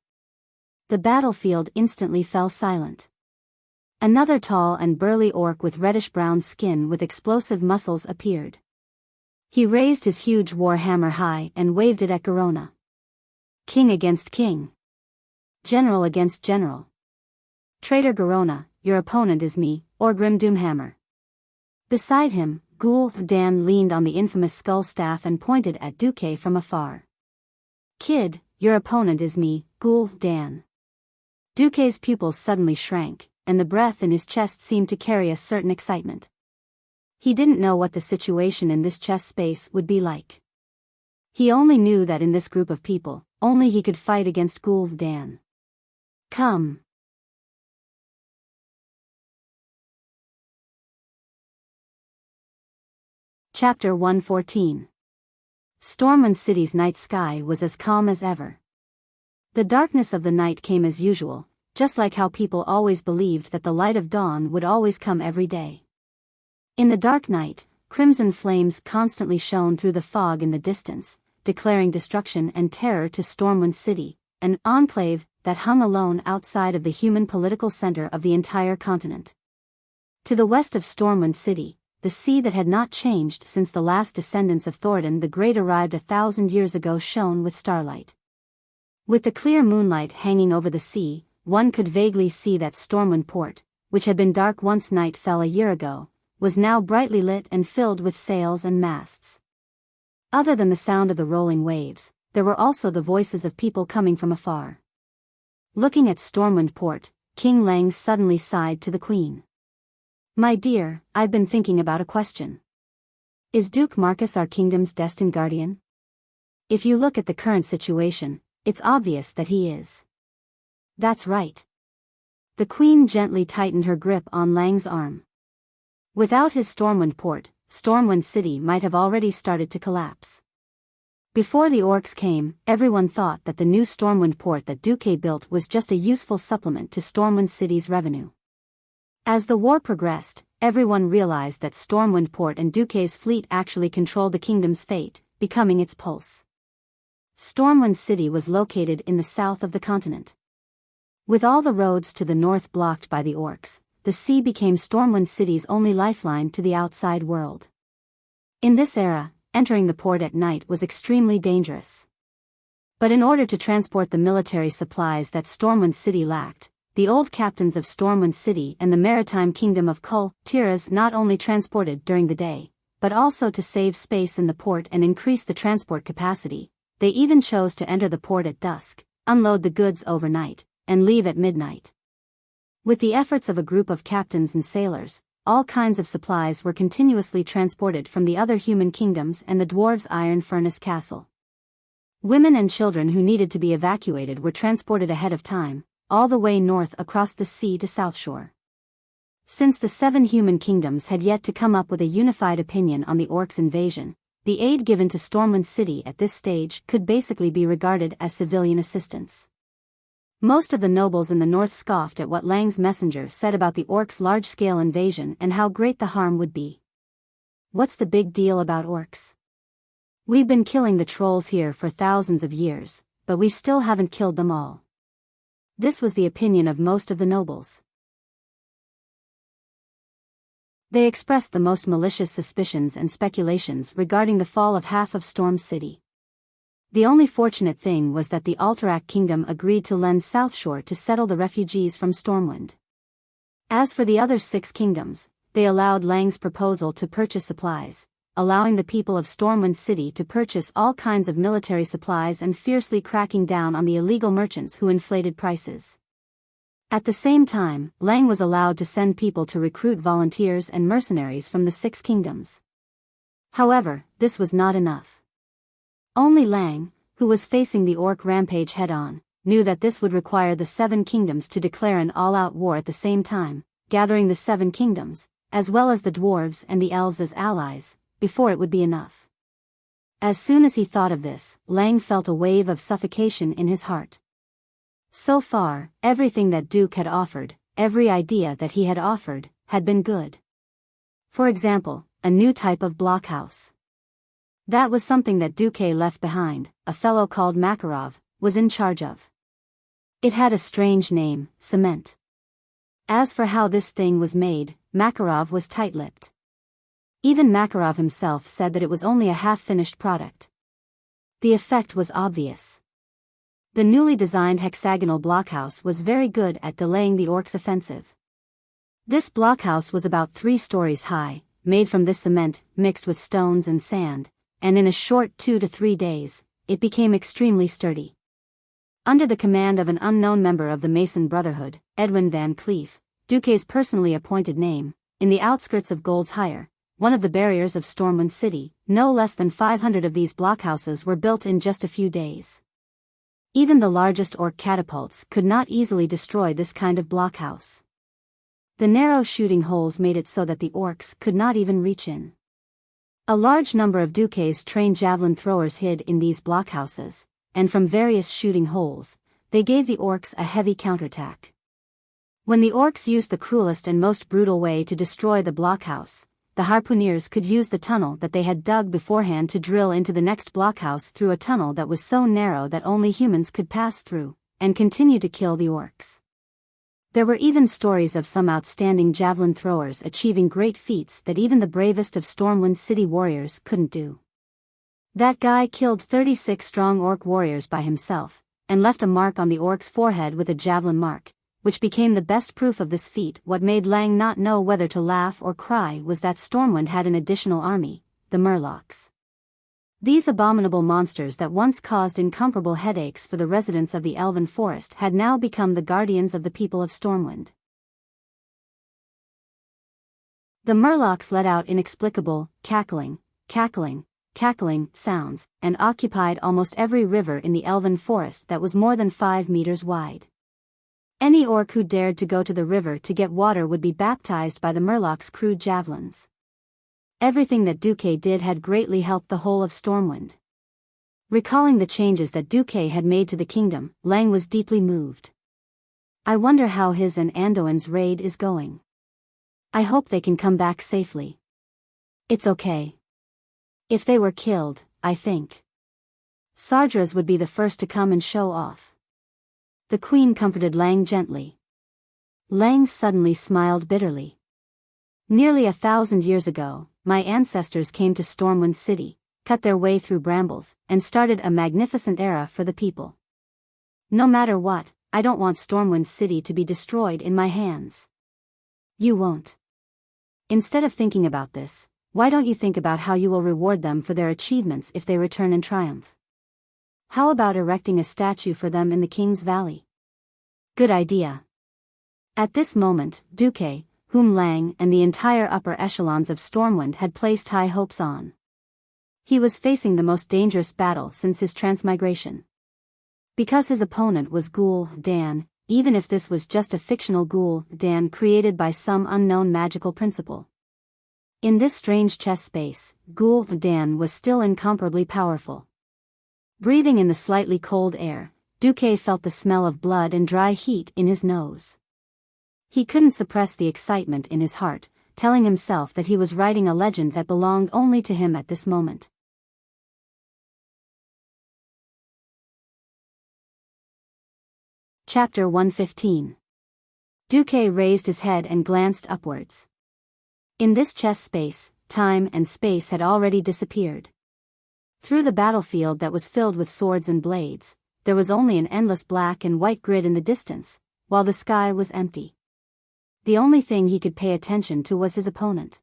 The battlefield instantly fell silent. Another tall and burly orc with reddish-brown skin with explosive muscles appeared. He raised his huge war hammer high and waved it at Garona. King against king. General against general. Traitor Garona, your opponent is me, Orgrim Doomhammer. Beside him, Dan leaned on the infamous skull staff and pointed at Duque from afar. Kid, your opponent is me, Dan. Duque's pupils suddenly shrank, and the breath in his chest seemed to carry a certain excitement. He didn't know what the situation in this chest space would be like. He only knew that in this group of people, only he could fight against Dan. Come. Chapter 114. Stormwind City's night sky was as calm as ever. The darkness of the night came as usual, just like how people always believed that the light of dawn would always come every day. In the dark night, crimson flames constantly shone through the fog in the distance, declaring destruction and terror to Stormwind City, an enclave that hung alone outside of the human political center of the entire continent. To the west of Stormwind City, the sea that had not changed since the last descendants of Thoradin the Great arrived 1,000 years ago shone with starlight. With the clear moonlight hanging over the sea, one could vaguely see that Stormwind Port, which had been dark once night fell a year ago, was now brightly lit and filled with sails and masts. Other than the sound of the rolling waves, there were also the voices of people coming from afar. Looking at Stormwind Port, King Lang suddenly sighed to the Queen. My dear, I've been thinking about a question. Is Duke Marcus our kingdom's destined guardian? If you look at the current situation, it's obvious that he is. That's right. The Queen gently tightened her grip on Lang's arm. Without his Stormwind Port, Stormwind City might have already started to collapse. Before the orcs came, everyone thought that the new Stormwind Port that Duque built was just a useful supplement to Stormwind City's revenue. As the war progressed, everyone realized that Stormwind Port and Duque's fleet actually controlled the kingdom's fate, becoming its pulse. Stormwind City was located in the south of the continent. With all the roads to the north blocked by the orcs, the sea became Stormwind City's only lifeline to the outside world. In this era, entering the port at night was extremely dangerous. But in order to transport the military supplies that Stormwind City lacked, the old captains of Stormwind City and the maritime kingdom of Kul Tiras not only transported during the day, but also to save space in the port and increase the transport capacity. They even chose to enter the port at dusk, unload the goods overnight, and leave at midnight. With the efforts of a group of captains and sailors, all kinds of supplies were continuously transported from the other human kingdoms and the dwarves' iron furnace castle. Women and children who needed to be evacuated were transported ahead of time, all the way north across the sea to South Shore. Since the 7 human kingdoms had yet to come up with a unified opinion on the orcs' invasion, the aid given to Stormwind City at this stage could basically be regarded as civilian assistance. Most of the nobles in the north scoffed at what Lang's messenger said about the orcs' large-scale invasion and how great the harm would be. What's the big deal about orcs? We've been killing the trolls here for thousands of years, but we still haven't killed them all. This was the opinion of most of the nobles. They expressed the most malicious suspicions and speculations regarding the fall of half of Storm City. The only fortunate thing was that the Alterac Kingdom agreed to lend South Shore to settle the refugees from Stormwind. As for the other 6 kingdoms, they allowed Lang's proposal to purchase supplies, allowing the people of Stormwind City to purchase all kinds of military supplies and fiercely cracking down on the illegal merchants who inflated prices. At the same time, Lang was allowed to send people to recruit volunteers and mercenaries from the 6 kingdoms. However, this was not enough. Only Lang, who was facing the orc rampage head-on, knew that this would require the 7 kingdoms to declare an all-out war at the same time, gathering the 7 kingdoms, as well as the dwarves and the elves as allies, before it would be enough. As soon as he thought of this, Lang felt a wave of suffocation in his heart. So far, everything that Duke had offered, every idea that he had offered, had been good. For example, a new type of blockhouse. That was something that Duque left behind, a fellow called Makarov, was in charge of. It had a strange name, cement. As for how this thing was made, Makarov was tight-lipped. Even Makarov himself said that it was only a half-finished product. The effect was obvious. The newly designed hexagonal blockhouse was very good at delaying the orcs' offensive. This blockhouse was about 3 stories high, made from this cement, mixed with stones and sand, and in a short 2 to 3 days, it became extremely sturdy. Under the command of an unknown member of the Mason Brotherhood, Edwin Van Cleef, Duque's personally appointed name, in the outskirts of Gold's Hire, one of the barriers of Stormwind City, no less than 500 of these blockhouses were built in just a few days. Even the largest orc catapults could not easily destroy this kind of blockhouse. The narrow shooting holes made it so that the orcs could not even reach in. A large number of Duque's trained javelin throwers hid in these blockhouses, and from various shooting holes, they gave the orcs a heavy counterattack. When the orcs used the cruelest and most brutal way to destroy the blockhouse, the harpooneers could use the tunnel that they had dug beforehand to drill into the next blockhouse through a tunnel that was so narrow that only humans could pass through, and continue to kill the orcs. There were even stories of some outstanding javelin throwers achieving great feats that even the bravest of Stormwind City warriors couldn't do. That guy killed 36 strong orc warriors by himself, and left a mark on the orc's forehead with a javelin mark, which became the best proof of this feat. What made Lang not know whether to laugh or cry was that Stormwind had an additional army, the Murlocs. These abominable monsters that once caused incomparable headaches for the residents of the Elven Forest had now become the guardians of the people of Stormwind. The Murlocs let out inexplicable, cackling sounds, and occupied almost every river in the Elven Forest that was more than 5 meters wide. Any orc who dared to go to the river to get water would be baptized by the Murlocs' crude javelins. Everything that Duque did had greatly helped the whole of Stormwind. Recalling the changes that Duque had made to the kingdom, Lang was deeply moved. I wonder how his and Anduin's raid is going. I hope they can come back safely. It's okay. If they were killed, I think Sardras would be the first to come and show off. The queen comforted Lang gently. Lang suddenly smiled bitterly. Nearly 1,000 years ago, my ancestors came to Stormwind City, cut their way through brambles, and started a magnificent era for the people. No matter what, I don't want Stormwind City to be destroyed in my hands. You won't. Instead of thinking about this, why don't you think about how you will reward them for their achievements if they return in triumph? How about erecting a statue for them in the King's Valley? Good idea. At this moment, Duque, whom Lang and the entire upper echelons of Stormwind had placed high hopes on. He was facing the most dangerous battle since his transmigration. Because his opponent was Ghoul Dan, even if this was just a fictional Ghoul Dan created by some unknown magical principle. In this strange chess space, Ghoul Dan was still incomparably powerful. Breathing in the slightly cold air, Duque felt the smell of blood and dry heat in his nose. He couldn't suppress the excitement in his heart, telling himself that he was writing a legend that belonged only to him at this moment. Chapter 115. Duque raised his head and glanced upwards. In this chess space, time and space had already disappeared. Through the battlefield that was filled with swords and blades, there was only an endless black and white grid in the distance, while the sky was empty. The only thing he could pay attention to was his opponent.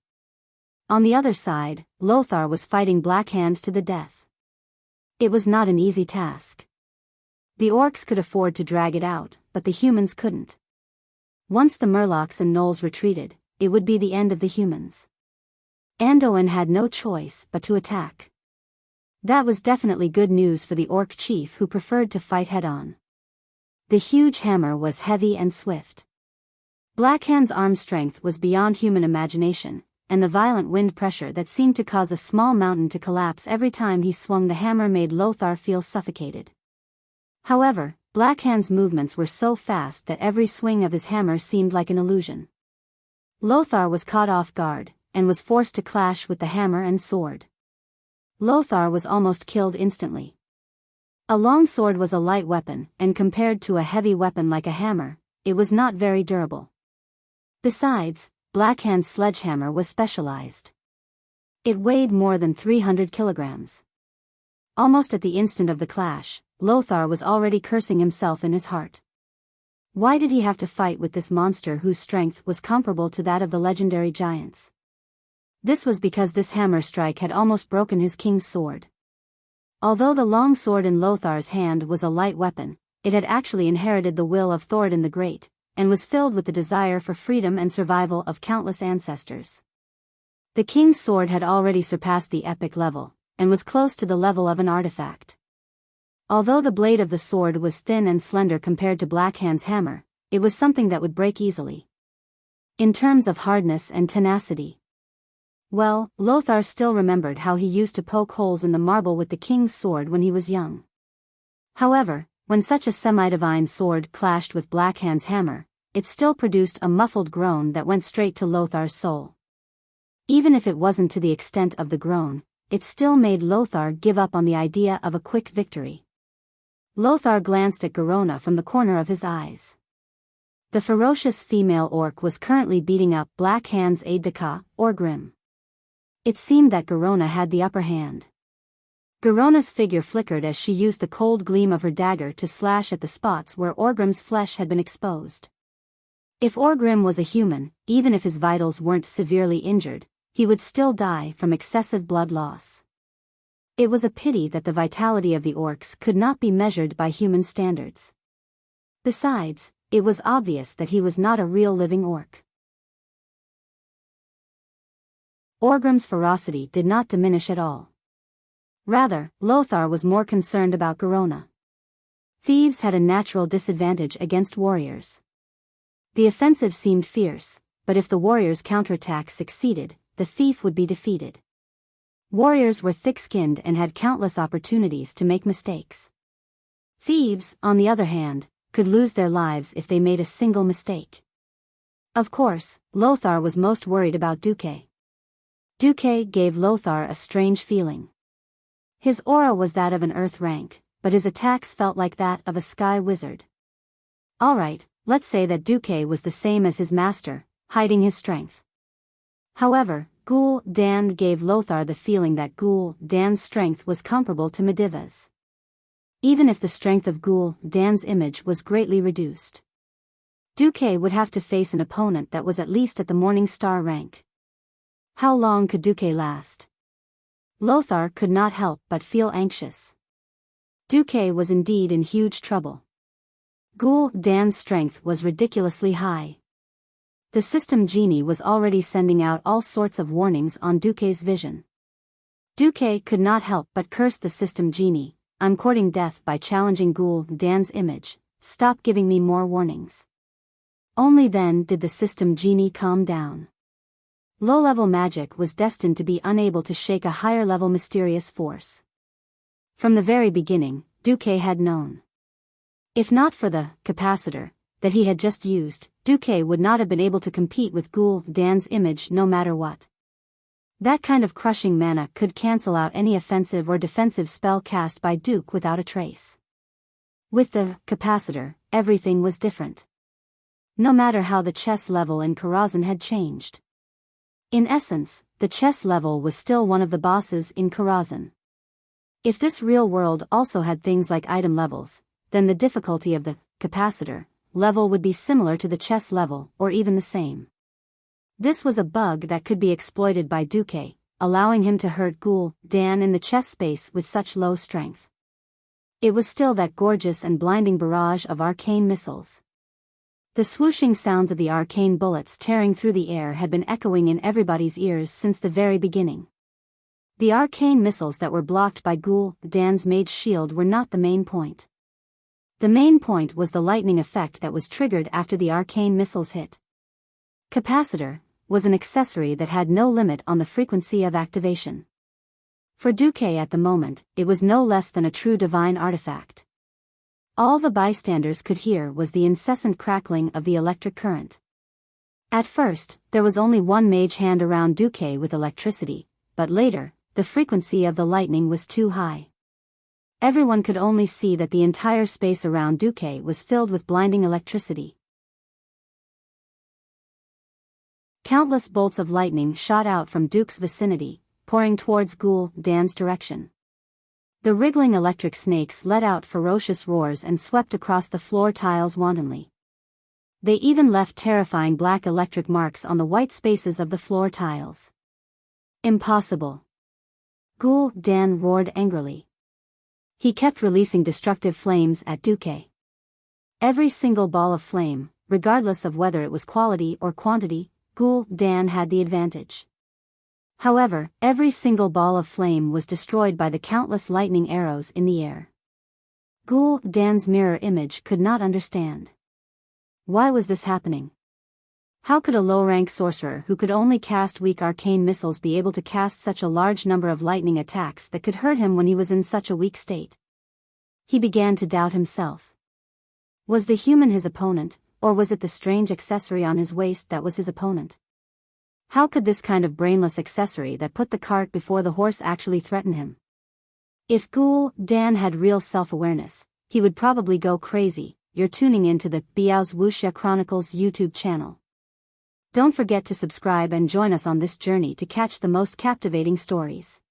On the other side, Lothar was fighting Black Hand to the death. It was not an easy task. The orcs could afford to drag it out, but the humans couldn't. Once the Murlocs and Gnolls retreated, it would be the end of the humans. Anduin had no choice but to attack. That was definitely good news for the orc chief who preferred to fight head-on. The huge hammer was heavy and swift. Blackhand's arm strength was beyond human imagination, and the violent wind pressure that seemed to cause a small mountain to collapse every time he swung the hammer made Lothar feel suffocated. However, Blackhand's movements were so fast that every swing of his hammer seemed like an illusion. Lothar was caught off guard, and was forced to clash with the hammer and sword. Lothar was almost killed instantly. A long sword was a light weapon, and compared to a heavy weapon like a hammer, it was not very durable. Besides, Blackhand's sledgehammer was specialized. It weighed more than 300 kilograms. Almost at the instant of the clash, Lothar was already cursing himself in his heart. Why did he have to fight with this monster whose strength was comparable to that of the legendary giants? This was because this hammer strike had almost broken his king's sword. Although the long sword in Lothar's hand was a light weapon, it had actually inherited the will of Thoradin the Great, and was filled with the desire for freedom and survival of countless ancestors. The king's sword had already surpassed the epic level, and was close to the level of an artifact. Although the blade of the sword was thin and slender compared to Blackhand's hammer, it was something that would break easily. In terms of hardness and tenacity. Well, Lothar still remembered how he used to poke holes in the marble with the king's sword when he was young. However, when such a semi-divine sword clashed with Blackhand's hammer, it still produced a muffled groan that went straight to Lothar's soul. Even if it wasn't to the extent of the groan, it still made Lothar give up on the idea of a quick victory. Lothar glanced at Garona from the corner of his eyes. The ferocious female orc was currently beating up Blackhand's aide-de-camp, Orgrim. It seemed that Garona had the upper hand. Garona's figure flickered as she used the cold gleam of her dagger to slash at the spots where Orgrim's flesh had been exposed. If Orgrim was a human, even if his vitals weren't severely injured, he would still die from excessive blood loss. It was a pity that the vitality of the orcs could not be measured by human standards. Besides, it was obvious that he was not a real living orc. Orgrim's ferocity did not diminish at all. Rather, Lothar was more concerned about Garona. Thieves had a natural disadvantage against warriors. The offensive seemed fierce, but if the warrior's counterattack succeeded, the thief would be defeated. Warriors were thick-skinned and had countless opportunities to make mistakes. Thieves, on the other hand, could lose their lives if they made a single mistake. Of course, Lothar was most worried about Duque. Duque gave Lothar a strange feeling. His aura was that of an earth rank, but his attacks felt like that of a sky wizard. Alright, let's say that Duque was the same as his master, hiding his strength. However, Ghoul Dan gave Lothar the feeling that Ghoul Dan's strength was comparable to Mediva's. Even if the strength of Ghoul Dan's image was greatly reduced, Duque would have to face an opponent that was at least at the Morning Star rank. How long could Duque last? Lothar could not help but feel anxious. Duque was indeed in huge trouble. Ghoul Dan's strength was ridiculously high. The system genie was already sending out all sorts of warnings on Duque's vision. Duque could not help but curse the system genie. "I'm courting death by challenging Ghoul Dan's image. Stop giving me more warnings." Only then did the system genie calm down. Low-level magic was destined to be unable to shake a higher-level mysterious force. From the very beginning, Duque had known. If not for the capacitor that he had just used, Duque would not have been able to compete with Ghoul Dan's image no matter what. That kind of crushing mana could cancel out any offensive or defensive spell cast by Duke without a trace. With the capacitor, everything was different. No matter how the chess level in Karazhan had changed. In essence, the chess level was still one of the bosses in Karazhan. If this real world also had things like item levels, then the difficulty of the capacitor level would be similar to the chess level, or even the same. This was a bug that could be exploited by Duque, allowing him to hurt Ghoul Dan in the chess space with such low strength. It was still that gorgeous and blinding barrage of arcane missiles. The swooshing sounds of the arcane bullets tearing through the air had been echoing in everybody's ears since the very beginning. The arcane missiles that were blocked by Ghoul Dan's mage shield were not the main point. The main point was the lightning effect that was triggered after the arcane missiles hit. Capacitor was an accessory that had no limit on the frequency of activation. For Duque at the moment, it was no less than a true divine artifact. All the bystanders could hear was the incessant crackling of the electric current. At first, there was only one mage hand around Duque with electricity, but later, the frequency of the lightning was too high. Everyone could only see that the entire space around Duque was filled with blinding electricity. Countless bolts of lightning shot out from Duke's vicinity, pouring towards Ghoul Dan's direction. The wriggling electric snakes let out ferocious roars and swept across the floor tiles wantonly. They even left terrifying black electric marks on the white spaces of the floor tiles. Impossible! Ghoul Dan roared angrily. He kept releasing destructive flames at Duque. Every single ball of flame, regardless of whether it was quality or quantity, Ghoul Dan had the advantage. However, every single ball of flame was destroyed by the countless lightning arrows in the air. Ghoul Dan's mirror image could not understand. Why was this happening? How could a low-rank sorcerer who could only cast weak arcane missiles be able to cast such a large number of lightning attacks that could hurt him when he was in such a weak state? He began to doubt himself. Was the human his opponent, or was it the strange accessory on his waist that was his opponent? How could this kind of brainless accessory that put the cart before the horse actually threaten him? If Ghoul Dan had real self-awareness, he would probably go crazy. You're tuning into the Biyao's Wuxia Chronicles YouTube channel. Don't forget to subscribe and join us on this journey to catch the most captivating stories.